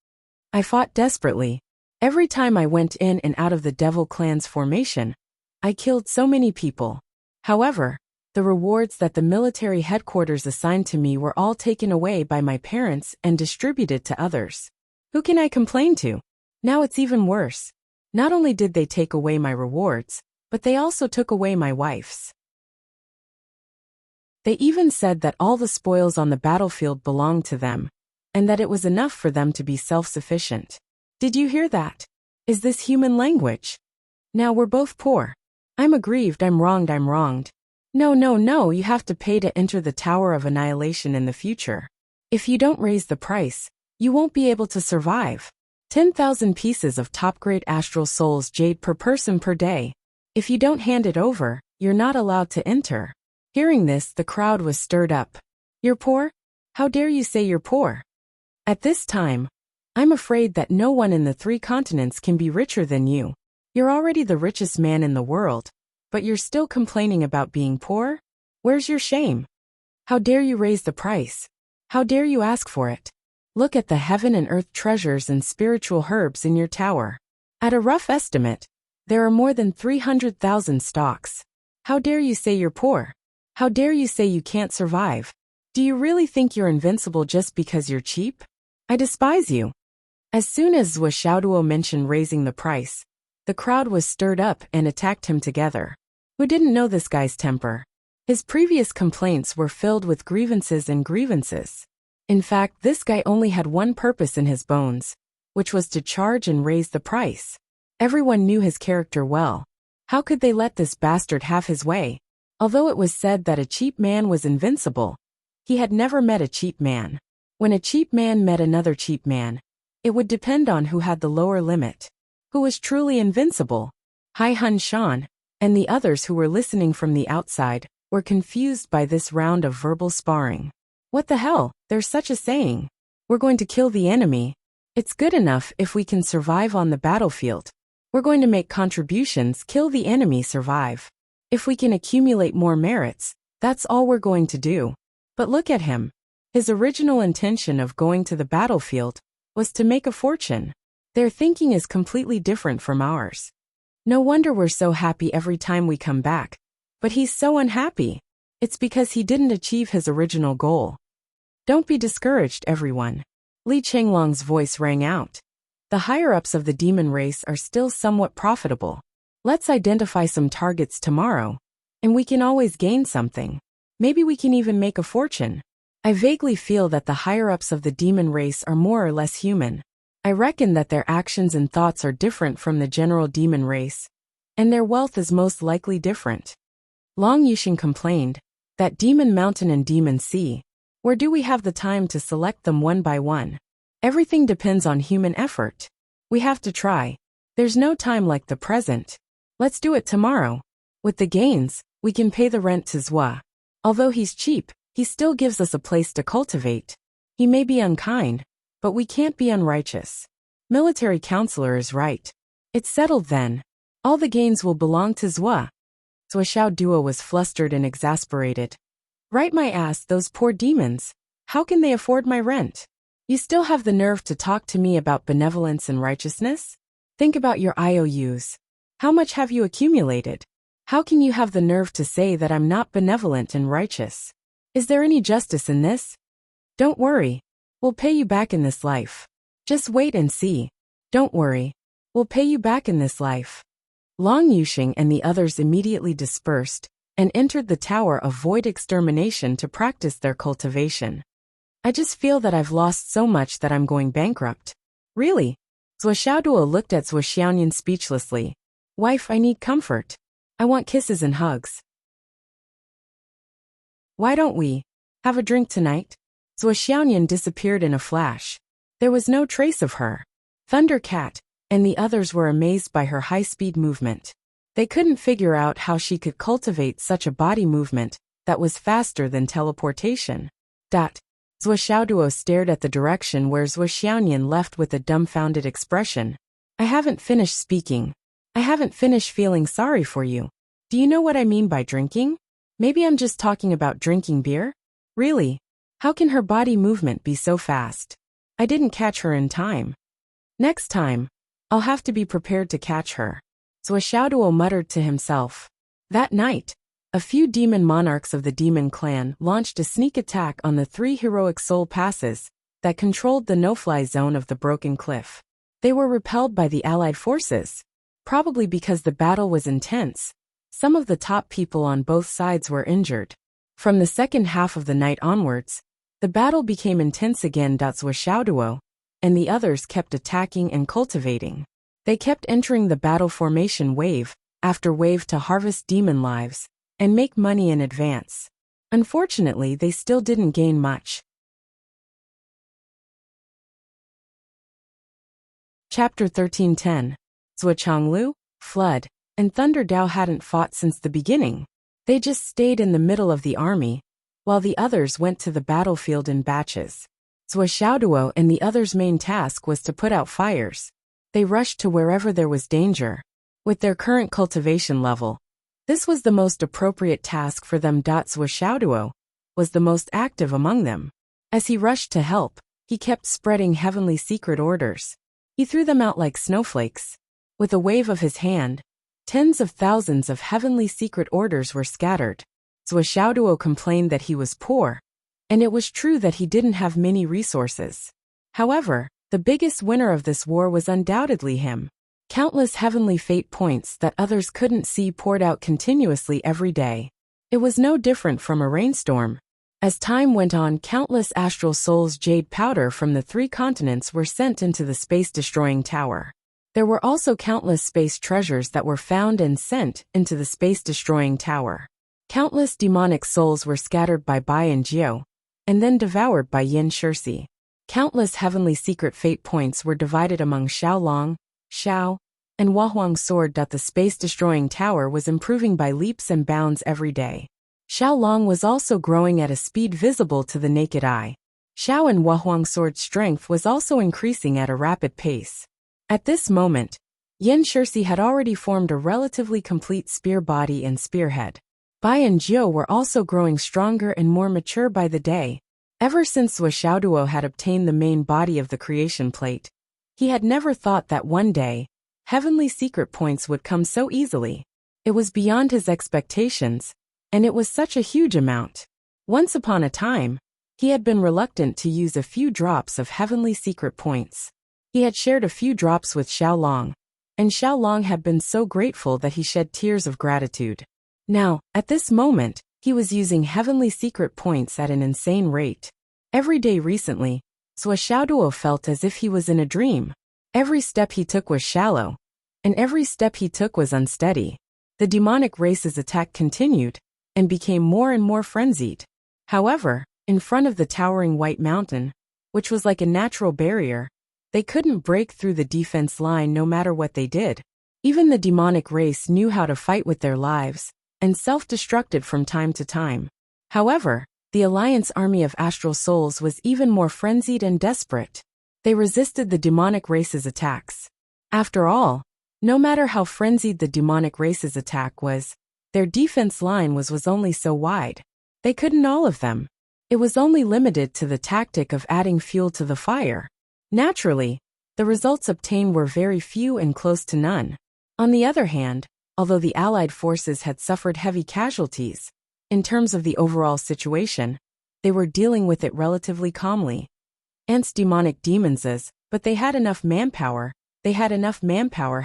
I fought desperately. Every time I went in and out of the Devil Clan's formation, I killed so many people. However, the rewards that the military headquarters assigned to me were all taken away by my parents and distributed to others. Who can I complain to? Now it's even worse. Not only did they take away my rewards, but they also took away my wife's. They even said that all the spoils on the battlefield belonged to them, and that it was enough for them to be self-sufficient. Did you hear that? Is this human language? Now we're both poor. I'm aggrieved, I'm wronged. No, you have to pay to enter the Tower of Annihilation in the future. If you don't raise the price, you won't be able to survive. 10,000 pieces of top-grade astral souls jade per person per day. If you don't hand it over, you're not allowed to enter. Hearing this, the crowd was stirred up. You're poor? How dare you say you're poor? At this time, I'm afraid that no one in the 3 continents can be richer than you. You're already the richest man in the world, but you're still complaining about being poor? Where's your shame? How dare you raise the price? How dare you ask for it? Look at the heaven and earth treasures and spiritual herbs in your tower. At a rough estimate, there are more than 300,000 stocks. How dare you say you're poor? How dare you say you can't survive? Do you really think you're invincible just because you're cheap? I despise you. As soon as Zuoxiao mentioned raising the price, the crowd was stirred up and attacked him together. Who didn't know this guy's temper? His previous complaints were filled with grievances and grievances. In fact, this guy only had one purpose in his bones, which was to charge and raise the price. Everyone knew his character well. How could they let this bastard have his way? Although it was said that a cheap man was invincible, he had never met a cheap man. When a cheap man met another cheap man, it would depend on who had the lower limit. Who was truly invincible? Hai Hun Shan, and the others who were listening from the outside, were confused by this round of verbal sparring. What the hell? There's such a saying. We're going to kill the enemy. It's good enough if we can survive on the battlefield. We're going to make contributions, kill the enemy, survive. If we can accumulate more merits, that's all we're going to do. But look at him. His original intention of going to the battlefield was to make a fortune. Their thinking is completely different from ours. No wonder we're so happy every time we come back. But he's so unhappy. It's because he didn't achieve his original goal. Don't be discouraged, everyone. Li Chenglong's voice rang out. The higher-ups of the demon race are still somewhat profitable. Let's identify some targets tomorrow, and we can always gain something. Maybe we can even make a fortune. I vaguely feel that the higher-ups of the demon race are more or less human. I reckon that their actions and thoughts are different from the general demon race, and their wealth is most likely different. Long Yushin complained, that Demon Mountain and Demon Sea, where do we have the time to select them one by one? Everything depends on human effort. We have to try. There's no time like the present. Let's do it tomorrow. With the gains, we can pay the rent to Zwa. Although he's cheap, he still gives us a place to cultivate. He may be unkind, but we can't be unrighteous. Military counselor is right. It's settled then. All the gains will belong to Zwa. Zuoxiao Duo was flustered and exasperated. Right my ass, those poor demons. How can they afford my rent? You still have the nerve to talk to me about benevolence and righteousness? Think about your IOUs. How much have you accumulated? How can you have the nerve to say that I'm not benevolent and righteous? Is there any justice in this? Don't worry. We'll pay you back in this life. Just wait and see. Don't worry. We'll pay you back in this life. Long Yuxing and the others immediately dispersed and entered the Tower of Void Extermination to practice their cultivation. I just feel that I've lost so much that I'm going bankrupt. Really? Zhuo Xiaoduo looked at Zhuo Xiaoyan speechlessly. Wife, I need comfort. I want kisses and hugs. Why don't we have a drink tonight? Zhuo Xiaoyan disappeared in a flash. There was no trace of her. Thundercat and the others were amazed by her high-speed movement. They couldn't figure out how she could cultivate such a body movement that was faster than teleportation. Zhuo Xiaoduo stared at the direction where Zhuo Xiaoyan left with a dumbfounded expression. I haven't finished speaking. I haven't finished feeling sorry for you. Do you know what I mean by drinking? Maybe I'm just talking about drinking beer? Really? How can her body movement be so fast? I didn't catch her in time. Next time, I'll have to be prepared to catch her. Zhuo Xiaoduo muttered to himself. That night, a few demon monarchs of the demon clan launched a sneak attack on the 3 heroic soul passes that controlled the no-fly zone of the broken cliff. They were repelled by the allied forces. Probably because the battle was intense, some of the top people on both sides were injured. From the second half of the night onwards, the battle became intense again. Zhuo Xiaoduo and the others kept attacking and cultivating. They kept entering the battle formation wave after wave to harvest demon lives and make money in advance. Unfortunately, they still didn't gain much. Chapter 1310. Zhuo Changlu, Flood, and Thunder Dao hadn't fought since the beginning. They just stayed in the middle of the army, while the others went to the battlefield in batches. Zhuo Xiaoduo and the others' main task was to put out fires. They rushed to wherever there was danger. With their current cultivation level, this was the most appropriate task for them. Zhuo Xiaoduo was the most active among them. As he rushed to help, he kept spreading heavenly secret orders. He threw them out like snowflakes. With a wave of his hand, tens of thousands of heavenly secret orders were scattered. Zhuo Xiaoduo complained that he was poor, and it was true that he didn't have many resources. However, the biggest winner of this war was undoubtedly him. Countless heavenly fate points that others couldn't see poured out continuously every day. It was no different from a rainstorm. As time went on, countless astral souls jade powder from the 3 continents were sent into the space-destroying tower. There were also countless space treasures that were found and sent into the space-destroying tower. Countless demonic souls were scattered by Bai and Jiu, and then devoured by Yin Shirsi. Countless heavenly secret fate points were divided among Xiaolong, Xiao, and Huahuang's sword. The space-destroying tower was improving by leaps and bounds every day. Xiaolong was also growing at a speed visible to the naked eye. Xiao and Huahuang's sword's strength was also increasing at a rapid pace. At this moment, Yin Shirsi had already formed a relatively complete spear body and spearhead. Bai and Jiu were also growing stronger and more mature by the day. Ever since Zhuo Xiaoduo had obtained the main body of the creation plate, he had never thought that one day, heavenly secret points would come so easily. It was beyond his expectations, and it was such a huge amount. Once upon a time, he had been reluctant to use a few drops of heavenly secret points. He had shared a few drops with Xiaolong, and Xiaolong had been so grateful that he shed tears of gratitude. Now, at this moment, he was using heavenly secret points at an insane rate. Every day recently, Zhuo Xiaoduo felt as if he was in a dream. Every step he took was shallow, and every step he took was unsteady. The demonic race's attack continued, and became more and more frenzied. However, in front of the towering white mountain, which was like a natural barrier, they couldn't break through the defense line no matter what they did. Even the demonic race knew how to fight with their lives, and self-destructed from time to time. However, the Alliance army of astral souls was even more frenzied and desperate. They resisted the demonic race's attacks. After all, no matter how frenzied the demonic race's attack was, their defense line was only so wide. They couldn't all of them. It was only limited to the tactic of adding fuel to the fire. Naturally, the results obtained were very few and close to none. On the other hand, although the Allied forces had suffered heavy casualties, in terms of the overall situation, they were dealing with it relatively calmly. Ants demonic demons, but they had enough manpower They had enough manpower,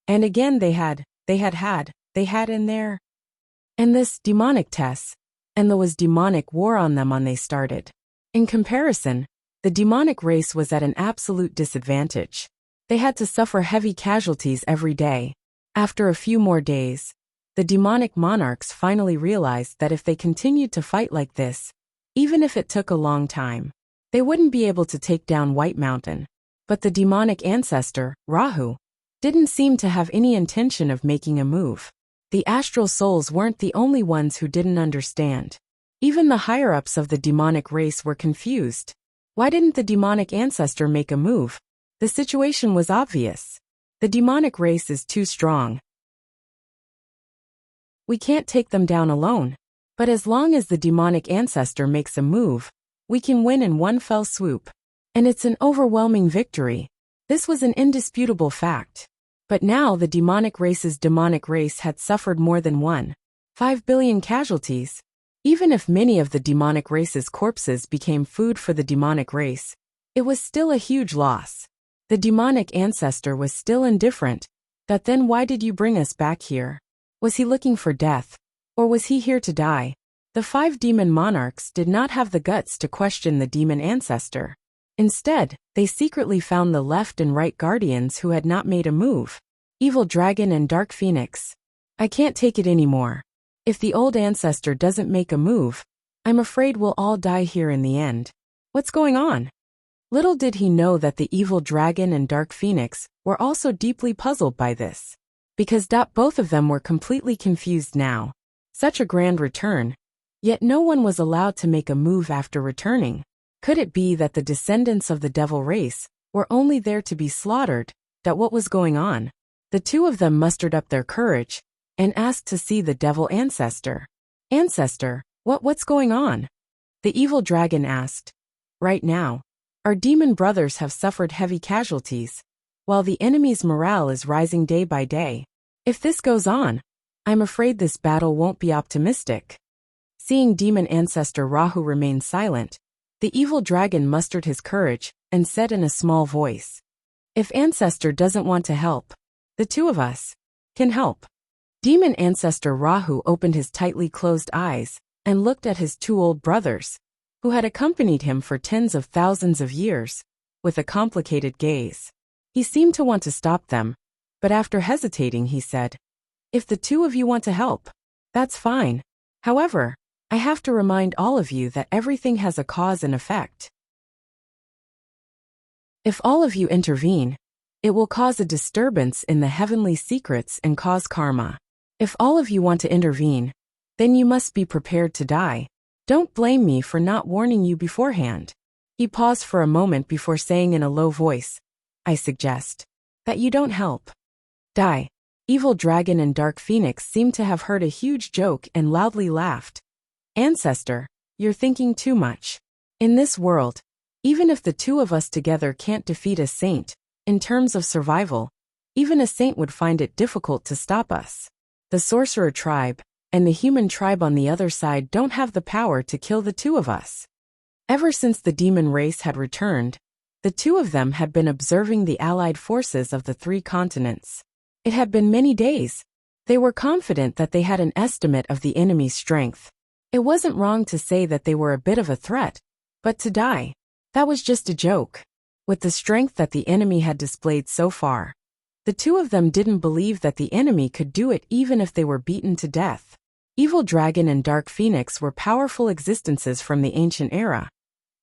And again they had in there. And this demonic test, and there was demonic war on them on they started. In comparison, the demonic race was at an absolute disadvantage. They had to suffer heavy casualties every day. After a few more days, the demonic monarchs finally realized that if they continued to fight like this, even if it took a long time, they wouldn't be able to take down White Mountain. But the demonic ancestor, Rahu, didn't seem to have any intention of making a move. The astral souls weren't the only ones who didn't understand. Even the higher-ups of the demonic race were confused. Why didn't the demonic ancestor make a move? The situation was obvious. The demonic race is too strong. We can't take them down alone. But as long as the demonic ancestor makes a move, we can win in one fell swoop. And it's an overwhelming victory. This was an indisputable fact. But now the demonic race had suffered more than 1.5 billion casualties. Even if many of the demonic race's corpses became food for the demonic race, it was still a huge loss. The demonic ancestor was still indifferent. But then why did you bring us back here? Was he looking for death? Or was he here to die? The 5 demon monarchs did not have the guts to question the demon ancestor. Instead, they secretly found the left and right guardians who had not made a move. Evil Dragon and Dark Phoenix. I can't take it anymore. If the old ancestor doesn't make a move, I'm afraid we'll all die here in the end. What's going on? Little did he know that the Evil Dragon and Dark Phoenix were also deeply puzzled by this. Because both of them were completely confused now. Such a grand return. Yet no one was allowed to make a move after returning. Could it be that the descendants of the devil race were only there to be slaughtered? What was going on? The two of them mustered up their courage and asked to see the devil ancestor. Ancestor, what's going on? The evil dragon asked. Right now, our demon brothers have suffered heavy casualties, while the enemy's morale is rising day by day. If this goes on, I'm afraid this battle won't be optimistic. Seeing demon ancestor Rahu remain silent, the evil dragon mustered his courage and said in a small voice, "If ancestor doesn't want to help, the two of us can help." Demon ancestor Rahu opened his tightly closed eyes and looked at his 2 old brothers, who had accompanied him for tens of thousands of years, with a complicated gaze. He seemed to want to stop them, but after hesitating he said, "If the two of you want to help, that's fine. However, I have to remind all of you that everything has a cause and effect. If all of you intervene, it will cause a disturbance in the heavenly secrets and cause karma. If all of you want to intervene, then you must be prepared to die. Don't blame me for not warning you beforehand." He paused for a moment before saying in a low voice, "I suggest that you don't help. Die." Evil Dragon and Dark Phoenix seemed to have heard a huge joke and loudly laughed. "Ancestor, you're thinking too much. In this world, even if the two of us together can't defeat a saint, in terms of survival, even a saint would find it difficult to stop us. The sorcerer tribe and the human tribe on the other side don't have the power to kill the two of us." Ever since the demon race had returned, the two of them had been observing the allied forces of the 3 continents. It had been many days. They were confident that they had an estimate of the enemy's strength. It wasn't wrong to say that they were a bit of a threat, but to die, that was just a joke. With the strength that the enemy had displayed so far, the two of them didn't believe that the enemy could do it even if they were beaten to death. Evil Dragon and Dark Phoenix were powerful existences from the ancient era,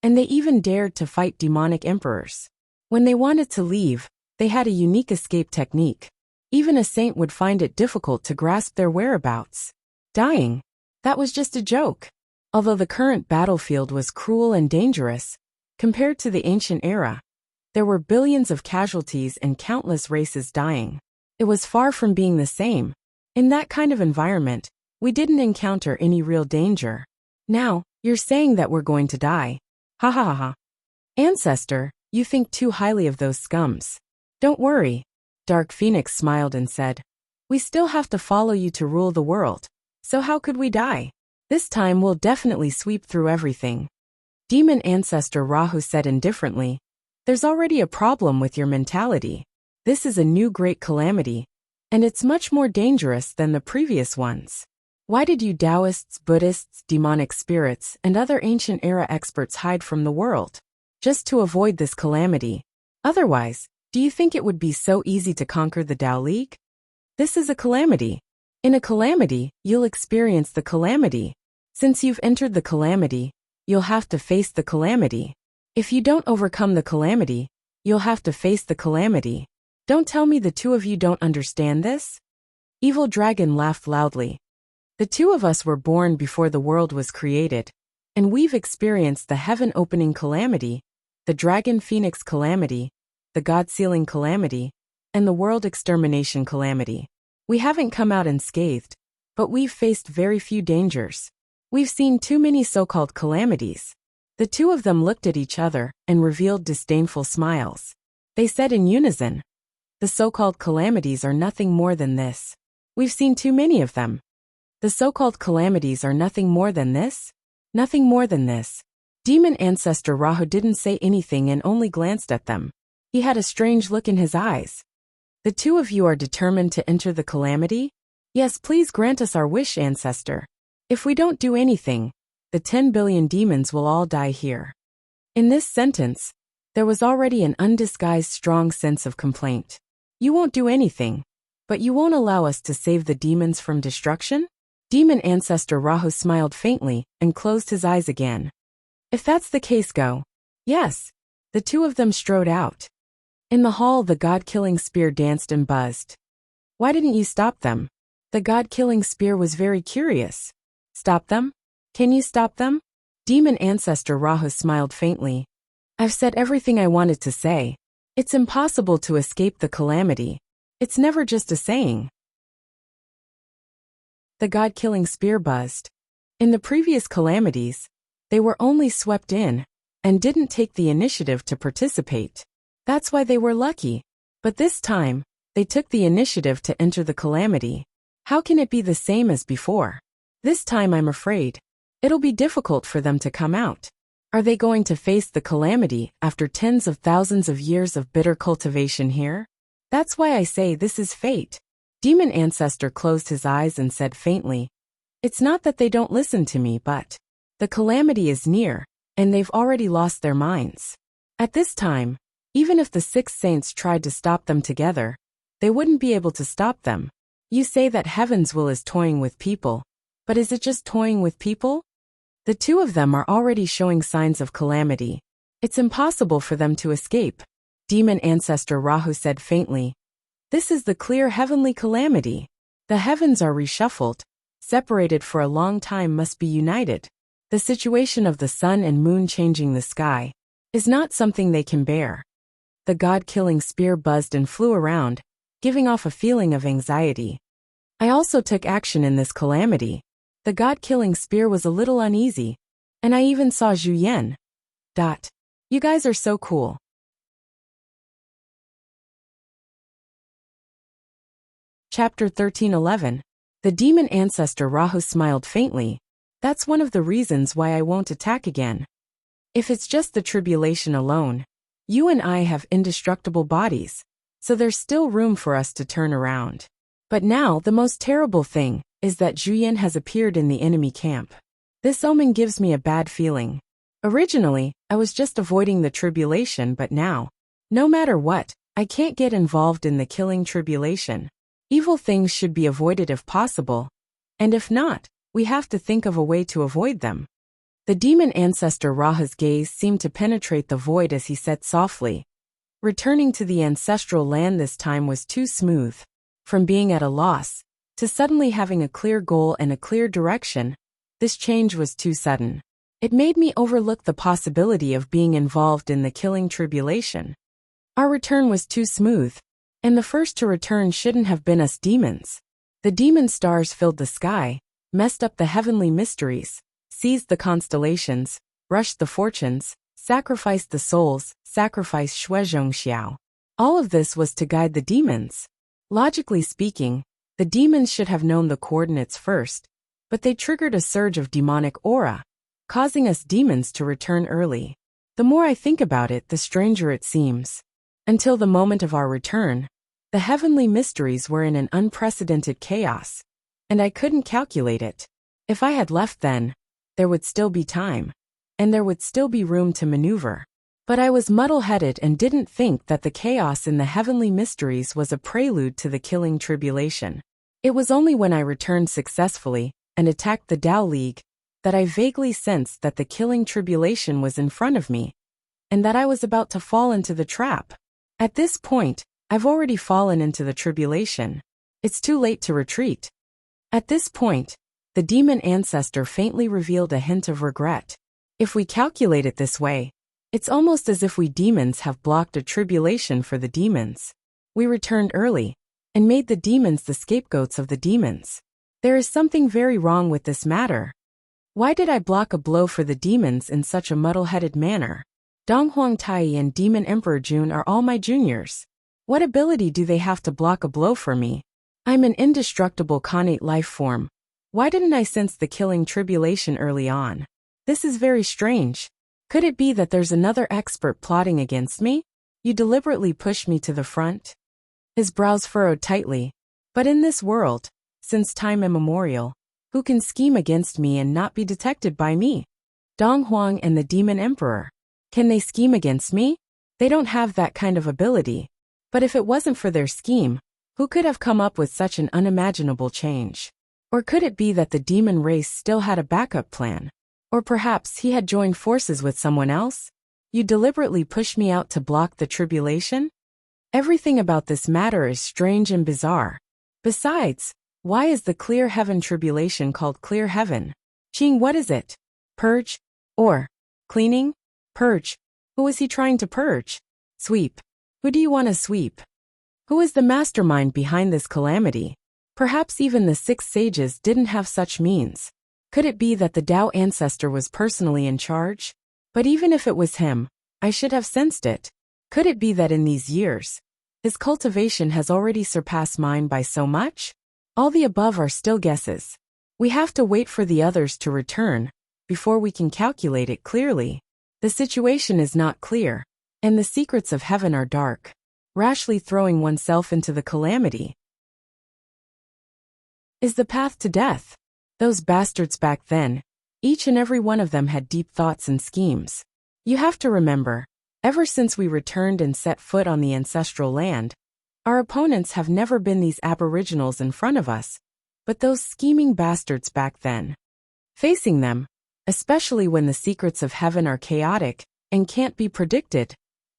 and they even dared to fight demonic emperors. When they wanted to leave, they had a unique escape technique. Even a saint would find it difficult to grasp their whereabouts. Dying, that was just a joke. Although the current battlefield was cruel and dangerous, compared to the ancient era, there were billions of casualties and countless races dying. It was far from being the same. In that kind of environment, we didn't encounter any real danger. Now, you're saying that we're going to die. Ha ha ha ha. Ancestor, you think too highly of those scums. Don't worry. Dark Phoenix smiled and said, "We still have to follow you to rule the world. So how could we die? This time we'll definitely sweep through everything." Demon ancestor Rahu said indifferently, There's already a problem with your mentality. This is a new great calamity, and it's much more dangerous than the previous ones. Why did you Taoists, Buddhists, demonic spirits, and other ancient era experts hide from the world? Just to avoid this calamity. Otherwise, do you think it would be so easy to conquer the Tao League? This is a calamity. In a calamity, you'll experience the calamity. Since you've entered the calamity, you'll have to face the calamity. If you don't overcome the calamity, you'll have to face the calamity. Don't tell me the two of you don't understand this? Evil Dragon laughed loudly. The two of us were born before the world was created, and we've experienced the heaven-opening calamity, the Dragon Phoenix calamity, the God-sealing calamity, and the world extermination calamity. We haven't come out unscathed, but we've faced very few dangers. We've seen too many so-called calamities. The two of them looked at each other and revealed disdainful smiles. They said in unison, "The so-called calamities are nothing more than this. We've seen too many of them. The so-called calamities are nothing more than this? Nothing more than this." Demon Ancestor Rahu didn't say anything and only glanced at them. He had a strange look in his eyes. "The two of you are determined to enter the calamity? Yes, please grant us our wish, Ancestor. If we don't do anything, the 10 billion demons will all die here." In this sentence, there was already an undisguised strong sense of complaint. You won't do anything, but you won't allow us to save the demons from destruction? Demon Ancestor Rahu smiled faintly and closed his eyes again. If that's the case, go. Yes. The two of them strode out. In the hall, the god-killing spear danced and buzzed. Why didn't you stop them? The god-killing spear was very curious. Stop them? Can you stop them? Demon Ancestor Rahu smiled faintly. I've said everything I wanted to say. It's impossible to escape the calamity. It's never just a saying. The god-killing spear buzzed. In the previous calamities, they were only swept in and didn't take the initiative to participate. That's why they were lucky. But this time, they took the initiative to enter the calamity. How can it be the same as before? This time I'm afraid it'll be difficult for them to come out. Are they going to face the calamity after tens of thousands of years of bitter cultivation here? That's why I say this is fate. Demon Ancestor closed his eyes and said faintly, "It's not that they don't listen to me, but the calamity is near, and they've already lost their minds. At this time, even if the 6 saints tried to stop them together, they wouldn't be able to stop them. You say that heaven's will is toying with people, but is it just toying with people? The two of them are already showing signs of calamity. It's impossible for them to escape." Demon Ancestor Rahu said faintly, "This is the clear heavenly calamity. The heavens are reshuffled, separated for a long time must be united. The situation of the sun and moon changing the sky is not something they can bear." The god-killing spear buzzed and flew around, giving off a feeling of anxiety. I also took action in this calamity. The god-killing spear was a little uneasy, and I even saw Zhu Yan. You guys are so cool. Chapter 13:11. The Demon Ancestor Rahu smiled faintly. That's one of the reasons why I won't attack again. If it's just the tribulation alone, you and I have indestructible bodies, so there's still room for us to turn around. But now the most terrible thing is that Zhu Yan has appeared in the enemy camp. This omen gives me a bad feeling. Originally, I was just avoiding the tribulation, but now, no matter what, I can't get involved in the killing tribulation. Evil things should be avoided if possible, and if not, we have to think of a way to avoid them. The Demon Ancestor Rahu's gaze seemed to penetrate the void as he said softly, "Returning to the ancestral land this time was too smooth. From being at a loss to suddenly having a clear goal and a clear direction, this change was too sudden. It made me overlook the possibility of being involved in the killing tribulation. Our return was too smooth, and the first to return shouldn't have been us demons. The demon stars filled the sky, messed up the heavenly mysteries, seized the constellations, rushed the fortunes, sacrificed the souls, sacrificed Shuezhongxiao. All of this was to guide the demons. Logically speaking, the demons should have known the coordinates first, but they triggered a surge of demonic aura, causing us demons to return early. The more I think about it, the stranger it seems. Until the moment of our return, the heavenly mysteries were in an unprecedented chaos, and I couldn't calculate it. If I had left then, there would still be time, and there would still be room to maneuver. But I was muddle-headed and didn't think that the chaos in the heavenly mysteries was a prelude to the killing tribulation. It was only when I returned successfully and attacked the Tao League that I vaguely sensed that the killing tribulation was in front of me, and that I was about to fall into the trap. At this point, I've already fallen into the tribulation. It's too late to retreat. At this point, the demon ancestor faintly revealed a hint of regret. If we calculate it this way, it's almost as if we demons have blocked a tribulation for the demons. We returned early, and made the demons the scapegoats of the demons. There is something very wrong with this matter. Why did I block a blow for the demons in such a muddle-headed manner? Dong Huangtai and Demon Emperor Jun are all my juniors. What ability do they have to block a blow for me? I'm an indestructible connate life form. Why didn't I sense the killing tribulation early on? This is very strange. Could it be that there's another expert plotting against me? You deliberately pushed me to the front? His brows furrowed tightly. But in this world, since time immemorial, who can scheme against me and not be detected by me? Dong Huang and the Demon Emperor. Can they scheme against me? They don't have that kind of ability. But if it wasn't for their scheme, who could have come up with such an unimaginable change? Or could it be that the demon race still had a backup plan? Or perhaps he had joined forces with someone else? You deliberately pushed me out to block the tribulation? Everything about this matter is strange and bizarre. Besides, why is the clear heaven tribulation called clear heaven? Qing, what is it? Purge? Or cleaning? Purge. Who is he trying to purge? Sweep. Who do you want to sweep? Who is the mastermind behind this calamity? Perhaps even the 6 sages didn't have such means. Could it be that the Tao ancestor was personally in charge? But even if it was him, I should have sensed it. Could it be that in these years, his cultivation has already surpassed mine by so much? All the above are still guesses. We have to wait for the others to return before we can calculate it clearly. The situation is not clear, and the secrets of heaven are dark. Rashly throwing oneself into the calamity is the path to death. Those bastards back then, each and every one of them had deep thoughts and schemes. You have to remember, ever since we returned and set foot on the ancestral land, our opponents have never been these aboriginals in front of us, but those scheming bastards back then. Facing them, especially when the secrets of heaven are chaotic and can't be predicted,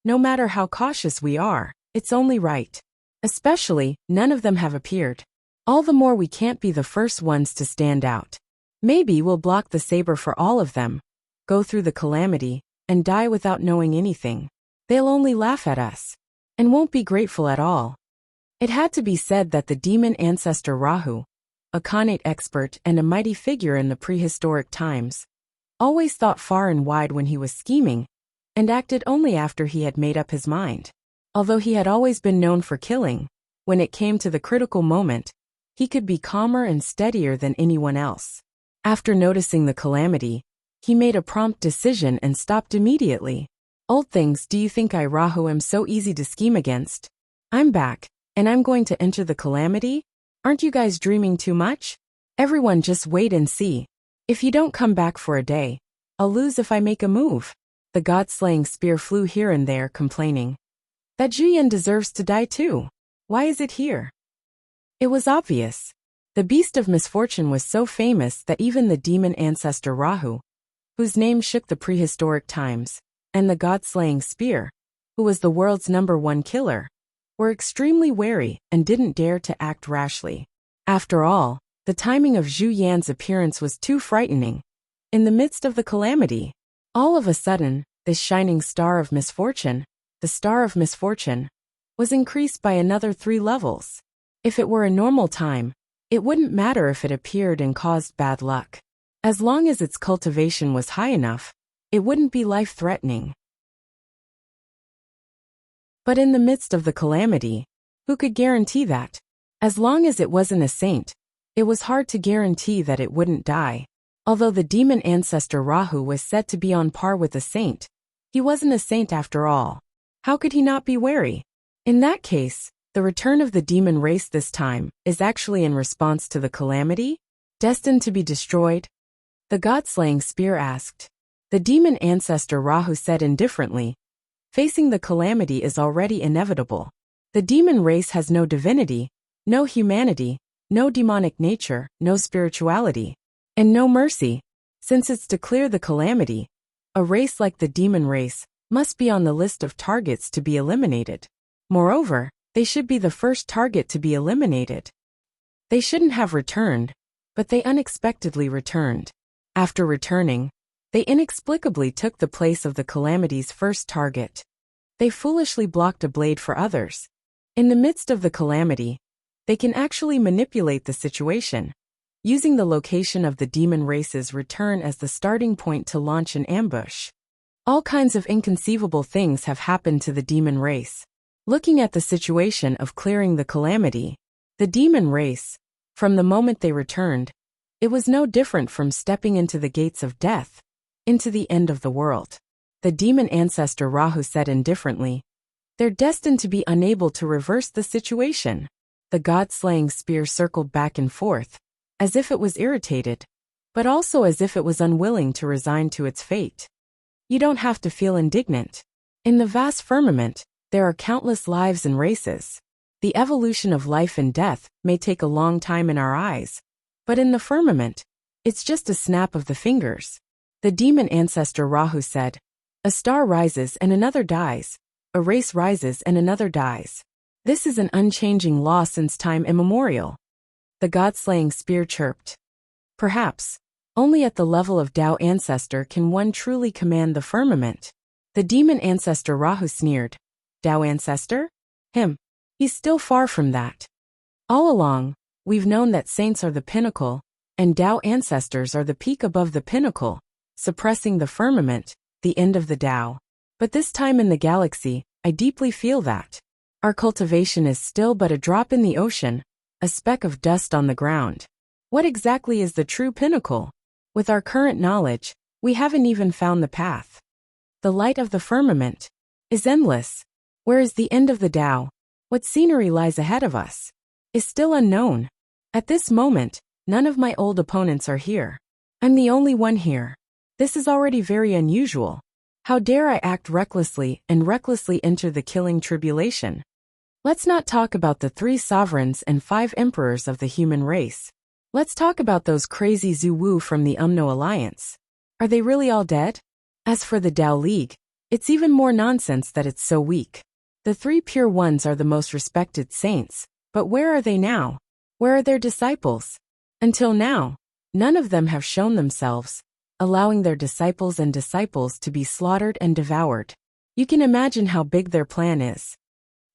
no matter how cautious we are, it's only right. Especially, none of them have appeared. All the more we can't be the first ones to stand out. Maybe we'll block the saber for all of them, go through the calamity, and die without knowing anything. They'll only laugh at us, and won't be grateful at all. It had to be said that the demon ancestor Rahu, a connate expert and a mighty figure in the prehistoric times, always thought far and wide when he was scheming, and acted only after he had made up his mind. Although he had always been known for killing, when it came to the critical moment, he could be calmer and steadier than anyone else. After noticing the calamity, he made a prompt decision and stopped immediately. Old things, do you think I Rahu am so easy to scheme against? I'm back, and I'm going to enter the calamity? Aren't you guys dreaming too much? Everyone just wait and see. If you don't come back for a day, I'll lose if I make a move. The god-slaying spear flew here and there, complaining. That Zhuyan deserves to die too. Why is it here? It was obvious. The beast of misfortune was so famous that even the demon ancestor Rahu, whose name shook the prehistoric times, and the god-slaying spear, who was the world's #1 killer, were extremely wary and didn't dare to act rashly. After all, the timing of Zhu Yan's appearance was too frightening. In the midst of the calamity, all of a sudden, this shining star of misfortune, the star of misfortune, was increased by another 3 levels. If it were a normal time, it wouldn't matter if it appeared and caused bad luck. As long as its cultivation was high enough, it wouldn't be life-threatening. But in the midst of the calamity, who could guarantee that? As long as it wasn't a saint, it was hard to guarantee that it wouldn't die. Although the demon ancestor Rahu was said to be on par with a saint, He wasn't a saint after all. How could he not be wary? In that case, the return of the demon race this time is actually in response to the calamity, destined to be destroyed? The god-slaying spear asked. The demon ancestor Rahu said indifferently, facing the calamity is already inevitable. The demon race has no divinity, no humanity, no demonic nature, no spirituality, and no mercy. Since it's to clear the calamity, a race like the demon race must be on the list of targets to be eliminated. Moreover, they should be the first target to be eliminated. They shouldn't have returned, but they unexpectedly returned. After returning, they inexplicably took the place of the calamity's first target. They foolishly blocked a blade for others. In the midst of the calamity, they can actually manipulate the situation, using the location of the demon race's return as the starting point to launch an ambush. All kinds of inconceivable things have happened to the demon race. Looking at the situation of clearing the calamity, the demon race, from the moment they returned, it was no different from stepping into the gates of death, into the end of the world. The demon ancestor Rahu said indifferently, they're destined to be unable to reverse the situation. The god-slaying spear circled back and forth, as if it was irritated, but also as if it was unwilling to resign to its fate. You don't have to feel indignant. In the vast firmament, there are countless lives and races. The evolution of life and death may take a long time in our eyes, but in the firmament, it's just a snap of the fingers. The demon ancestor Rahu said, a star rises and another dies. A race rises and another dies. This is an unchanging law since time immemorial. The god-slaying spear chirped. Perhaps, only at the level of Tao ancestor can one truly command the firmament. The demon ancestor Rahu sneered. Tao ancestor? Him. He's still far from that. All along, we've known that saints are the pinnacle, and Tao ancestors are the peak above the pinnacle, suppressing the firmament, the end of the Tao. But this time in the galaxy, I deeply feel that our cultivation is still but a drop in the ocean, a speck of dust on the ground. What exactly is the true pinnacle? With our current knowledge, we haven't even found the path. The light of the firmament is endless. Where is the end of the Tao? What scenery lies ahead of us? Is still unknown. At this moment, none of my old opponents are here. I'm the only one here. This is already very unusual. How dare I act recklessly and recklessly enter the killing tribulation? Let's not talk about the 3 sovereigns and 5 emperors of the human race. Let's talk about those crazy Zhuwu from the Umno Alliance. Are they really all dead? As for the Tao League, it's even more nonsense that it's so weak. The 3 pure ones are the most respected saints, but where are they now? Where are their disciples? Until now, none of them have shown themselves, allowing their disciples to be slaughtered and devoured. You can imagine how big their plan is.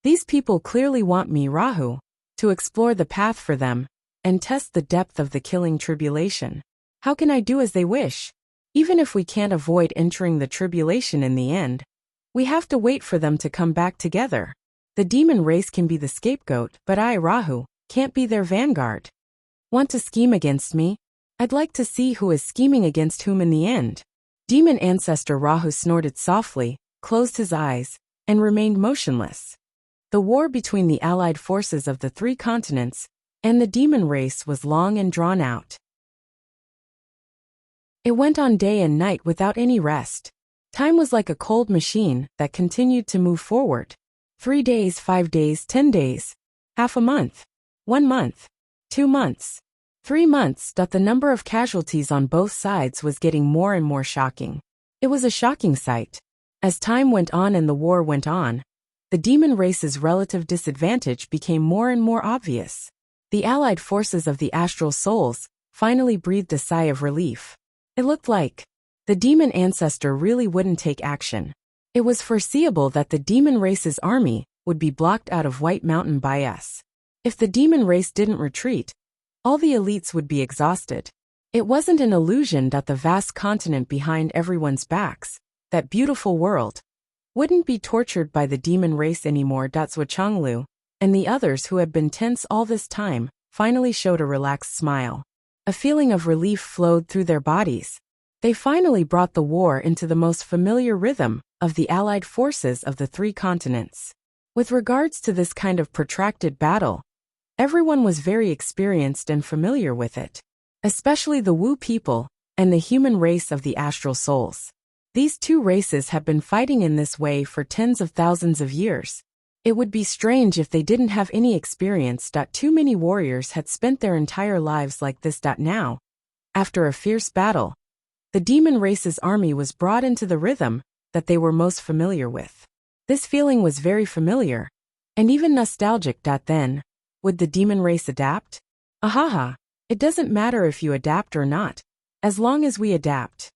These people clearly want me, Rahu, to explore the path for them, and test the depth of the killing tribulation. How can I do as they wish? Even if we can't avoid entering the tribulation in the end, we have to wait for them to come back together. The demon race can be the scapegoat, but I, Rahu, can't be their vanguard. Want to scheme against me? I'd like to see who is scheming against whom in the end. Demon ancestor Rahu snorted softly, closed his eyes, and remained motionless. The war between the allied forces of the 3 continents and the demon race was long and drawn out. It went on day and night without any rest. Time was like a cold machine that continued to move forward. 3 days, 5 days, 10 days, half a month, 1 month, 2 months. 3 months. The number of casualties on both sides was getting more and more shocking. It was a shocking sight. As time went on and the war went on, the demon race's relative disadvantage became more and more obvious. The allied forces of the astral souls finally breathed a sigh of relief. It looked like the demon ancestor really wouldn't take action. It was foreseeable that the demon race's army would be blocked out of White Mountain by us. If the demon race didn't retreat, all the elites would be exhausted. It wasn't an illusion that the vast continent behind everyone's backs, that beautiful world, wouldn't be tortured by the demon race anymore. Zhuchanglu and the others who had been tense all this time finally showed a relaxed smile. A feeling of relief flowed through their bodies. They finally brought the war into the most familiar rhythm of the allied forces of the three continents. With regards to this kind of protracted battle, everyone was very experienced and familiar with it, especially the Wu people and the human race of the astral souls. These two races have been fighting in this way for tens of thousands of years. It would be strange if they didn't have any experience. Too many warriors had spent their entire lives like this. Now, after a fierce battle, the demon race's army was brought into the rhythm that they were most familiar with. This feeling was very familiar, and even nostalgic. Then, would the demon race adapt? Ahaha, it doesn't matter if you adapt or not, as long as we adapt.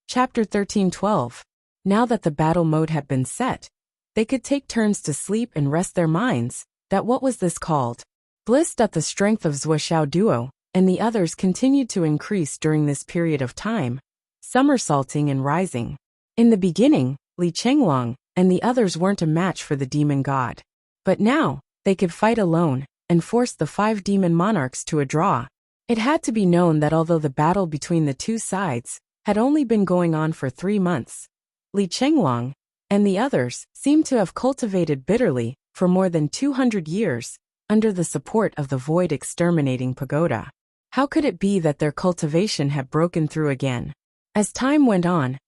Chapter 13:12. Now that the battle mode had been set, they could take turns to sleep and rest their minds. What was this called? Bliss. The strength of Zuoxiao duo and the others continued to increase during this period of time, somersaulting and rising. In the beginning, Li Chenglong and the others weren't a match for the demon god. But now, they could fight alone and force the 5 demon monarchs to a draw. It had to be known that although the battle between the two sides had only been going on for 3 months, Li Chenglong and the others seemed to have cultivated bitterly for more than 200 years under the support of the void exterminating pagoda. How could it be that their cultivation had broken through again? As time went on,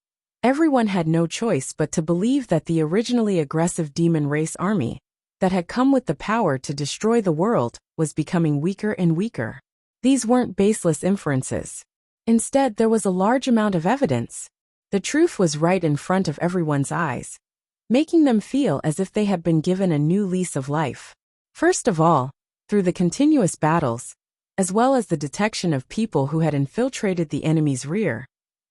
everyone had no choice but to believe that the originally aggressive demon race army that had come with the power to destroy the world was becoming weaker and weaker. These weren't baseless inferences. Instead, there was a large amount of evidence. The truth was right in front of everyone's eyes, making them feel as if they had been given a new lease of life. First of all, through the continuous battles, as well as the detection of people who had infiltrated the enemy's rear,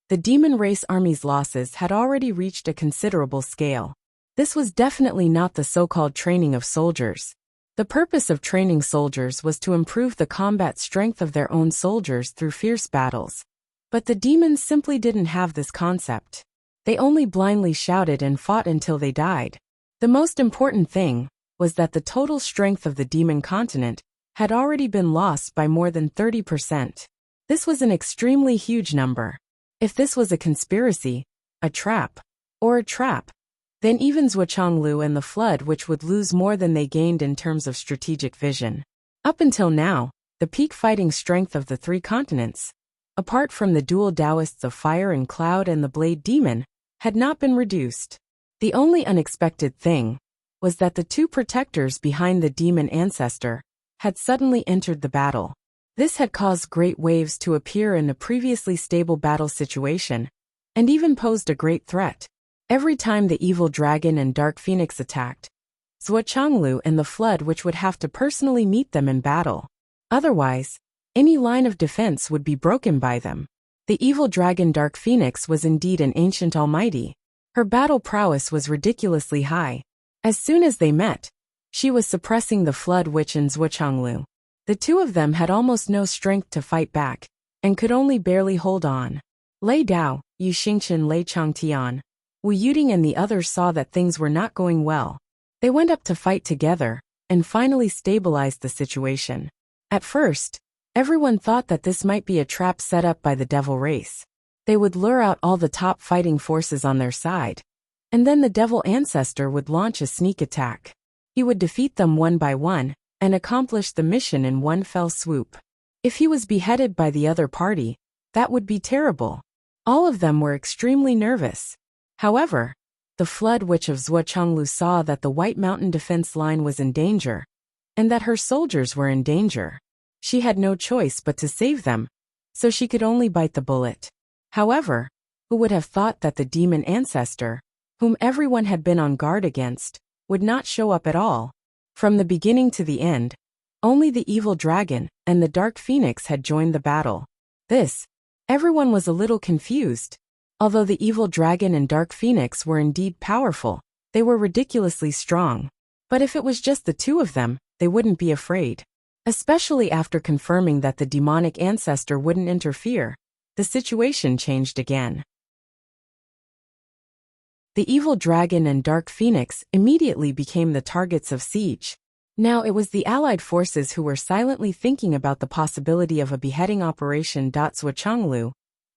the demon race army's losses had already reached a considerable scale. This was definitely not the so-called training of soldiers. The purpose of training soldiers was to improve the combat strength of their own soldiers through fierce battles. But the demons simply didn't have this concept. They only blindly shouted and fought until they died. The most important thing was that the total strength of the demon continent had already been lost by more than 30%. This was an extremely huge number. If this was a conspiracy, a trap, then even Zuochanglu and the Flood which would lose more than they gained in terms of strategic vision. Up until now, the peak fighting strength of the 3 continents, apart from the dual Taoists of Fire and Cloud and the Blade Demon, had not been reduced. The only unexpected thing was that the 2 protectors behind the demon ancestor had suddenly entered the battle. This had caused great waves to appear in the previously stable battle situation, and even posed a great threat. Every time the evil dragon and dark phoenix attacked, Zuochanglu and the Flood which would have to personally meet them in battle. Otherwise, any line of defense would be broken by them. The evil dragon Dark Phoenix was indeed an ancient almighty. Her battle prowess was ridiculously high. As soon as they met, she was suppressing the Flood Witch and Zuochanglu. The 2 of them had almost no strength to fight back, and could only barely hold on. Lei Dao, Yu Xingchen, Lei Changtian, Wu Yuding and the others saw that things were not going well. They went up to fight together, and finally stabilized the situation. At first, everyone thought that this might be a trap set up by the devil race. They would lure out all the top fighting forces on their side, and then the devil ancestor would launch a sneak attack. He would defeat them one by one, and accomplish the mission in one fell swoop. If he was beheaded by the other party, that would be terrible. All of them were extremely nervous. However, the Flood Witch of Zuochanglu saw that the White Mountain defense line was in danger, and that her soldiers were in danger. She had no choice but to save them, so she could only bite the bullet. However, who would have thought that the demon ancestor, whom everyone had been on guard against, would not show up at all? From the beginning to the end, only the evil dragon and the dark phoenix had joined the battle. Everyone was a little confused. Although the evil dragon and dark phoenix were indeed powerful, they were ridiculously strong. But if it was just the 2 of them, they wouldn't be afraid. Especially after confirming that the demonic ancestor wouldn't interfere, the situation changed again. The evil dragon and dark phoenix immediately became the targets of siege. Now it was the allied forces who were silently thinking about the possibility of a beheading operation. Zuochanglu,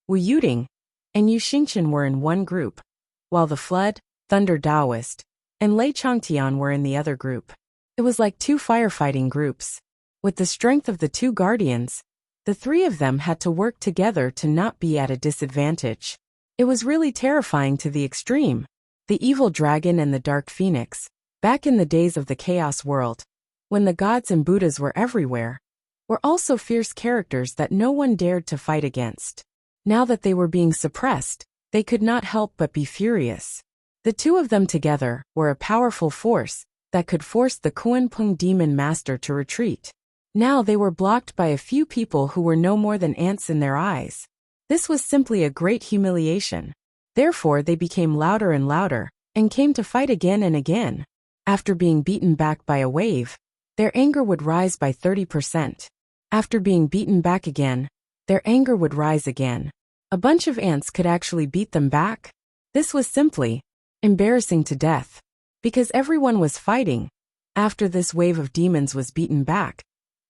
Wu Yuding, and Yu Xingqian were in one group, while the Flood, Thunder Taoist, and Lei Changtian were in the other group. It was like two firefighting groups. With the strength of the two guardians, the three of them had to work together to not be at a disadvantage. It was really terrifying to the extreme. The evil dragon and the dark phoenix, back in the days of the chaos world, when the gods and Buddhas were everywhere, were also fierce characters that no one dared to fight against. Now that they were being suppressed, they could not help but be furious. The two of them together were a powerful force that could force the Kuan-Pung demon master to retreat. Now they were blocked by a few people who were no more than ants in their eyes. This was simply a great humiliation. Therefore they became louder and louder, and came to fight again and again. After being beaten back by a wave, their anger would rise by 30%. After being beaten back again, their anger would rise again. A bunch of ants could actually beat them back. This was simply embarrassing to death. Because everyone was fighting. After this wave of demons was beaten back,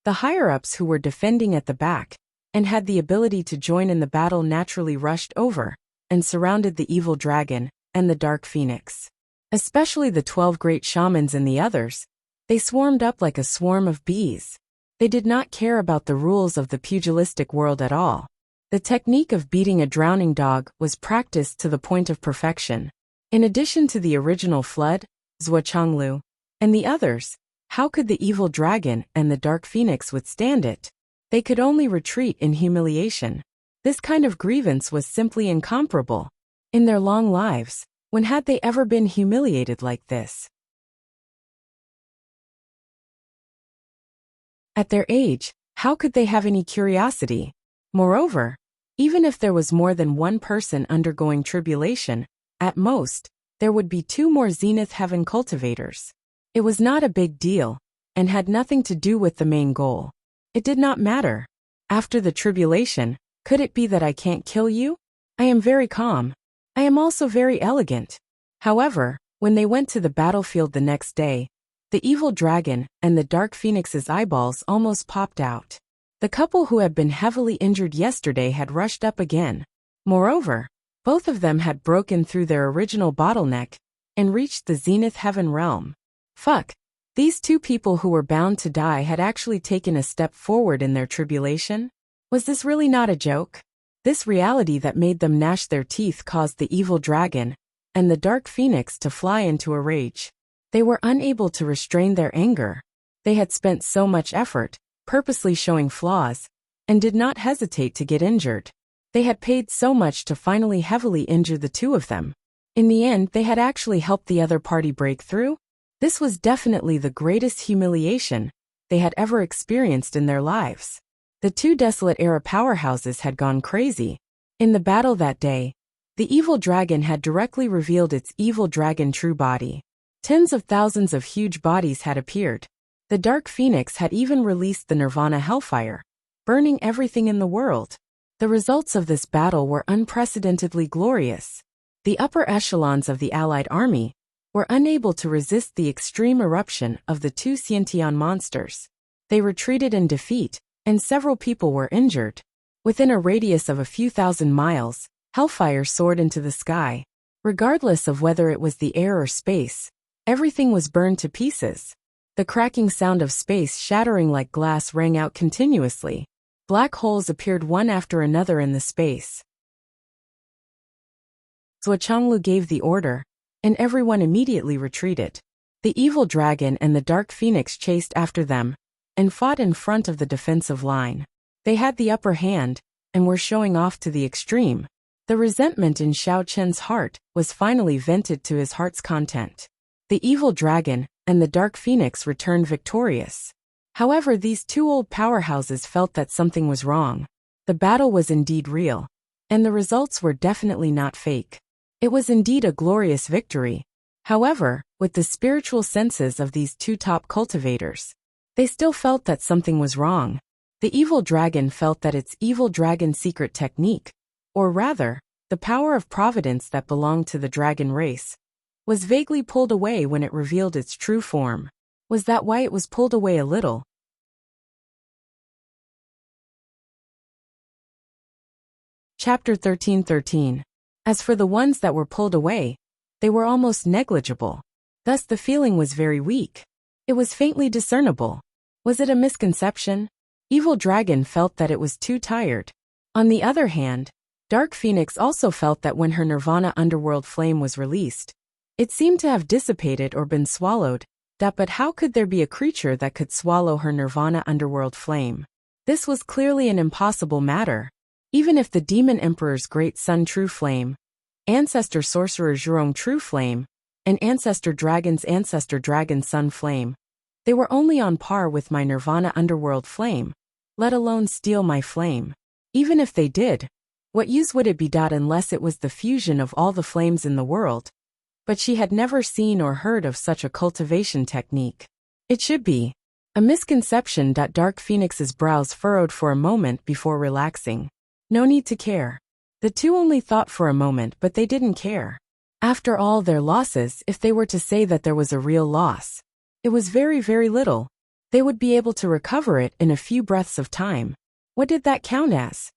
the higher-ups who were defending at the back and had the ability to join in the battle naturally rushed over and surrounded the evil dragon and the dark phoenix. Especially the 12 great shamans and the others, they swarmed up like a swarm of bees. They did not care about the rules of the pugilistic world at all. The technique of beating a drowning dog was practiced to the point of perfection. In addition to the original Flood, Zhuochanglu, and the others, how could the evil dragon and the dark phoenix withstand it? They could only retreat in humiliation. This kind of grievance was simply incomparable. In their long lives, when had they ever been humiliated like this? At their age, how could they have any curiosity? Moreover, even if there was more than one person undergoing tribulation, at most, there would be 2 more Zenith Heaven cultivators. It was not a big deal, and had nothing to do with the main goal. It did not matter. After the tribulation, could it be that I can't kill you? I am very calm. I am also very elegant. However, when they went to the battlefield the next day, the evil dragon and the dark phoenix's eyeballs almost popped out. The couple who had been heavily injured yesterday had rushed up again. Moreover, both of them had broken through their original bottleneck and reached the Zenith Heaven realm. Fuck. These 2 people who were bound to die had actually taken a step forward in their tribulation? Was this really not a joke? This reality that made them gnash their teeth caused the evil dragon and the dark phoenix to fly into a rage. They were unable to restrain their anger. They had spent so much effort, purposely showing flaws, and did not hesitate to get injured. They had paid so much to finally heavily injure the 2 of them. In the end, they had actually helped the other party break through. This was definitely the greatest humiliation they had ever experienced in their lives. The 2 Desolate-era powerhouses had gone crazy. In the battle that day, the evil dragon had directly revealed its evil dragon true body. Tens of thousands of huge bodies had appeared. The dark phoenix had even released the Nirvana hellfire, burning everything in the world. The results of this battle were unprecedentedly glorious. The upper echelons of the Allied army were unable to resist the extreme eruption of the 2 Xiantian monsters. They retreated in defeat, and several people were injured. Within a radius of a few thousand miles, hellfire soared into the sky. Regardless of whether it was the air or space, everything was burned to pieces. The cracking sound of space shattering like glass rang out continuously. Black holes appeared one after another in the space. Zhuochanglu gave the order, and everyone immediately retreated. The evil dragon and the dark phoenix chased after them, and fought in front of the defensive line. They had the upper hand, and were showing off to the extreme. The resentment in Xiao Chen's heart was finally vented to his heart's content. The evil dragon and the dark phoenix returned victorious. However, these 2 old powerhouses felt that something was wrong. The battle was indeed real, and the results were definitely not fake. It was indeed a glorious victory. However, with the spiritual senses of these 2 top cultivators, they still felt that something was wrong. The evil dragon felt that its evil dragon secret technique, or rather, the power of providence that belonged to the dragon race, was vaguely pulled away when it revealed its true form. Was that why it was pulled away a little? Chapter 13:13. As for the ones that were pulled away, they were almost negligible. Thus the feeling was very weak. It was faintly discernible. Was it a misconception? Evil Dragon felt that it was too tired. On the other hand, Dark Phoenix also felt that when her Nirvana underworld flame was released, it seemed to have dissipated or been swallowed. But how could there be a creature that could swallow her Nirvana underworld flame? This was clearly an impossible matter. Even if the Demon Emperor's great son True Flame, Ancestor Sorcerer Zhurong True Flame, and Ancestor Dragon's Sun Flame, they were only on par with my Nirvana underworld flame, let alone steal my flame. Even if they did, what use would it be? Unless it was the fusion of all the flames in the world. But she had never seen or heard of such a cultivation technique. It should be a misconception. Dark Phoenix's brows furrowed for a moment before relaxing. No need to care. The two only thought for a moment, but they didn't care. After all their losses, if they were to say that there was a real loss, it was very, very little. They would be able to recover it in a few breaths of time. What did that count as?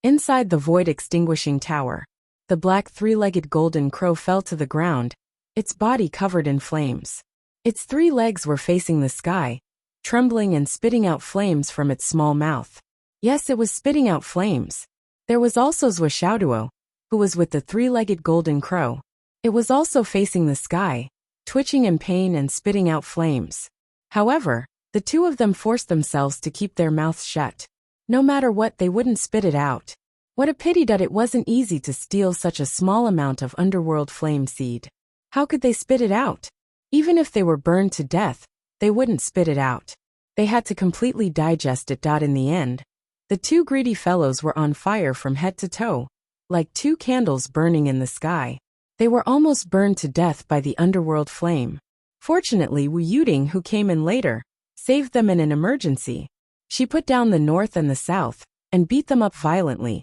Inside the void extinguishing tower, the black three-legged golden crow fell to the ground, its body covered in flames. Its 3 legs were facing the sky, trembling and spitting out flames from its small mouth. Yes, it was spitting out flames. There was also Zhuo, who was with the 3-legged golden crow. It was also facing the sky, twitching in pain and spitting out flames. However, the two of them forced themselves to keep their mouths shut. No matter what, they wouldn't spit it out. What a pity that it wasn't easy to steal such a small amount of underworld flame seed. How could they spit it out? Even if they were burned to death, they wouldn't spit it out. They had to completely digest it. In the end, the 2 greedy fellows were on fire from head to toe, like 2 candles burning in the sky. They were almost burned to death by the underworld flame. Fortunately, Wu Yuding, who came in later, saved them in an emergency. She put down the north and the south, and beat them up violently,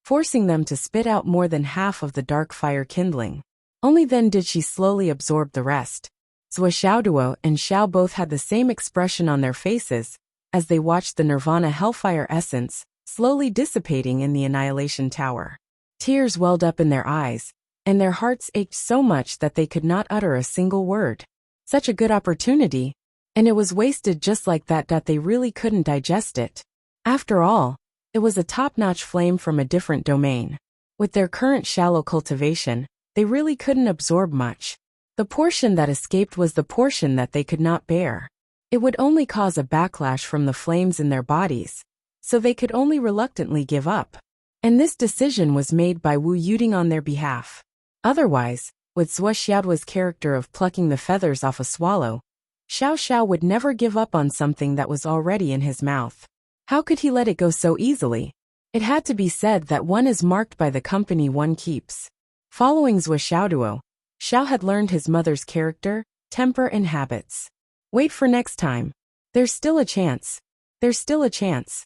forcing them to spit out more than half of the dark fire kindling. Only then did she slowly absorb the rest. Zhuo and Xiao both had the same expression on their faces as they watched the Nirvana Hellfire essence slowly dissipating in the Annihilation Tower. Tears welled up in their eyes, and their hearts ached so much that they could not utter a single word. Such a good opportunity, and it was wasted just like that. They really couldn't digest it. After all, it was a top-notch flame from a different domain. With their current shallow cultivation, they really couldn't absorb much. The portion that escaped was the portion that they could not bear. It would only cause a backlash from the flames in their bodies, so they could only reluctantly give up. And this decision was made by Wu Yuding on their behalf. Otherwise, with Zhuo's character of plucking the feathers off a swallow, Xiao would never give up on something that was already in his mouth. How could he let it go so easily? It had to be said that one is marked by the company one keeps. Following Zhuo, Xiao had learned his mother's character, temper and habits. Wait for next time. There's still a chance. There's still a chance.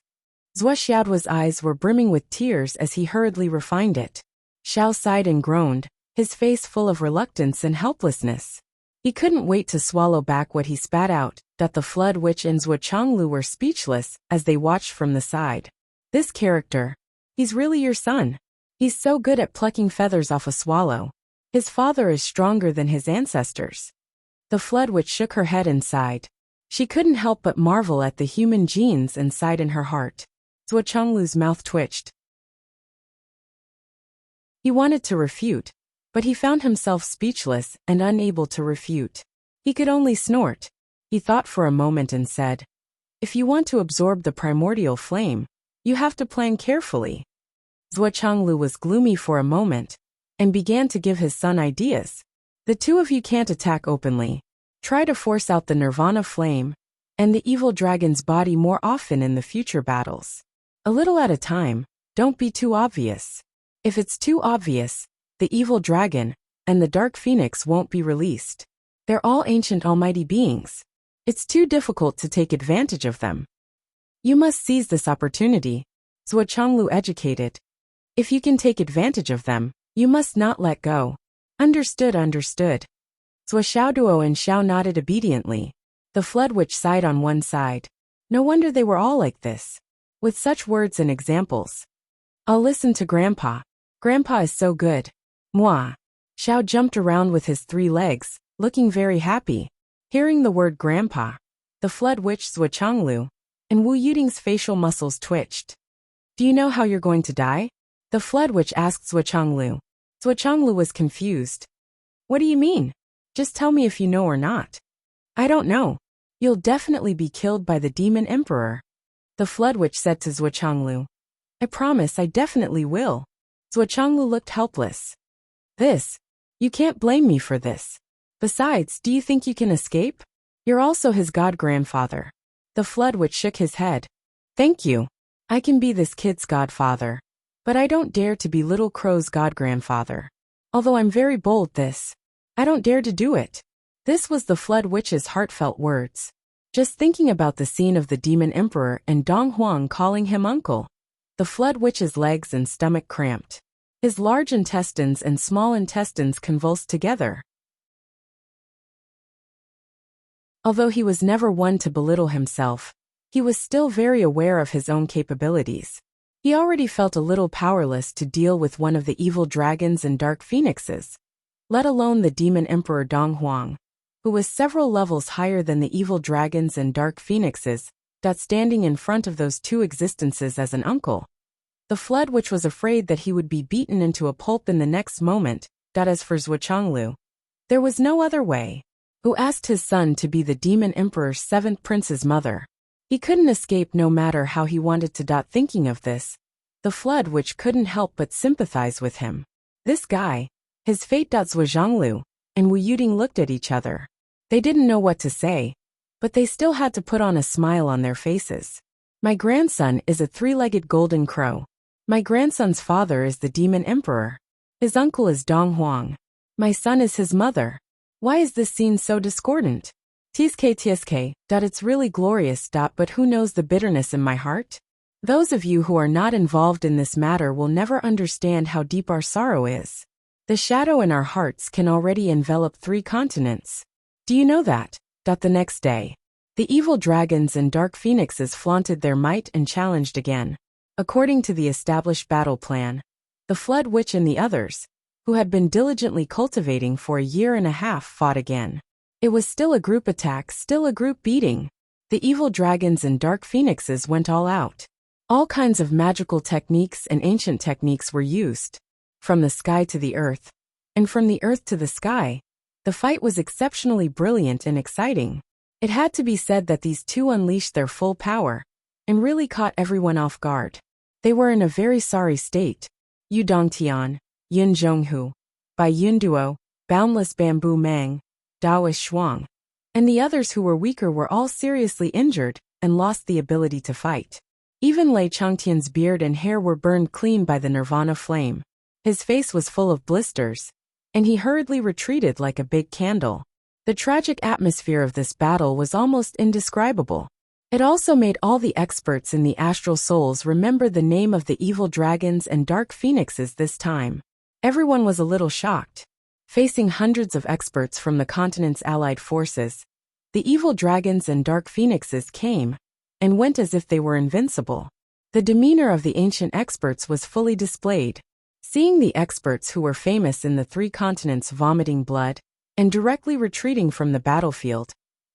Zhuo's eyes were brimming with tears as he hurriedly refined it. Xiao sighed and groaned, his face full of reluctance and helplessness. He couldn't wait to swallow back what he spat out. The Flood Witch and Zhuo Changlu were speechless as they watched from the side. This character. He's really your son. He's so good at plucking feathers off a swallow. His father is stronger than his ancestors. The Flood Witch shook her head and sighed. She couldn't help but marvel at the human genes and sighed in her heart. Zhuo Changlu's mouth twitched. He wanted to refute, but he found himself speechless and unable to refute. He could only snort. He thought for a moment and said, "If you want to absorb the primordial flame, you have to plan carefully." Zhuo Changlu was gloomy for a moment, and began to give his son ideas. "The two of you can't attack openly. Try to force out the Nirvana flame and the evil dragon's body more often in the future battles. A little at a time, don't be too obvious. If it's too obvious, the evil dragon and the dark phoenix won't be released. They're all ancient almighty beings. It's too difficult to take advantage of them. You must seize this opportunity." Zhuo Changlu educated. "If you can take advantage of them, you must not let go." Understood. Zhuo and Xiao nodded obediently. The Flood Witch sighed on one side. No wonder they were all like this. With such words and examples, I'll listen to Grandpa. Grandpa is so good. Moi. Xiao jumped around with his 3 legs, looking very happy. Hearing the word Grandpa, the Flood Witch Zhuochanglu and Wu Yuding's facial muscles twitched. Do you know how you're going to die? The Flood Witch asked Zhuochanglu. Zhuochanglu was confused. What do you mean? Just tell me if you know or not. I don't know. You'll definitely be killed by the Demon Emperor. The Flood Witch said to Zhuochanglu. I promise I definitely will. Zhuochanglu looked helpless. You can't blame me for this. Besides, do you think you can escape? You're also his god-grandfather. The Flood Witch shook his head. Thank you. I can be this kid's godfather. But I don't dare to be Little Crow's god-grandfather. Although I'm very bold I don't dare to do it. This was the Flood Witch's heartfelt words. Just thinking about the scene of the Demon Emperor and Dong Huang calling him uncle. The Flood Witch's legs and stomach cramped. His large intestines and small intestines convulsed together. Although he was never one to belittle himself, he was still very aware of his own capabilities. He already felt a little powerless to deal with one of the evil dragons and dark phoenixes, let alone the Demon Emperor Dong Huang, who was several levels higher than the evil dragons and dark phoenixes, standing in front of those 2 existences as an uncle. The Flood Witch was afraid that he would be beaten into a pulp in the next moment. As for Zhuochanglu, there was no other way. Who asked his son to be the Demon Emperor's 7th prince's mother. He couldn't escape no matter how he wanted to. Thinking of this, the Flood Witch couldn't help but sympathize with him. This guy, his fate. Zhuochanglu and Wu Yuding looked at each other. They didn't know what to say, but they still had to put on a smile on their faces. My grandson is a 3-legged golden crow. My grandson's father is the Demon Emperor. His uncle is Dong Huang. My son is his mother. Why is this scene so discordant? Tsk. It's really glorious. But who knows the bitterness in my heart? Those of you who are not involved in this matter will never understand how deep our sorrow is. The shadow in our hearts can already envelop 3 continents. Do you know that? The next day, the evil dragons and dark phoenixes flaunted their might and challenged again. According to the established battle plan, the Flood Witch and the others, who had been diligently cultivating for a 1.5 years, fought again. It was still a group attack, still a group beating. The evil dragons and dark phoenixes went all out. All kinds of magical techniques and ancient techniques were used. From the sky to the earth, and from the earth to the sky, the fight was exceptionally brilliant and exciting. It had to be said that these 2 unleashed their full power, and really caught everyone off guard. They were in a very sorry state. Yu Dongtian, Yin Zhonghu, Bai Yunduo, Boundless Bamboo Mang, Daoist Shuang, and the others who were weaker were all seriously injured and lost the ability to fight. Even Lei Changtian's beard and hair were burned clean by the nirvana flame. His face was full of blisters, and he hurriedly retreated like a big candle. The tragic atmosphere of this battle was almost indescribable. It also made all the experts in the astral souls remember the name of the evil dragons and dark phoenixes this time. Everyone was a little shocked. Facing hundreds of experts from the continent's allied forces, the evil dragons and dark phoenixes came and went as if they were invincible. The demeanor of the ancient experts was fully displayed. Seeing the experts who were famous in the 3 continents vomiting blood and directly retreating from the battlefield,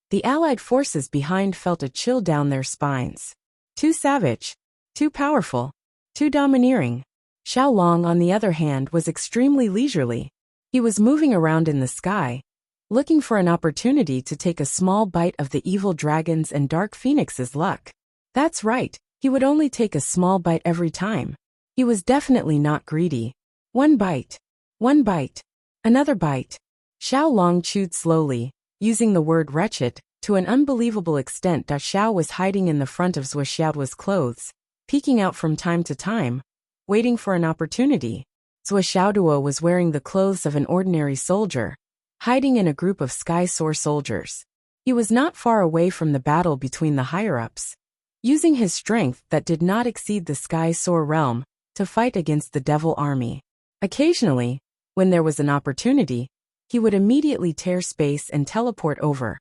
the allied forces behind felt a chill down their spines. Too savage, too powerful, too domineering. Xiao Long, on the other hand, was extremely leisurely. He was moving around in the sky, looking for an opportunity to take a small bite of the evil dragons and dark phoenixes' luck. That's right, he would only take a small bite every time. He was definitely not greedy. 1 bite. 1 bite. Another bite. Xiao Long chewed slowly, using the word wretched, to an unbelievable extent. Xiao was hiding in the front of Zuoxiao's clothes, peeking out from time to time, waiting for an opportunity. Zuoxiaoduo was wearing the clothes of an ordinary soldier, hiding in a group of Sky Soar soldiers. He was not far away from the battle between the higher-ups, using his strength that did not exceed the Sky Soar realm to fight against the Devil Army. Occasionally, when there was an opportunity, he would immediately tear space and teleport over,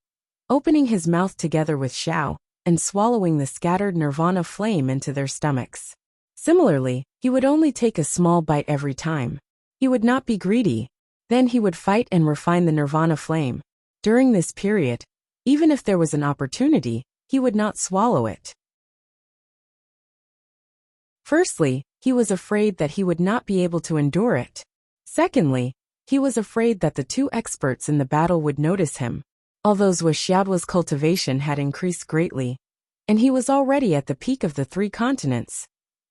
opening his mouth together with Xiao and swallowing the scattered nirvana flame into their stomachs. Similarly, he would only take a small bite every time. He would not be greedy. Then he would fight and refine the nirvana flame. During this period, even if there was an opportunity, he would not swallow it. Firstly, he was afraid that he would not be able to endure it. Secondly, he was afraid that the two experts in the battle would notice him. Although Wuxia's cultivation had increased greatly, and he was already at the peak of the 3 continents,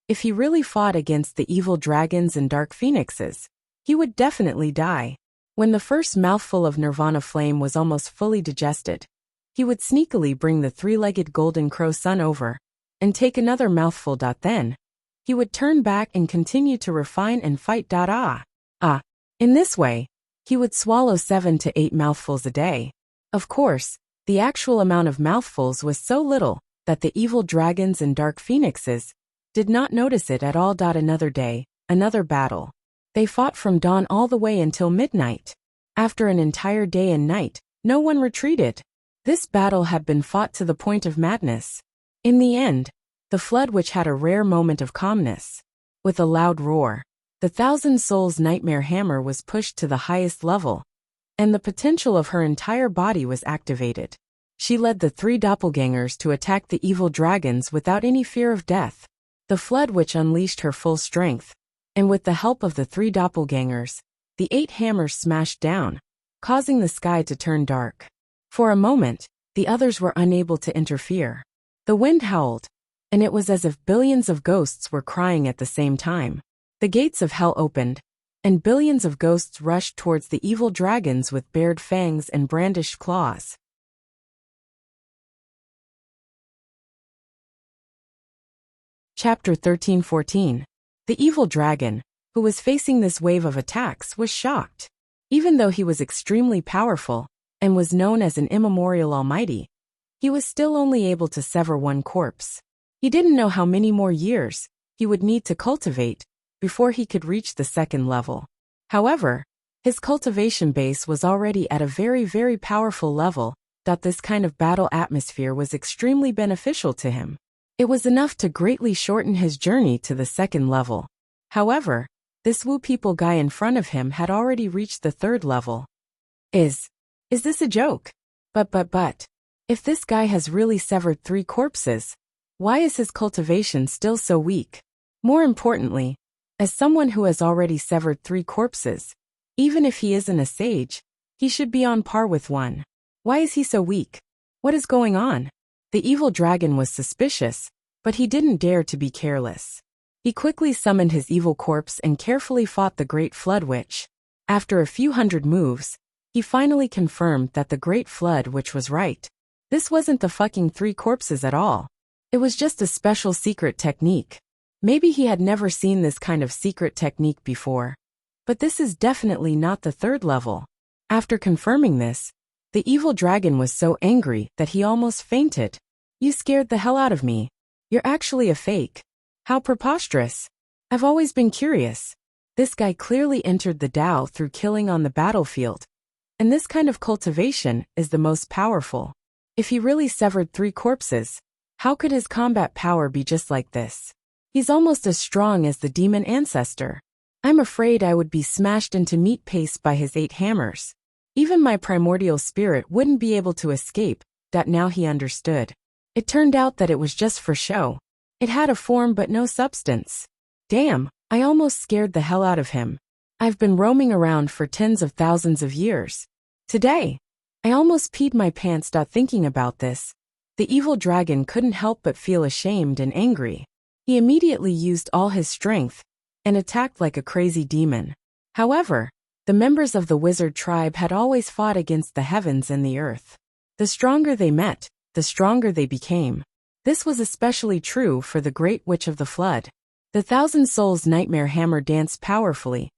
if he really fought against the evil dragons and dark phoenixes, he would definitely die. When the first mouthful of nirvana flame was almost fully digested, he would sneakily bring the 3-legged golden crow son over and take another mouthful. Then, he would turn back and continue to refine and fight. In this way, he would swallow 7 to 8 mouthfuls a day. Of course, the actual amount of mouthfuls was so little that the evil dragons and dark phoenixes did not notice it at all. Another day, another battle. They fought from dawn all the way until midnight. After an entire day and night, no one retreated. This battle had been fought to the point of madness. In the end, the flood, which had a rare moment of calmness, with a loud roar, the 1,000 Souls nightmare hammer was pushed to the highest level, and the potential of her entire body was activated. She led the 3 doppelgangers to attack the evil dragons without any fear of death. The flood, which unleashed her full strength, and with the help of the 3 doppelgangers, the 8 hammers smashed down, causing the sky to turn dark. For a moment, the others were unable to interfere. The wind howled, and it was as if billions of ghosts were crying at the same time. The gates of hell opened, and billions of ghosts rushed towards the evil dragons with bared fangs and brandished claws. Chapter 13-14. The evil dragon, who was facing this wave of attacks, was shocked. Even though he was extremely powerful, and was known as an immemorial almighty, he was still only able to sever 1 corpse. He didn't know how many more years he would need to cultivate before he could reach the 2nd level. However, his cultivation base was already at a very, very powerful level. This kind of battle atmosphere was extremely beneficial to him. It was enough to greatly shorten his journey to the 2nd level. However, this Wu people guy in front of him had already reached the 3rd level. Is this a joke? But, if this guy has really severed 3 corpses, why is his cultivation still so weak? More importantly, as someone who has already severed 3 corpses, even if he isn't a sage, he should be on par with 1. Why is he so weak? What is going on? The evil dragon was suspicious, but he didn't dare to be careless. He quickly summoned his evil corpse and carefully fought the Great Flood Witch. After a few hundred moves, he finally confirmed that the Great Flood Witch was right. This wasn't the fucking 3 corpses at all. It was just a special secret technique. Maybe he had never seen this kind of secret technique before. But this is definitely not the 3rd level. After confirming this, the evil dragon was so angry that he almost fainted. You scared the hell out of me. You're actually a fake. How preposterous. I've always been curious. This guy clearly entered the Tao through killing on the battlefield. And this kind of cultivation is the most powerful. If he really severed 3 corpses, how could his combat power be just like this? He's almost as strong as the demon ancestor. I'm afraid I would be smashed into meat paste by his 8 hammers. Even my primordial spirit wouldn't be able to escape. Now he understood. It turned out that it was just for show. It had a form but no substance. Damn, I almost scared the hell out of him. I've been roaming around for tens of thousands of years. Today, I almost peed my pants. Thinking about this, the evil dragon couldn't help but feel ashamed and angry. He immediately used all his strength and attacked like a crazy demon. However, the members of the wizard tribe had always fought against the heavens and the earth. The stronger they met, the stronger they became. This was especially true for the Great Witch of the Flood. The 1,000 Souls nightmare hammer danced powerfully,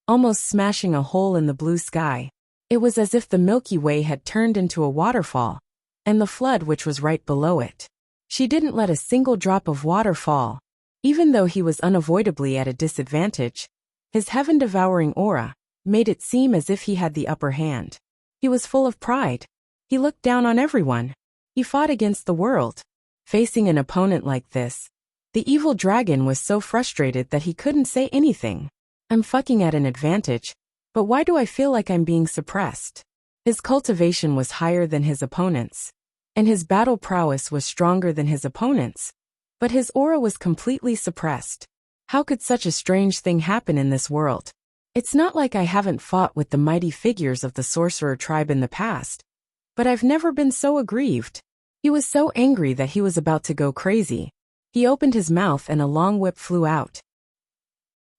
almost smashing a hole in the blue sky. It was as if the Milky Way had turned into a waterfall, and the flood which was right below it. She didn't let a single drop of water fall. Even though he was unavoidably at a disadvantage, his heaven-devouring aura made it seem as if he had the upper hand. He was full of pride. He looked down on everyone. He fought against the world. Facing an opponent like this, The evil dragon was so frustrated that he couldn't say anything. I'm fucking at an advantage, but why do I feel like I'm being suppressed? His cultivation was higher than his opponent's, and his battle prowess was stronger than his opponent's, but his aura was completely suppressed. How could such a strange thing happen in this world? It's not like I haven't fought with the mighty figures of the sorcerer tribe in the past, but I've never been so aggrieved. He was so angry that he was about to go crazy. He opened his mouth and a long whip flew out.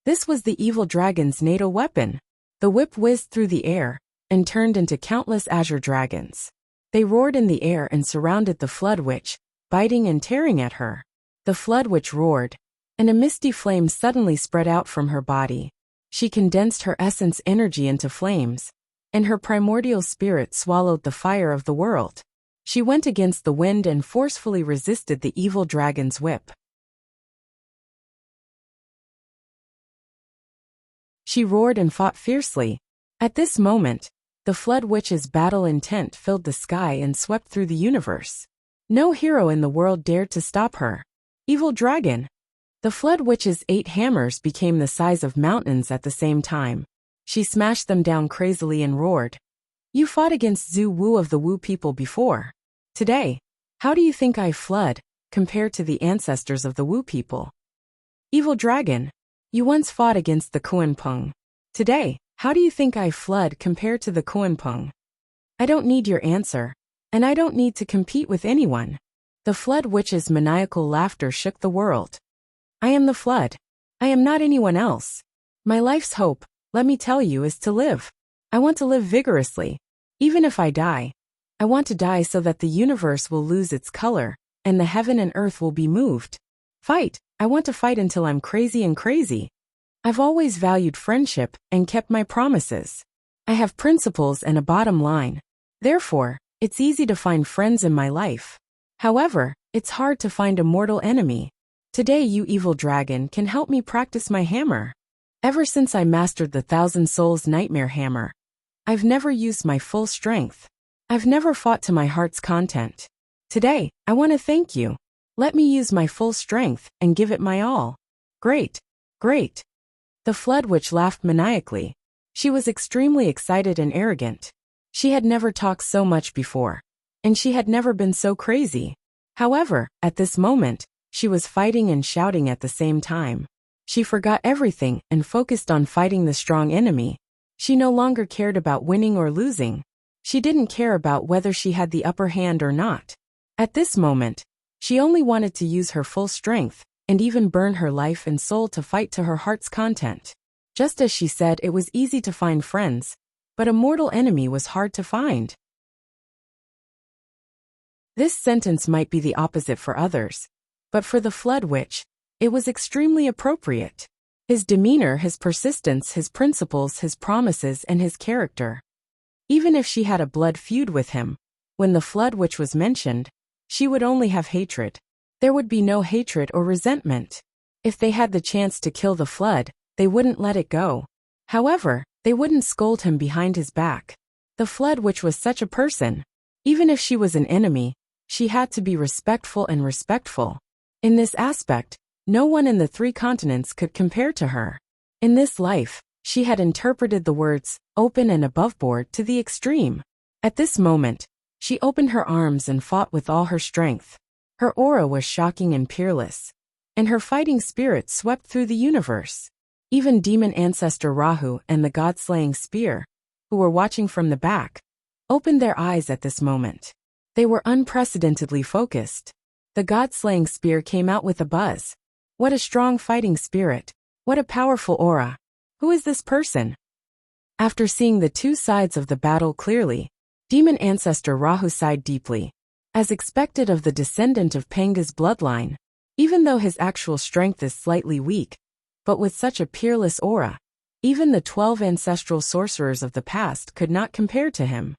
This was the evil dragon's natal weapon. The whip whizzed through the air and turned into countless azure dragons. They roared in the air and surrounded the flood witch, biting and tearing at her. The flood witch roared, and a misty flame suddenly spread out from her body. She condensed her essence energy into flames, and her primordial spirit swallowed the fire of the world. She went against the wind and forcefully resisted the evil dragon's whip. She roared and fought fiercely. At this moment, the flood witch's battle intent filled the sky and swept through the universe. No hero in the world dared to stop her. Evil dragon! The flood witch's 8 hammers became the size of mountains at the same time. She smashed them down crazily and roared. You fought against Zhu Wu of the Wu people before. Today, how do you think I flood, compared to the ancestors of the Wu people? Evil dragon, you once fought against the Kuanpeng. Today, how do you think I flood compared to the Kuanpeng? I don't need your answer, and I don't need to compete with anyone. The flood witch's maniacal laughter shook the world. I am the flood. I am not anyone else. My life's hope, let me tell you, is to live. I want to live vigorously. Even if I die, I want to die so that the universe will lose its color, and the heaven and earth will be moved. Fight, I want to fight until I'm crazy and crazy. I've always valued friendship and kept my promises. I have principles and a bottom line. Therefore, it's easy to find friends in my life. However, it's hard to find a mortal enemy. Today you evil dragon can help me practice my hammer. Ever since I mastered the Thousand Souls Nightmare Hammer, I've never used my full strength. I've never fought to my heart's content. Today, I want to thank you. Let me use my full strength and give it my all. Great, great. The flood witch laughed maniacally. She was extremely excited and arrogant. She had never talked so much before, and she had never been so crazy. However, at this moment, she was fighting and shouting at the same time. She forgot everything and focused on fighting the strong enemy. She no longer cared about winning or losing. She didn't care about whether she had the upper hand or not. At this moment, she only wanted to use her full strength, and even burn her life and soul to fight to her heart's content. Just as she said, it was easy to find friends, but a mortal enemy was hard to find. This sentence might be the opposite for others, but for the flood witch, it was extremely appropriate. His demeanor, his persistence, his principles, his promises, and his character. Even if she had a blood feud with him, when the flood witch was mentioned, she would only have hatred. There would be no hatred or resentment. If they had the chance to kill the flood, they wouldn't let it go. However, they wouldn't scold him behind his back. The flood witch was such a person. Even if she was an enemy, she had to be respectful and respectful. In this aspect, no one in the 3 continents could compare to her. In this life, she had interpreted the words, open and aboveboard, to the extreme. At this moment, she opened her arms and fought with all her strength. Her aura was shocking and peerless, and her fighting spirit swept through the universe. Even demon ancestor Rahu and the god-slaying spear, who were watching from the back, opened their eyes at this moment. They were unprecedentedly focused. The god-slaying spear came out with a buzz. What a strong fighting spirit. What a powerful aura. Who is this person? After seeing the 2 sides of the battle clearly, demon ancestor Rahu sighed deeply. As expected of the descendant of Panga's bloodline, even though his actual strength is slightly weak, but with such a peerless aura, even the 12 ancestral sorcerers of the past could not compare to him.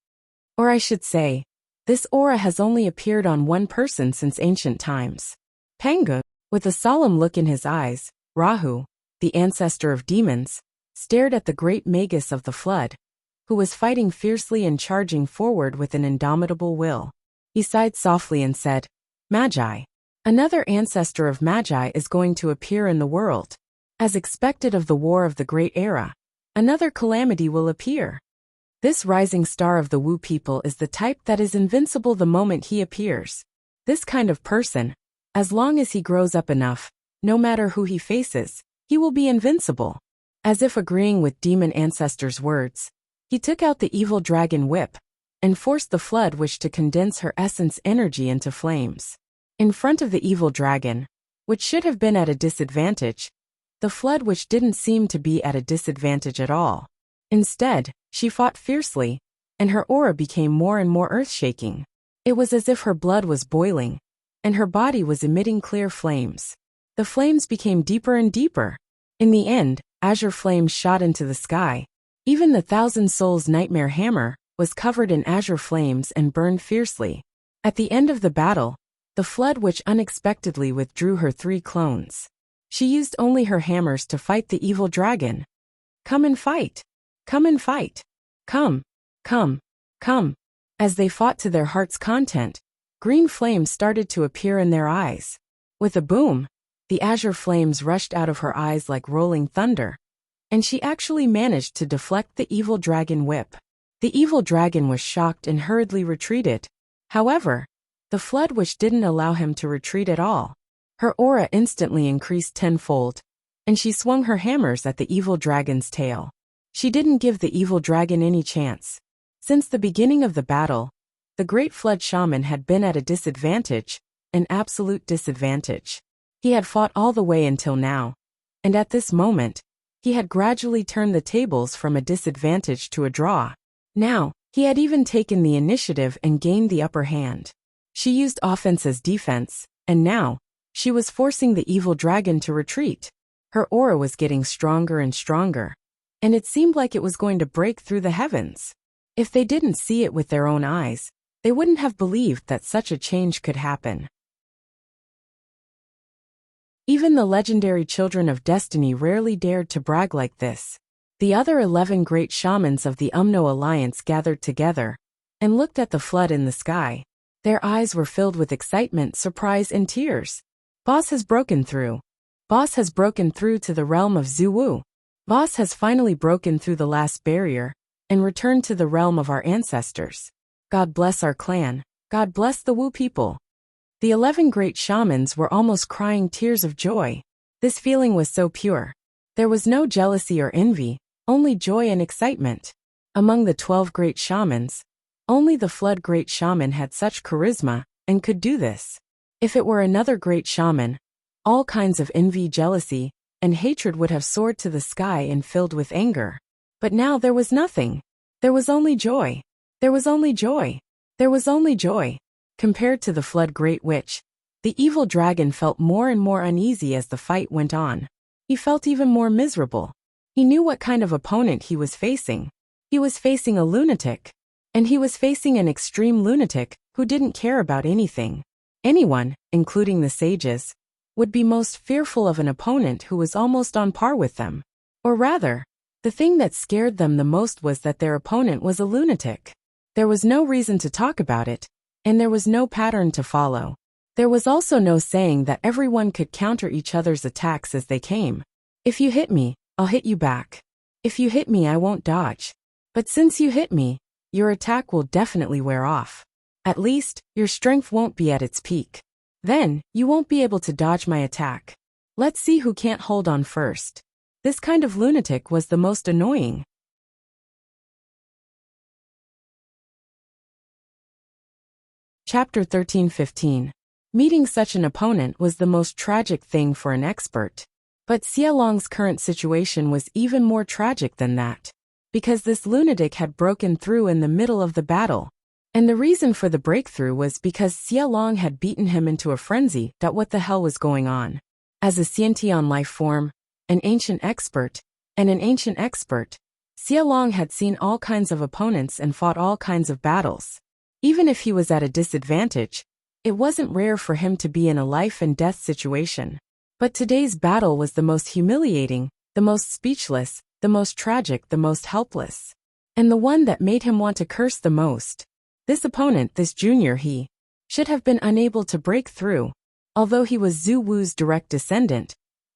Or I should say, this aura has only appeared on one person since ancient times. Panga, with a solemn look in his eyes, Rahu, the ancestor of demons, stared at the great magus of the flood, who was fighting fiercely and charging forward with an indomitable will. He sighed softly and said, Magi, Another ancestor of Magi is going to appear in the world. As expected of the war of the Great Era, another calamity will appear. This rising star of the Wu people is the type that is invincible the moment he appears. This kind of person, as long as he grows up enough, no matter who he faces, he will be invincible. As if agreeing with demon ancestors' words, he took out the evil dragon whip and forced the flood witch to condense her essence energy into flames. In front of the evil dragon, which should have been at a disadvantage, the flood witch didn't seem to be at a disadvantage at all. Instead, she fought fiercely, and her aura became more and more earth-shaking. It was as if her blood was boiling, and her body was emitting clear flames. The flames became deeper and deeper. In the end, azure flames shot into the sky. Even the Thousand Souls Nightmare Hammer was covered in azure flames and burned fiercely. At the end of the battle, the flood witch unexpectedly withdrew her 3 clones. She used only her hammers to fight the evil dragon. Come and fight! Come and fight! Come! Come! Come! As they fought to their heart's content, green flames started to appear in their eyes. With a boom, the azure flames rushed out of her eyes like rolling thunder, and she actually managed to deflect the evil dragon whip. The evil dragon was shocked and hurriedly retreated. However, the flood witch didn't allow him to retreat at all. Her aura instantly increased tenfold, and she swung her hammers at the evil dragon's tail. She didn't give the evil dragon any chance. Since the beginning of the battle, the great flood shaman had been at a disadvantage, an absolute disadvantage. He had fought all the way until now, and at this moment, he had gradually turned the tables from a disadvantage to a draw. Now, he had even taken the initiative and gained the upper hand. She used offense as defense, and now, she was forcing the evil dragon to retreat. Her aura was getting stronger and stronger, and it seemed like it was going to break through the heavens. If they didn't see it with their own eyes, they wouldn't have believed that such a change could happen. Even the legendary Children of Destiny rarely dared to brag like this. The other 11 great shamans of the Umno Alliance gathered together and looked at the flood in the sky. Their eyes were filled with excitement, surprise, and tears. Boss has broken through. Boss has broken through to the realm of Zuwu. Boss has finally broken through the last barrier and returned to the realm of our ancestors. God bless our clan. God bless the Wu people. The 11 great shamans were almost crying tears of joy. This feeling was so pure. There was no jealousy or envy, only joy and excitement. Among the 12 great shamans, only the flood great shaman had such charisma and could do this. If it were another great shaman, all kinds of envy, jealousy, and hatred would have soared to the sky and filled with anger. But now there was nothing. There was only joy. There was only joy. There was only joy. Compared to the flood great witch, the evil dragon felt more and more uneasy as the fight went on. He felt even more miserable. He knew what kind of opponent he was facing. He was facing a lunatic. And he was facing an extreme lunatic who didn't care about anything. Anyone, including the sages, would be most fearful of an opponent who was almost on par with them. Or rather, the thing that scared them the most was that their opponent was a lunatic. There was no reason to talk about it, and there was no pattern to follow. There was also no saying that everyone could counter each other's attacks as they came. If you hit me, I'll hit you back. If you hit me, I won't dodge. But since you hit me, your attack will definitely wear off. At least, your strength won't be at its peak. Then, you won't be able to dodge my attack. Let's see who can't hold on first. This kind of lunatic was the most annoying. Chapter 13-15. Meeting such an opponent was the most tragic thing for an expert. But Xia Long's current situation was even more tragic than that. Because this lunatic had broken through in the middle of the battle. And the reason for the breakthrough was because Xia Long had beaten him into a frenzy. What the hell was going on? As a Xiantian life form, an ancient expert, Xia Long had seen all kinds of opponents and fought all kinds of battles. Even if he was at a disadvantage, it wasn't rare for him to be in a life and death situation. But today's battle was the most humiliating, the most speechless, the most tragic, the most helpless. And the one that made him want to curse the most. This opponent, this junior, he should have been unable to break through. Although he was Zhu Wu's direct descendant,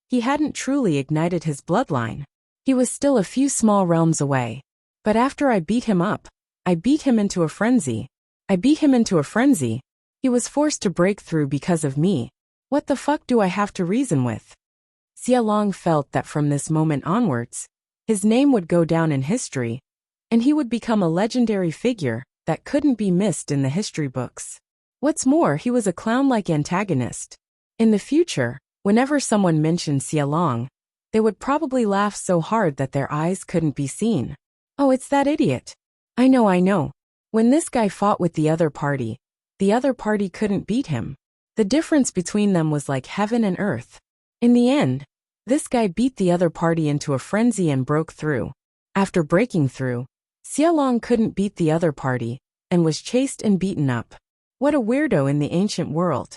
he hadn't truly ignited his bloodline. He was still a few small realms away. But after I beat him up, I beat him into a frenzy. He was forced to break through because of me. What the fuck do I have to reason with? Xiaolong felt that from this moment onwards, his name would go down in history, and he would become a legendary figure that couldn't be missed in the history books. What's more, he was a clown-like antagonist. In the future, whenever someone mentioned Xiaolong, they would probably laugh so hard that their eyes couldn't be seen. Oh, it's that idiot. I know. When this guy fought with the other party couldn't beat him. The difference between them was like heaven and earth. In the end, this guy beat the other party into a frenzy and broke through. After breaking through, Xiaolong couldn't beat the other party, and was chased and beaten up. What a weirdo in the ancient world.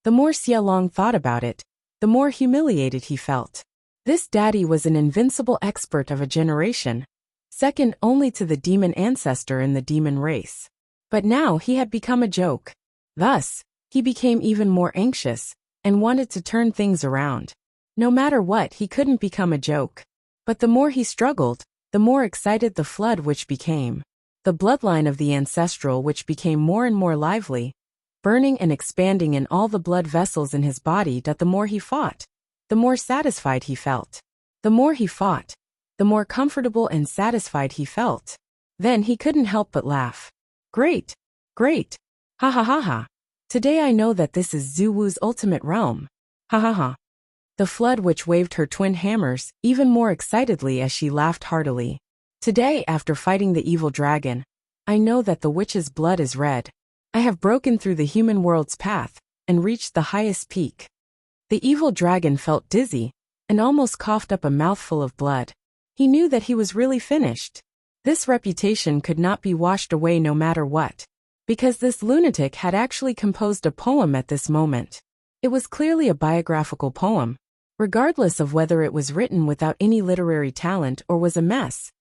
The more Xiaolong thought about it, the more humiliated he felt. This daddy was an invincible expert of a generation, second only to the demon ancestor in the demon race. But now he had become a joke. Thus, he became even more anxious, and wanted to turn things around. No matter what, he couldn't become a joke. But the more he struggled, the more excited the flood which became. The bloodline of the ancestral which became more and more lively, burning and expanding in all the blood vessels in his body. That the more he fought, the more satisfied he felt. The more he fought, the more comfortable and satisfied he felt. Then he couldn't help but laugh. Great! Ha ha ha ha. Today I know that this is Zhu Wu's ultimate realm. Ha ha ha. The flood witch waved her twin hammers even more excitedly as she laughed heartily. Today, after fighting the evil dragon, I know that the witch's blood is red. I have broken through the human world's path and reached the highest peak. The evil dragon felt dizzy and almost coughed up a mouthful of blood. He knew that he was really finished. This reputation could not be washed away no matter what, because this lunatic had actually composed a poem at this moment. It was clearly a biographical poem, regardless of whether it was written without any literary talent or was a mess.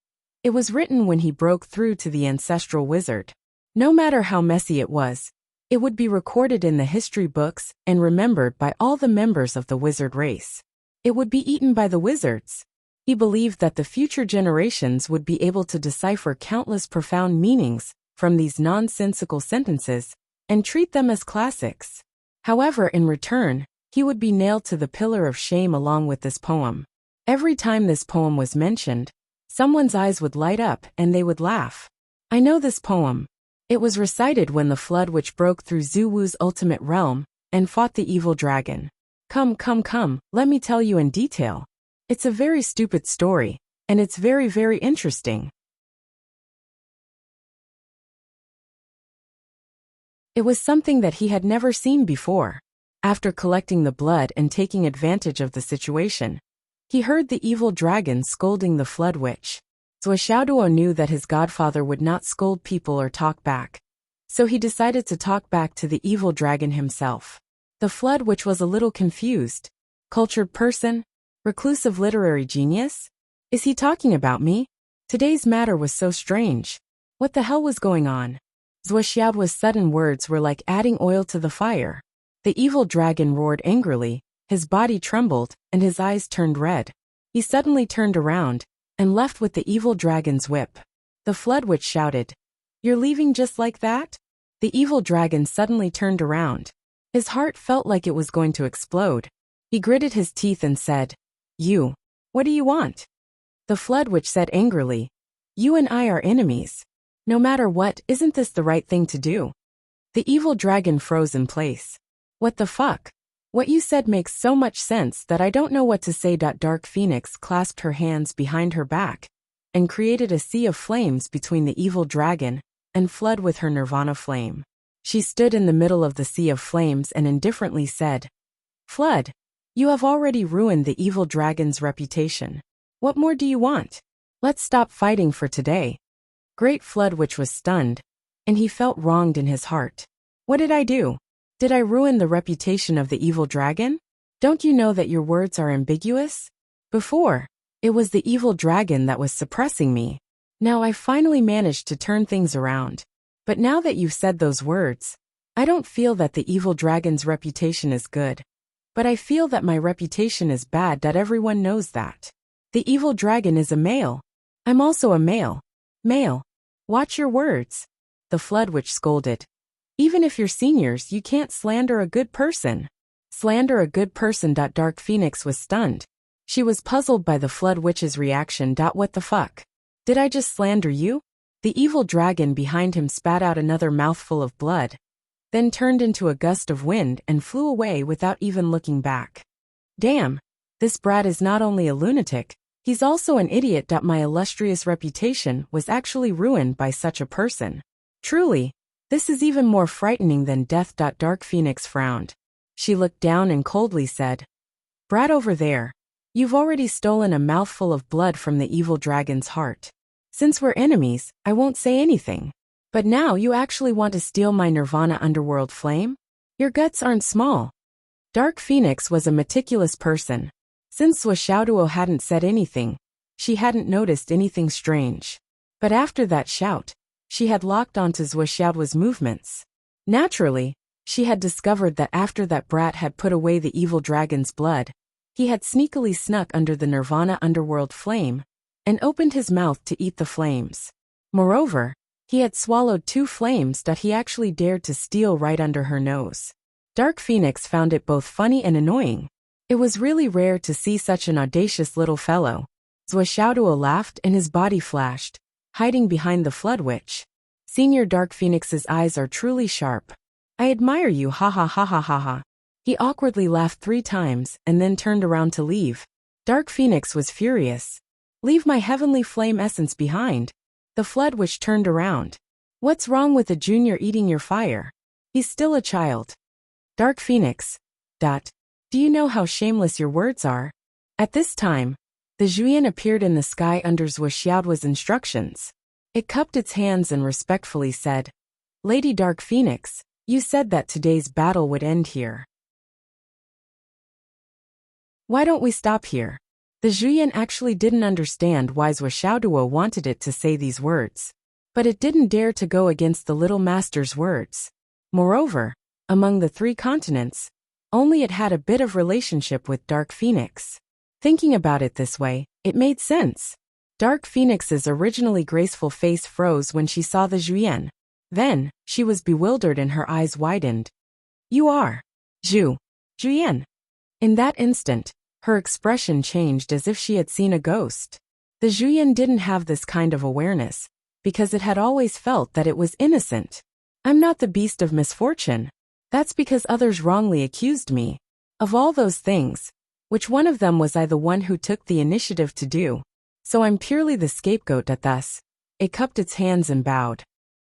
It was written when he broke through to the ancestral wizard. No matter how messy it would be recorded in the history books and remembered by all the members of the wizard race. It would be eaten by the wizards. He believed that the future generations would be able to decipher countless profound meanings from these nonsensical sentences and treat them as classics. However, in return, he would be nailed to the pillar of shame along with this poem. Every time this poem was mentioned, someone's eyes would light up and they would laugh. I know this poem. It was recited when the flood which broke through Zhu Wu's ultimate realm and fought the evil dragon. Come, let me tell you in detail. It's a very stupid story, and it's very, very interesting. It was something that he had never seen before. After collecting the blood and taking advantage of the situation, he heard the evil dragon scolding the flood witch. Zuo knew that his godfather would not scold people or talk back, so he decided to talk back to the evil dragon himself. The flood witch was a little confused. Cultured person? Reclusive literary genius? Is he talking about me? Today's matter was so strange. What the hell was going on? Zuo sudden words were like adding oil to the fire. The evil dragon roared angrily, his body trembled, and his eyes turned red. He suddenly turned around and left with the evil dragon's whip. The flood witch shouted, "You're leaving just like that?" The evil dragon suddenly turned around. His heart felt like it was going to explode. He gritted his teeth and said, What do you want?" The flood witch said angrily, "You and I are enemies. No matter what, isn't this the right thing to do?" The evil dragon froze in place. What the fuck? What you said makes so much sense that I don't know what to say. Dark Phoenix clasped her hands behind her back and created a sea of flames between the evil dragon and flood with her nirvana flame. She stood in the middle of the sea of flames and indifferently said, "Flood, you have already ruined the evil dragon's reputation. What more do you want? Let's stop fighting for today." Great Flood Witch was stunned, and he felt wronged in his heart. What did I do? Did I ruin the reputation of the evil dragon? Don't you know that your words are ambiguous? Before, it was the evil dragon that was suppressing me. Now I finally managed to turn things around. But now that you've said those words, I don't feel that the evil dragon's reputation is good. But I feel that my reputation is bad, that everyone knows that. The evil dragon is a male. I'm also a male. Male. Watch your words. The Flood Witch scolded. Even if you're seniors, you can't slander a good person. Slander a good person. Dark Phoenix was stunned. She was puzzled by the Flood Witch's reaction. What the fuck? Did I just slander you? The evil dragon behind him spat out another mouthful of blood, then turned into a gust of wind and flew away without even looking back. Damn, this brat is not only a lunatic, he's also an idiot. My illustrious reputation was actually ruined by such a person. Truly, this is even more frightening than death. Dark Phoenix frowned. She looked down and coldly said, Brat over there, you've already stolen a mouthful of blood from the evil dragon's heart. Since we're enemies, I won't say anything. But now you actually want to steal my Nirvana underworld flame? Your guts aren't small. Dark Phoenix was a meticulous person. Since Shuo hadn't said anything, she hadn't noticed anything strange. But after that shout, she had locked onto Shuo's movements. Naturally, she had discovered that after that brat had put away the evil dragon's blood, he had sneakily snuck under the Nirvana underworld flame and opened his mouth to eat the flames. Moreover, he had swallowed 2 flames that he actually dared to steal right under her nose. Dark Phoenix found it both funny and annoying. It was really rare to see such an audacious little fellow. Shuo laughed and his body flashed, hiding behind the Flood Witch. Senior Dark Phoenix's eyes are truly sharp. I admire you, ha ha ha ha ha ha. He awkwardly laughed 3 times and then turned around to leave. Dark Phoenix was furious. Leave my heavenly flame essence behind. The Flood Witch turned around. What's wrong with a junior eating your fire? He's still a child. Dark Phoenix. Do you know how shameless your words are? At this time, the Zhuyan appeared in the sky under Shuo's instructions. It cupped its hands and respectfully said, Lady Dark Phoenix, you said that today's battle would end here. Why don't we stop here? The Zhuyan actually didn't understand why Shuo wanted it to say these words. But it didn't dare to go against the little master's words. Moreover, among the 3 continents, only it had a bit of relationship with Dark Phoenix. Thinking about it this way, it made sense. Dark Phoenix's originally graceful face froze when she saw the Zhuyan. Then, she was bewildered and her eyes widened. You are Zhuyan. In that instant, her expression changed as if she had seen a ghost. The Zhuyan didn't have this kind of awareness, because it had always felt that it was innocent. I'm not the beast of misfortune. That's because others wrongly accused me. Of all those things, which one of them was I the one who took the initiative to do? So I'm purely the scapegoat. Thus, it cupped its hands and bowed.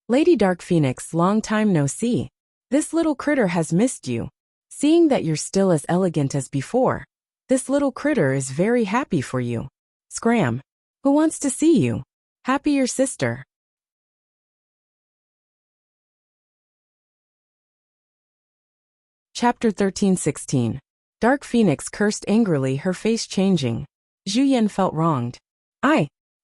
Lady Dark Phoenix, long time no see. This little critter has missed you. Seeing that you're still as elegant as before, this little critter is very happy for you. Scram. Who wants to see you? Happy your sister. Chapter 13-16. Dark Phoenix cursed angrily, her face changing. Zhuyan felt wronged.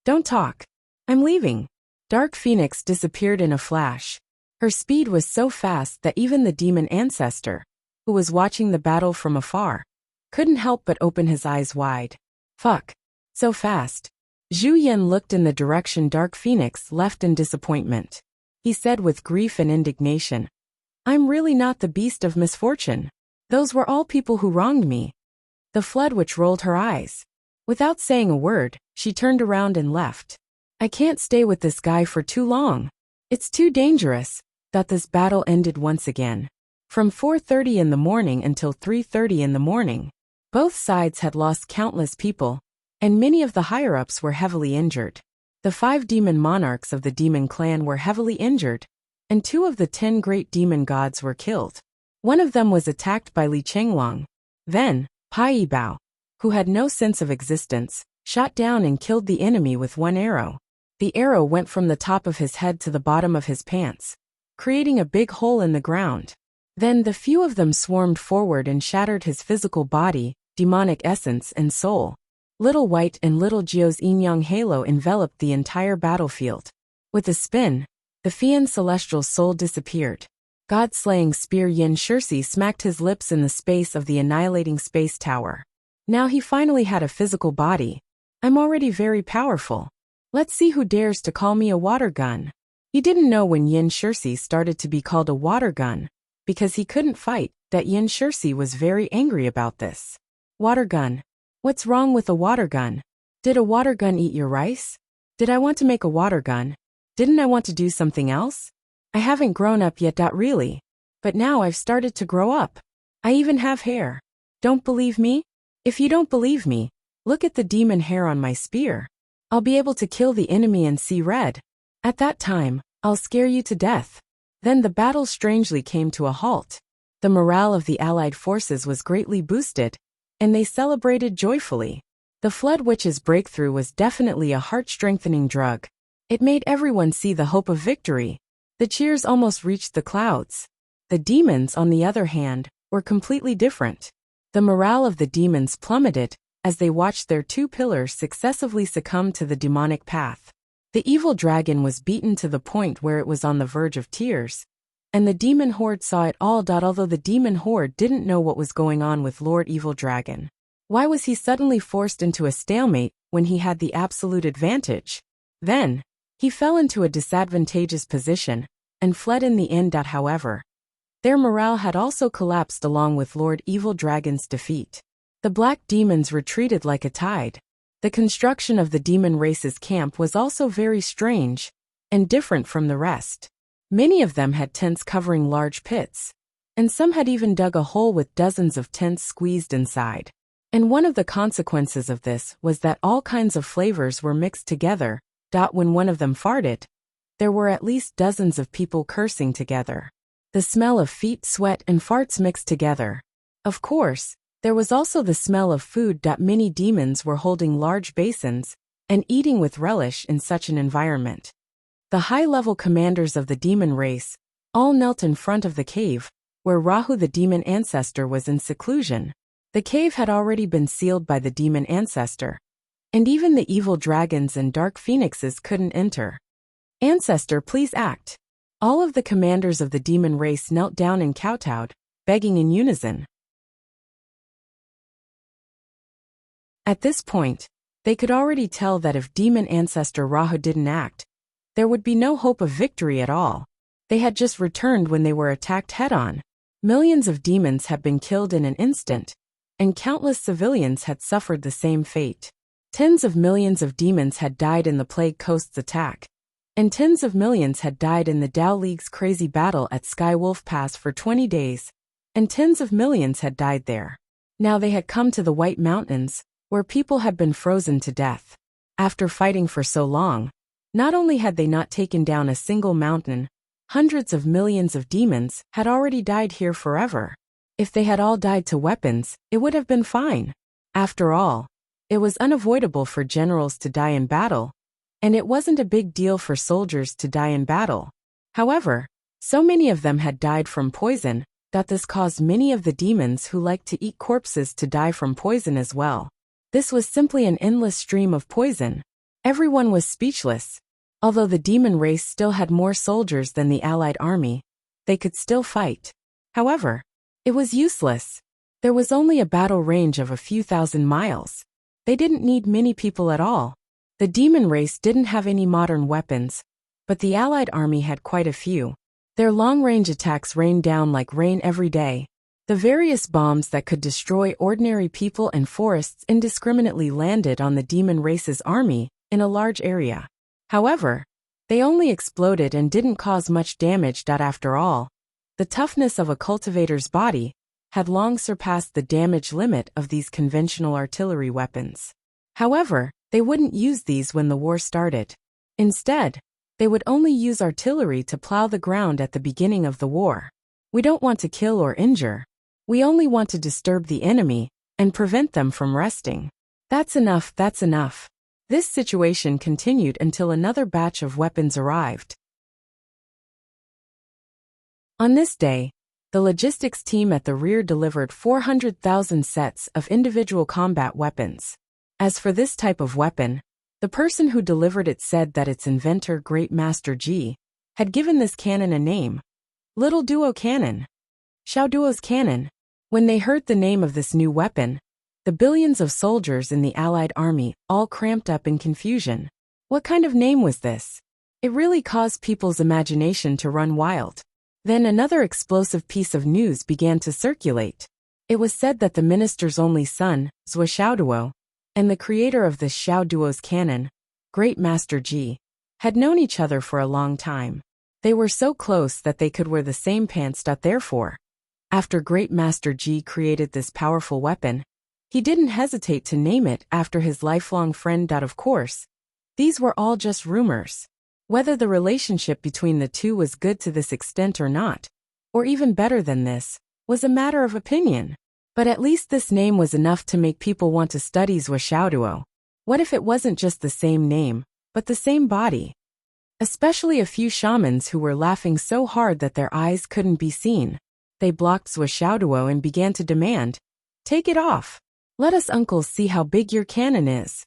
Don't talk. I'm leaving. Dark Phoenix disappeared in a flash. Her speed was so fast that even the demon ancestor, who was watching the battle from afar, couldn't help but open his eyes wide. Fuck. So fast. Zhuyan looked in the direction Dark Phoenix left in disappointment. He said with grief and indignation, I'm really not the beast of misfortune. Those were all people who wronged me. The Flood Witch rolled her eyes. Without saying a word, she turned around and left. I can't stay with this guy for too long. It's too dangerous. This battle ended once again. From 4:30 in the morning until 3:30 in the morning, both sides had lost countless people, and many of the higher-ups were heavily injured. The 5 demon monarchs of the demon clan were heavily injured, and 2 of the 10 great demon gods were killed. One of them was attacked by Li Chenglong. Then, Pai Yibao, who had no sense of existence, shot down and killed the enemy with 1 arrow. The arrow went from the top of his head to the bottom of his pants, creating a big hole in the ground. Then the few of them swarmed forward and shattered his physical body, demonic essence and soul. Little White and Little Jiu's yin-yang halo enveloped the entire battlefield. With a spin, the Fian celestial soul disappeared. God-slaying spear Yin Shirsi smacked his lips in the space of the annihilating space tower. Now he finally had a physical body. I'm already very powerful. Let's see who dares to call me a water gun. He didn't know when Yin Shirsi started to be called a water gun, because he couldn't fight, that Yin Shirsi was very angry about this. Water gun. What's wrong with a water gun? Did a water gun eat your rice? Did I want to make a water gun? Didn't I want to do something else? I haven't grown up yet. Really. But now I've started to grow up. I even have hair. Don't believe me? If you don't believe me, look at the demon hair on my spear. I'll be able to kill the enemy and see red. At that time, I'll scare you to death. Then the battle strangely came to a halt. The morale of the Allied forces was greatly boosted, and they celebrated joyfully. The Flood Witch's breakthrough was definitely a heart-strengthening drug. It made everyone see the hope of victory. The cheers almost reached the clouds. The demons, on the other hand, were completely different. The morale of the demons plummeted as they watched their two pillars successively succumb to the demonic path. The evil dragon was beaten to the point where it was on the verge of tears, and the demon horde saw it all. Although the demon horde didn't know what was going on with Lord Evil Dragon. Why was he suddenly forced into a stalemate when he had the absolute advantage? Then, he fell into a disadvantageous position and fled in the end. However, their morale had also collapsed along with Lord Evil Dragon's defeat. The black demons retreated like a tide. The construction of the demon race's camp was also very strange and different from the rest. Many of them had tents covering large pits, and some had even dug a hole with dozens of tents squeezed inside. And one of the consequences of this was that all kinds of flavors were mixed together. When one of them farted, there were at least dozens of people cursing together. The smell of feet, sweat, and farts mixed together. Of course, there was also the smell of food. Many demons were holding large basins and eating with relish in such an environment. The high-level commanders of the demon race all knelt in front of the cave, where Rahu the demon ancestor was in seclusion. The cave had already been sealed by the demon ancestor, and even the evil dragons and dark phoenixes couldn't enter. Ancestor, please act. All of the commanders of the demon race knelt down and kowtowed, begging in unison. At this point, they could already tell that if demon ancestor Rahu didn't act, there would be no hope of victory at all. They had just returned when they were attacked head-on. Millions of demons had been killed in an instant, and countless civilians had suffered the same fate. Tens of millions of demons had died in the Plague Coast's attack, and tens of millions had died in the Dao League's crazy battle at Skywolf Pass for 20 days, and tens of millions had died there. Now they had come to the White Mountains, where people had been frozen to death. After fighting for so long, not only had they not taken down a single mountain, hundreds of millions of demons had already died here forever. If they had all died to weapons, it would have been fine. After all, it was unavoidable for generals to die in battle, and it wasn't a big deal for soldiers to die in battle. However, so many of them had died from poison that this caused many of the demons who liked to eat corpses to die from poison as well. This was simply an endless stream of poison. Everyone was speechless. Although the demon race still had more soldiers than the Allied army, they could still fight. However, it was useless. There was only a battle range of a few thousand miles. They didn't need many people at all. The demon race didn't have any modern weapons, but the Allied army had quite a few. Their long-range attacks rained down like rain every day. The various bombs that could destroy ordinary people and forests indiscriminately landed on the demon race's army in a large area. However, they only exploded and didn't cause much damage. After all, the toughness of a cultivator's body had long surpassed the damage limit of these conventional artillery weapons. However, they wouldn't use these when the war started. Instead, they would only use artillery to plow the ground at the beginning of the war. We don't want to kill or injure. We only want to disturb the enemy and prevent them from resting. That's enough, that's enough. This situation continued until another batch of weapons arrived. On this day, the logistics team at the rear delivered 400,000 sets of individual combat weapons. As for this type of weapon, the person who delivered it said that its inventor, Great Master G, had given this cannon a name, Little Duo Cannon. Xiao Duo's cannon. When they heard the name of this new weapon, the billions of soldiers in the Allied army all cramped up in confusion. What kind of name was this? It really caused people's imagination to run wild. Then another explosive piece of news began to circulate. It was said that the minister's only son, Zhou Xiaoduo, and the creator of this Xiao Duo's cannon, Great Master Ji, had known each other for a long time. They were so close that they could wear the same pants. Therefore, after Great Master Ji created this powerful weapon, he didn't hesitate to name it after his lifelong friend. Of course, these were all just rumors. Whether the relationship between the two was good to this extent or not, or even better than this, was a matter of opinion. But at least this name was enough to make people want to study Zhou Xiaoduo. What if it wasn't just the same name, but the same body? Especially a few shamans who were laughing so hard that their eyes couldn't be seen. They blocked Zhou Xiaoduo and began to demand, "Take it off. Let us uncles see how big your cannon is."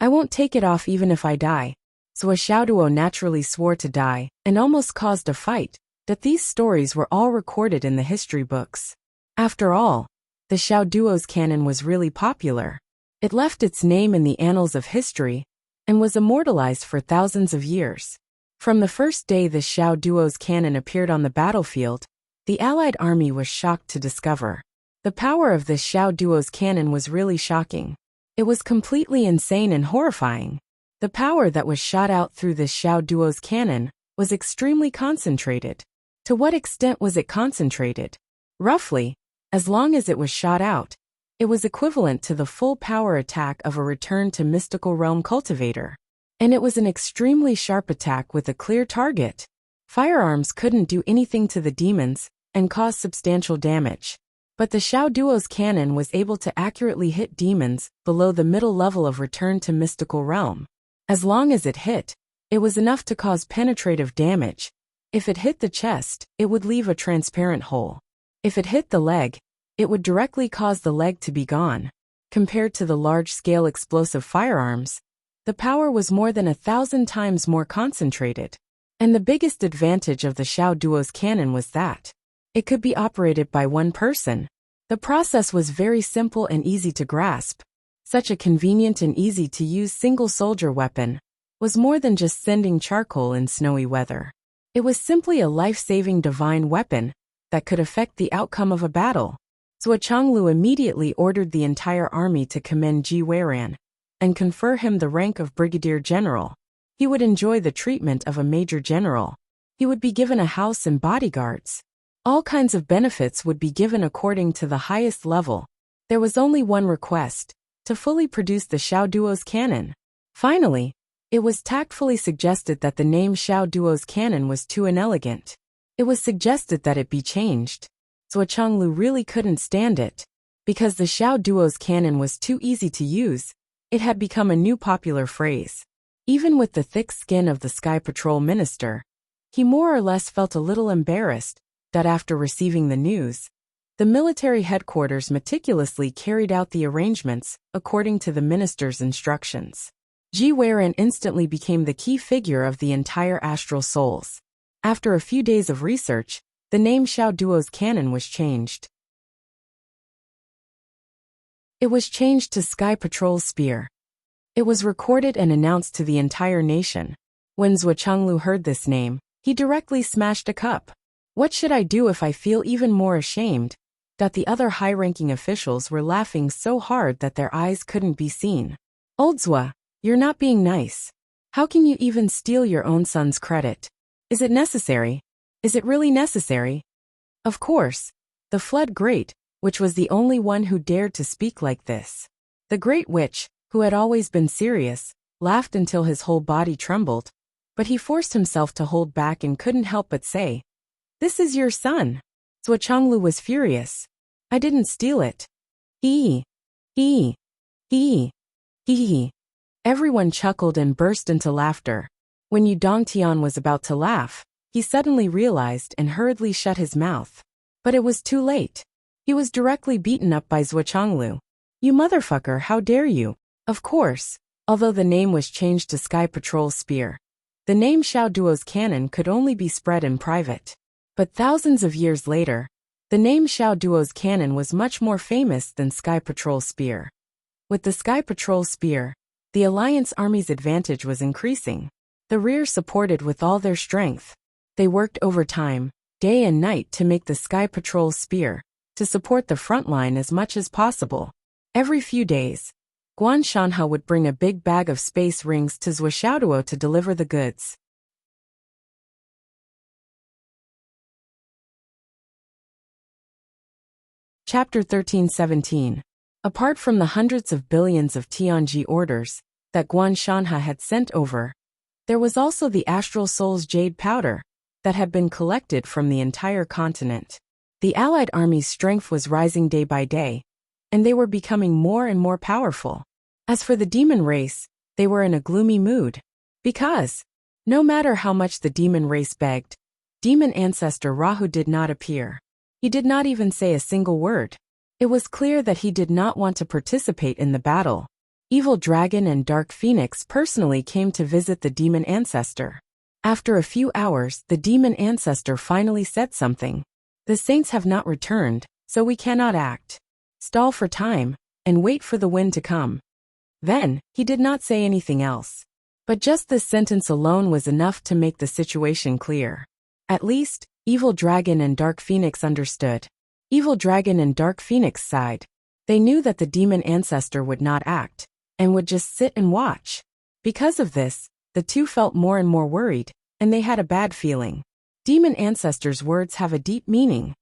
"I won't take it off even if I die." Zhou Xiaoduo naturally swore to die, and almost caused a fight. That these stories were all recorded in the history books. After all, the Xiao Duo's cannon was really popular. It left its name in the annals of history, and was immortalized for thousands of years. From the first day the Xiao Duo's cannon appeared on the battlefield, the Allied army was shocked to discover. The power of this Xiao Duo's cannon was really shocking. It was completely insane and horrifying. The power that was shot out through this Xiao Duo's cannon was extremely concentrated. To what extent was it concentrated? Roughly, as long as it was shot out, it was equivalent to the full power attack of a Return to Mystical Realm cultivator. And it was an extremely sharp attack with a clear target. Firearms couldn't do anything to the demons and cause substantial damage. But the Xiao Duo's cannon was able to accurately hit demons below the middle level of Return to Mystical Realm. As long as it hit, it was enough to cause penetrative damage. If it hit the chest, it would leave a transparent hole. If it hit the leg, it would directly cause the leg to be gone. Compared to the large-scale explosive firearms, the power was more than 1,000 times more concentrated. And the biggest advantage of the Xiao Duo's cannon was that it could be operated by one person. The process was very simple and easy to grasp. Such a convenient and easy-to-use single-soldier weapon was more than just sending charcoal in snowy weather. It was simply a life-saving divine weapon that could affect the outcome of a battle. Zhuo Chonglu immediately ordered the entire army to commend Ji Weiran and confer him the rank of brigadier general. He would enjoy the treatment of a major general. He would be given a house and bodyguards. All kinds of benefits would be given according to the highest level. There was only one request: to fully produce the Xiao Duo's cannon. Finally, it was tactfully suggested that the name Xiao Duo's cannon was too inelegant. It was suggested that it be changed. Zhuo Chonglu really couldn't stand it. Because the Xiao Duo's cannon was too easy to use, it had become a new popular phrase. Even with the thick skin of the Sky Patrol minister, he more or less felt a little embarrassed that after receiving the news, the military headquarters meticulously carried out the arrangements according to the minister's instructions. Ji Weiran instantly became the key figure of the entire Astral Souls. After a few days of research, the name Xiao Duo's cannon was changed. It was changed to Sky Patrol's Spear. It was recorded and announced to the entire nation. When Zhuo Chonglu heard this name, he directly smashed a cup. What should I do if I feel even more ashamed? That the other high-ranking officials were laughing so hard that their eyes couldn't be seen. Old Zhuo, you're not being nice. How can you even steal your own son's credit? Is it necessary? Is it really necessary? Of course, the Flood Great, which was the only one who dared to speak like this. The Great Witch, who had always been serious, laughed until his whole body trembled, but he forced himself to hold back and couldn't help but say, "This is your son." Zhuo Chonglu was furious. "I didn't steal it." He. Everyone chuckled and burst into laughter. When Yu Dongtian was about to laugh, he suddenly realized and hurriedly shut his mouth. But it was too late. He was directly beaten up by Zhuo Chonglu. "You motherfucker, how dare you!" Of course, although the name was changed to Sky Patrol's Spear, the name Xiao Duo's cannon could only be spread in private. But thousands of years later, the name Xiao Duo's cannon was much more famous than Sky Patrol's spear. With the Sky Patrol spear, the Alliance Army's advantage was increasing. The rear supported with all their strength. They worked overtime, day and night to make the Sky Patrol spear, to support the front line as much as possible. Every few days, Guan Shanhe would bring a big bag of space rings to Xiaoduo to deliver the goods. Chapter 13:17. Apart from the hundreds of billions of Tianji orders that Guan Shanhe had sent over, there was also the Astral Soul's jade powder that had been collected from the entire continent. The Allied army's strength was rising day by day, and they were becoming more and more powerful. As for the demon race, they were in a gloomy mood, because, no matter how much the demon race begged, demon ancestor Rahu did not appear. He did not even say a single word. It was clear that he did not want to participate in the battle. Evil Dragon and Dark Phoenix personally came to visit the demon ancestor. After a few hours, the demon ancestor finally said something. The saints have not returned, so we cannot act. Stall for time, and wait for the wind to come. Then, he did not say anything else. But just this sentence alone was enough to make the situation clear. At least, Evil Dragon and Dark Phoenix understood. Evil Dragon and Dark Phoenix sighed. They knew that the demon ancestor would not act, and would just sit and watch. Because of this, the two felt more and more worried, and they had a bad feeling. Demon ancestors' words have a deep meaning.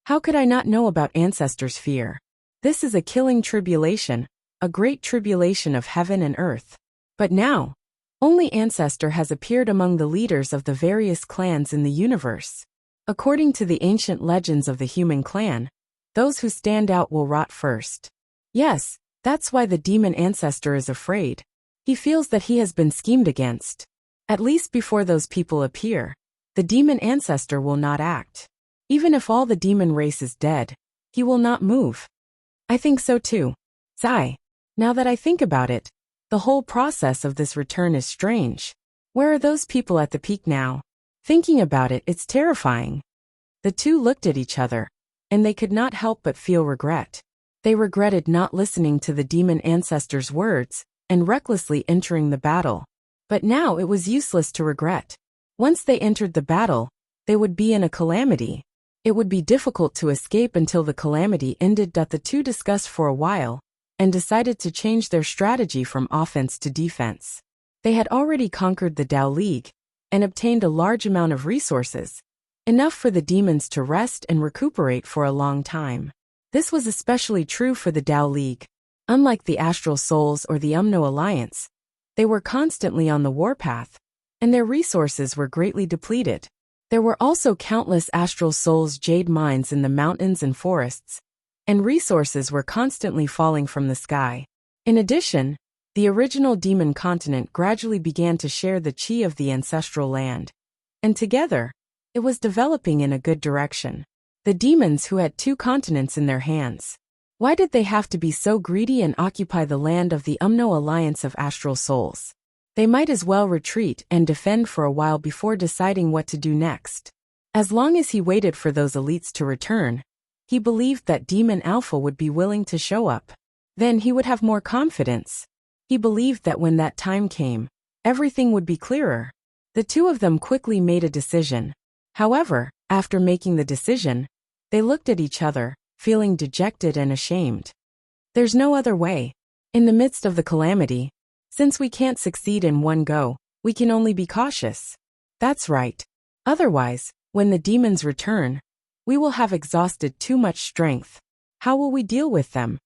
How could I not know about ancestors' fear? This is a killing tribulation, a great tribulation of heaven and earth. But now, only ancestor has appeared among the leaders of the various clans in the universe. According to the ancient legends of the human clan, those who stand out will rot first. Yes, that's why the demon ancestor is afraid. He feels that he has been schemed against. At least before those people appear, the demon ancestor will not act. Even if all the demon race is dead, he will not move. I think so too. Sigh. Now that I think about it, the whole process of this return is strange. Where are those people at the peak now? Thinking about it, it's terrifying. The two looked at each other, and they could not help but feel regret. They regretted not listening to the demon ancestor's words, and recklessly entering the battle. But now it was useless to regret. Once they entered the battle, they would be in a calamity. It would be difficult to escape until the calamity ended. The two discussed for a while, and decided to change their strategy from offense to defense. They had already conquered the Dao League, and obtained a large amount of resources, enough for the demons to rest and recuperate for a long time. This was especially true for the Dao League. Unlike the Astral Souls or the Umno Alliance, they were constantly on the warpath, and their resources were greatly depleted. There were also countless Astral Souls jade mines in the mountains and forests, and resources were constantly falling from the sky. In addition, the original demon continent gradually began to share the chi of the ancestral land, and together, it was developing in a good direction. The demons who had two continents in their hands. Why did they have to be so greedy and occupy the land of the Umno Alliance of Astral Souls? They might as well retreat and defend for a while before deciding what to do next. As long as he waited for those elites to return, he believed that Demon Alpha would be willing to show up. Then he would have more confidence. He believed that when that time came, everything would be clearer. The two of them quickly made a decision. However, after making the decision, they looked at each other, feeling dejected and ashamed. There's no other way. In the midst of the calamity, since we can't succeed in one go, we can only be cautious. That's right. Otherwise, when the demons return, we will have exhausted too much strength. How will we deal with them?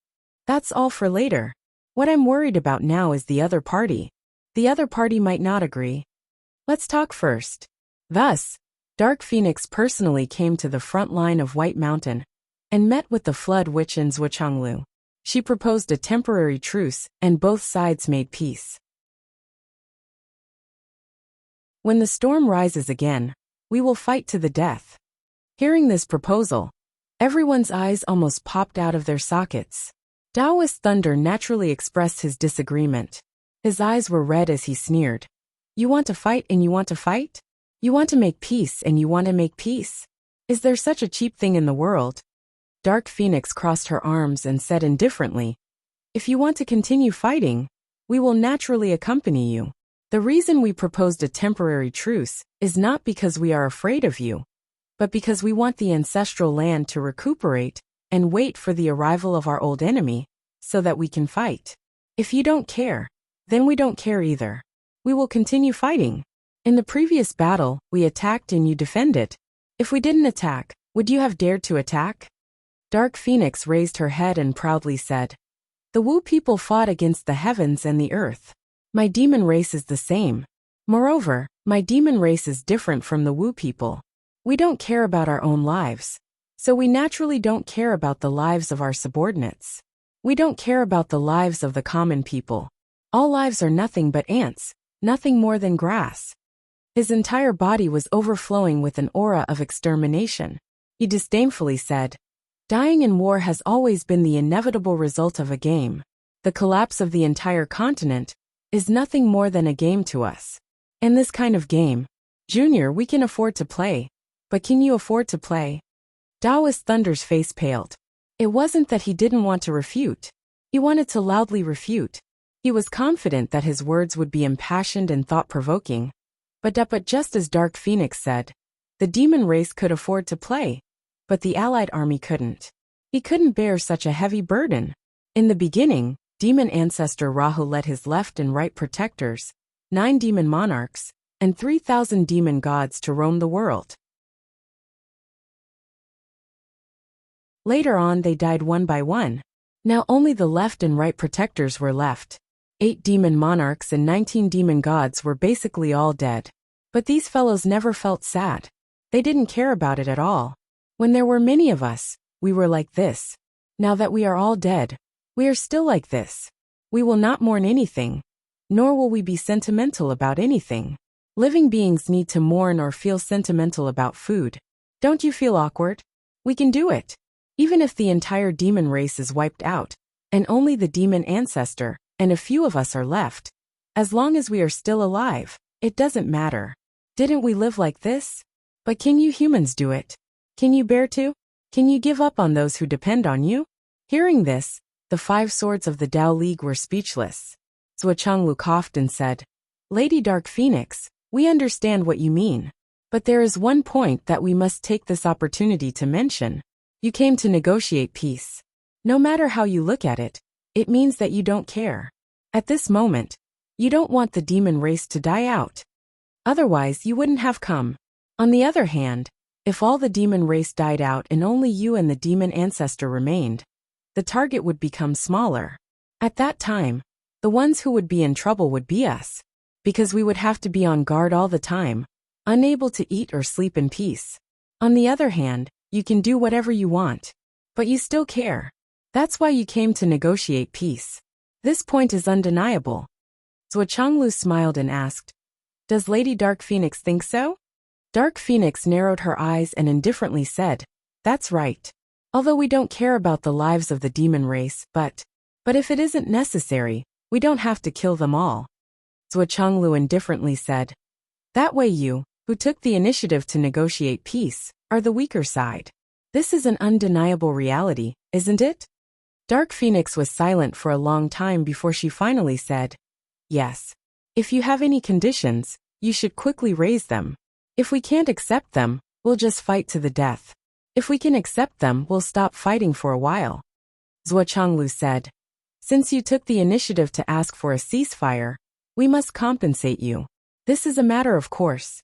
That's all for later. What I'm worried about now is the other party. The other party might not agree. Let's talk first. Thus, Dark Phoenix personally came to the front line of White Mountain and met with the Flood Witch in Zhuchanglu. She proposed a temporary truce, and both sides made peace. When the storm rises again, we will fight to the death. Hearing this proposal, everyone's eyes almost popped out of their sockets. Taoist Thunder naturally expressed his disagreement. His eyes were red as he sneered. You want to fight and you want to fight? You want to make peace and you want to make peace? Is there such a cheap thing in the world? Dark Phoenix crossed her arms and said indifferently, if you want to continue fighting, we will naturally accompany you. The reason we proposed a temporary truce is not because we are afraid of you, but because we want the ancestral land to recuperate and wait for the arrival of our old enemy, so that we can fight. If you don't care, then we don't care either. We will continue fighting. In the previous battle, we attacked and you defended. If we didn't attack, would you have dared to attack? Dark Phoenix raised her head and proudly said, the Wu people fought against the heavens and the earth. My demon race is the same. Moreover, my demon race is different from the Wu people. We don't care about our own lives, so we naturally don't care about the lives of our subordinates. We don't care about the lives of the common people. All lives are nothing but ants, nothing more than grass. His entire body was overflowing with an aura of extermination. He disdainfully said, dying in war has always been the inevitable result of a game. The collapse of the entire continent is nothing more than a game to us. In this kind of game, Junior, we can afford to play. But can you afford to play? Taoist Thunder's face paled. It wasn't that he didn't want to refute. He wanted to loudly refute. He was confident that his words would be impassioned and thought-provoking. But just as Dark Phoenix said, the demon race could afford to play, but the allied army couldn't. He couldn't bear such a heavy burden. In the beginning, demon ancestor Rahu led his left and right protectors, 9 demon monarchs, and 3,000 demon gods to roam the world. Later on they died one by one. Now only the left and right protectors were left. 8 demon monarchs and 19 demon gods were basically all dead. But these fellows never felt sad. They didn't care about it at all. When there were many of us, we were like this. Now that we are all dead, we are still like this. We will not mourn anything, nor will we be sentimental about anything. Living beings need to mourn or feel sentimental about food. Don't you feel awkward? We can do it. Even if the entire demon race is wiped out, and only the demon ancestor and a few of us are left, as long as we are still alive, it doesn't matter. Didn't we live like this? But can you humans do it? Can you bear to? Can you give up on those who depend on you? Hearing this, the 5 swords of the Tao League were speechless. Zhuochenglu coughed and said, Lady Dark Phoenix, we understand what you mean. But there is one point that we must take this opportunity to mention. You came to negotiate peace. No matter how you look at it, it means that you don't care. At this moment, you don't want the demon race to die out. Otherwise, you wouldn't have come. On the other hand, if all the demon race died out and only you and the demon ancestor remained, the target would become smaller. At that time, the ones who would be in trouble would be us, because we would have to be on guard all the time, unable to eat or sleep in peace. On the other hand, you can do whatever you want, but you still care. That's why you came to negotiate peace. This point is undeniable. Zhuochenglu smiled and asked, Does Lady Dark Phoenix think so? Dark Phoenix narrowed her eyes and indifferently said, That's right. Although we don't care about the lives of the demon race, but if it isn't necessary, we don't have to kill them all. Zhuochenglu indifferently said, That way you, who took the initiative to negotiate peace, are the weaker side. This is an undeniable reality, isn't it? Dark Phoenix was silent for a long time before she finally said, Yes. If you have any conditions, you should quickly raise them. If we can't accept them, we'll just fight to the death. If we can accept them, we'll stop fighting for a while. Zhuochenglu said, Since you took the initiative to ask for a ceasefire, we must compensate you. This is a matter of course.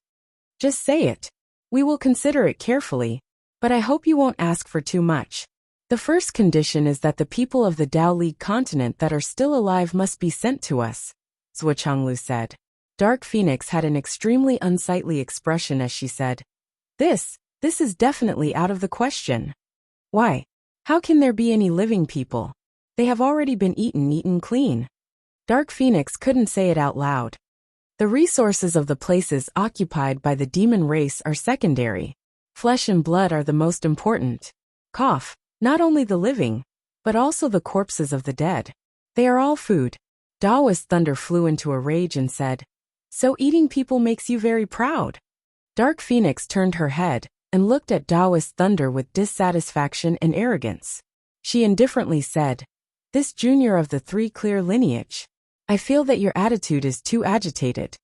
Just say it. We will consider it carefully, but I hope you won't ask for too much. The first condition is that the people of the Tao League continent that are still alive must be sent to us, Zhuochenglu said. Dark Phoenix had an extremely unsightly expression as she said, This is definitely out of the question. Why? How can there be any living people? They have already been eaten clean. Dark Phoenix couldn't say it out loud. The resources of the places occupied by the demon race are secondary. Flesh and blood are the most important. Cough, not only the living, but also the corpses of the dead. They are all food. Taoist Thunder flew into a rage and said, So eating people makes you very proud. Dark Phoenix turned her head, and looked at Taoist thunder with dissatisfaction and arrogance. She indifferently said, "This junior of the three clear lineage. I feel that your attitude is too agitated.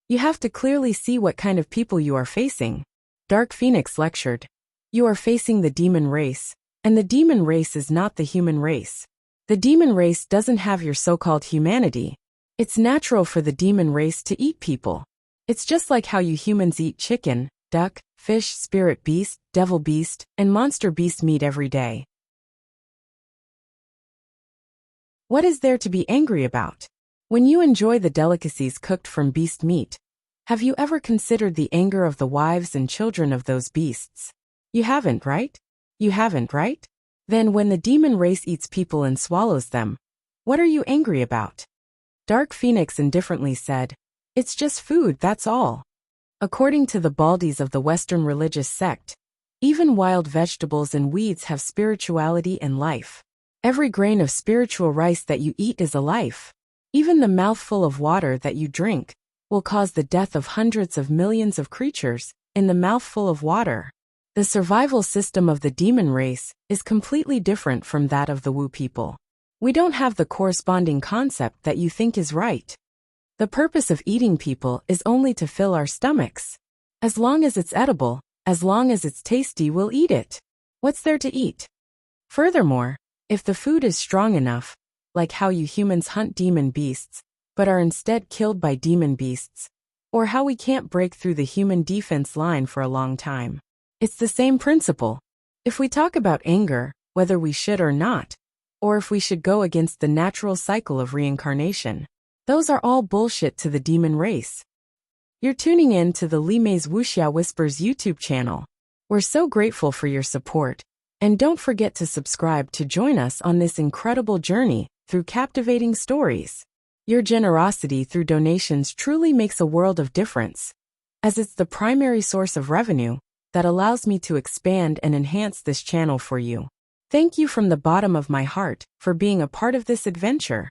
You have to clearly see what kind of people you are facing." Dark Phoenix lectured, "You are facing the demon race, and the demon race is not the human race. The demon race doesn't have your so-called humanity. It's natural for the demon race to eat people. It's just like how you humans eat chicken, duck, fish, spirit beast, devil beast, and monster beast meat every day. What is there to be angry about? When you enjoy the delicacies cooked from beast meat, have you ever considered the anger of the wives and children of those beasts? You haven't, right? You haven't, right? Then when the demon race eats people and swallows them, what are you angry about?" Dark Phoenix indifferently said, "It's just food, that's all." According to the Baldies of the Western religious sect, even wild vegetables and weeds have spirituality and life. Every grain of spiritual rice that you eat is a life. Even the mouthful of water that you drink will cause the death of hundreds of millions of creatures in the mouthful of water. The survival system of the demon race is completely different from that of the Wu people. We don't have the corresponding concept that you think is right. The purpose of eating people is only to fill our stomachs. As long as it's edible, as long as it's tasty, we'll eat it. What's there to eat? Furthermore, if the food is strong enough, like how you humans hunt demon beasts, but are instead killed by demon beasts, or how we can't break through the human defense line for a long time. It's the same principle. If we talk about anger, whether we should or not, or if we should go against the natural cycle of reincarnation, those are all bullshit to the demon race. You're tuning in to the Li Mei's Wuxia Whispers YouTube channel. We're so grateful for your support, and don't forget to subscribe to join us on this incredible journey through captivating stories. Your generosity through donations truly makes a world of difference, as it's the primary source of revenue that allows me to expand and enhance this channel for you. Thank you from the bottom of my heart for being a part of this adventure.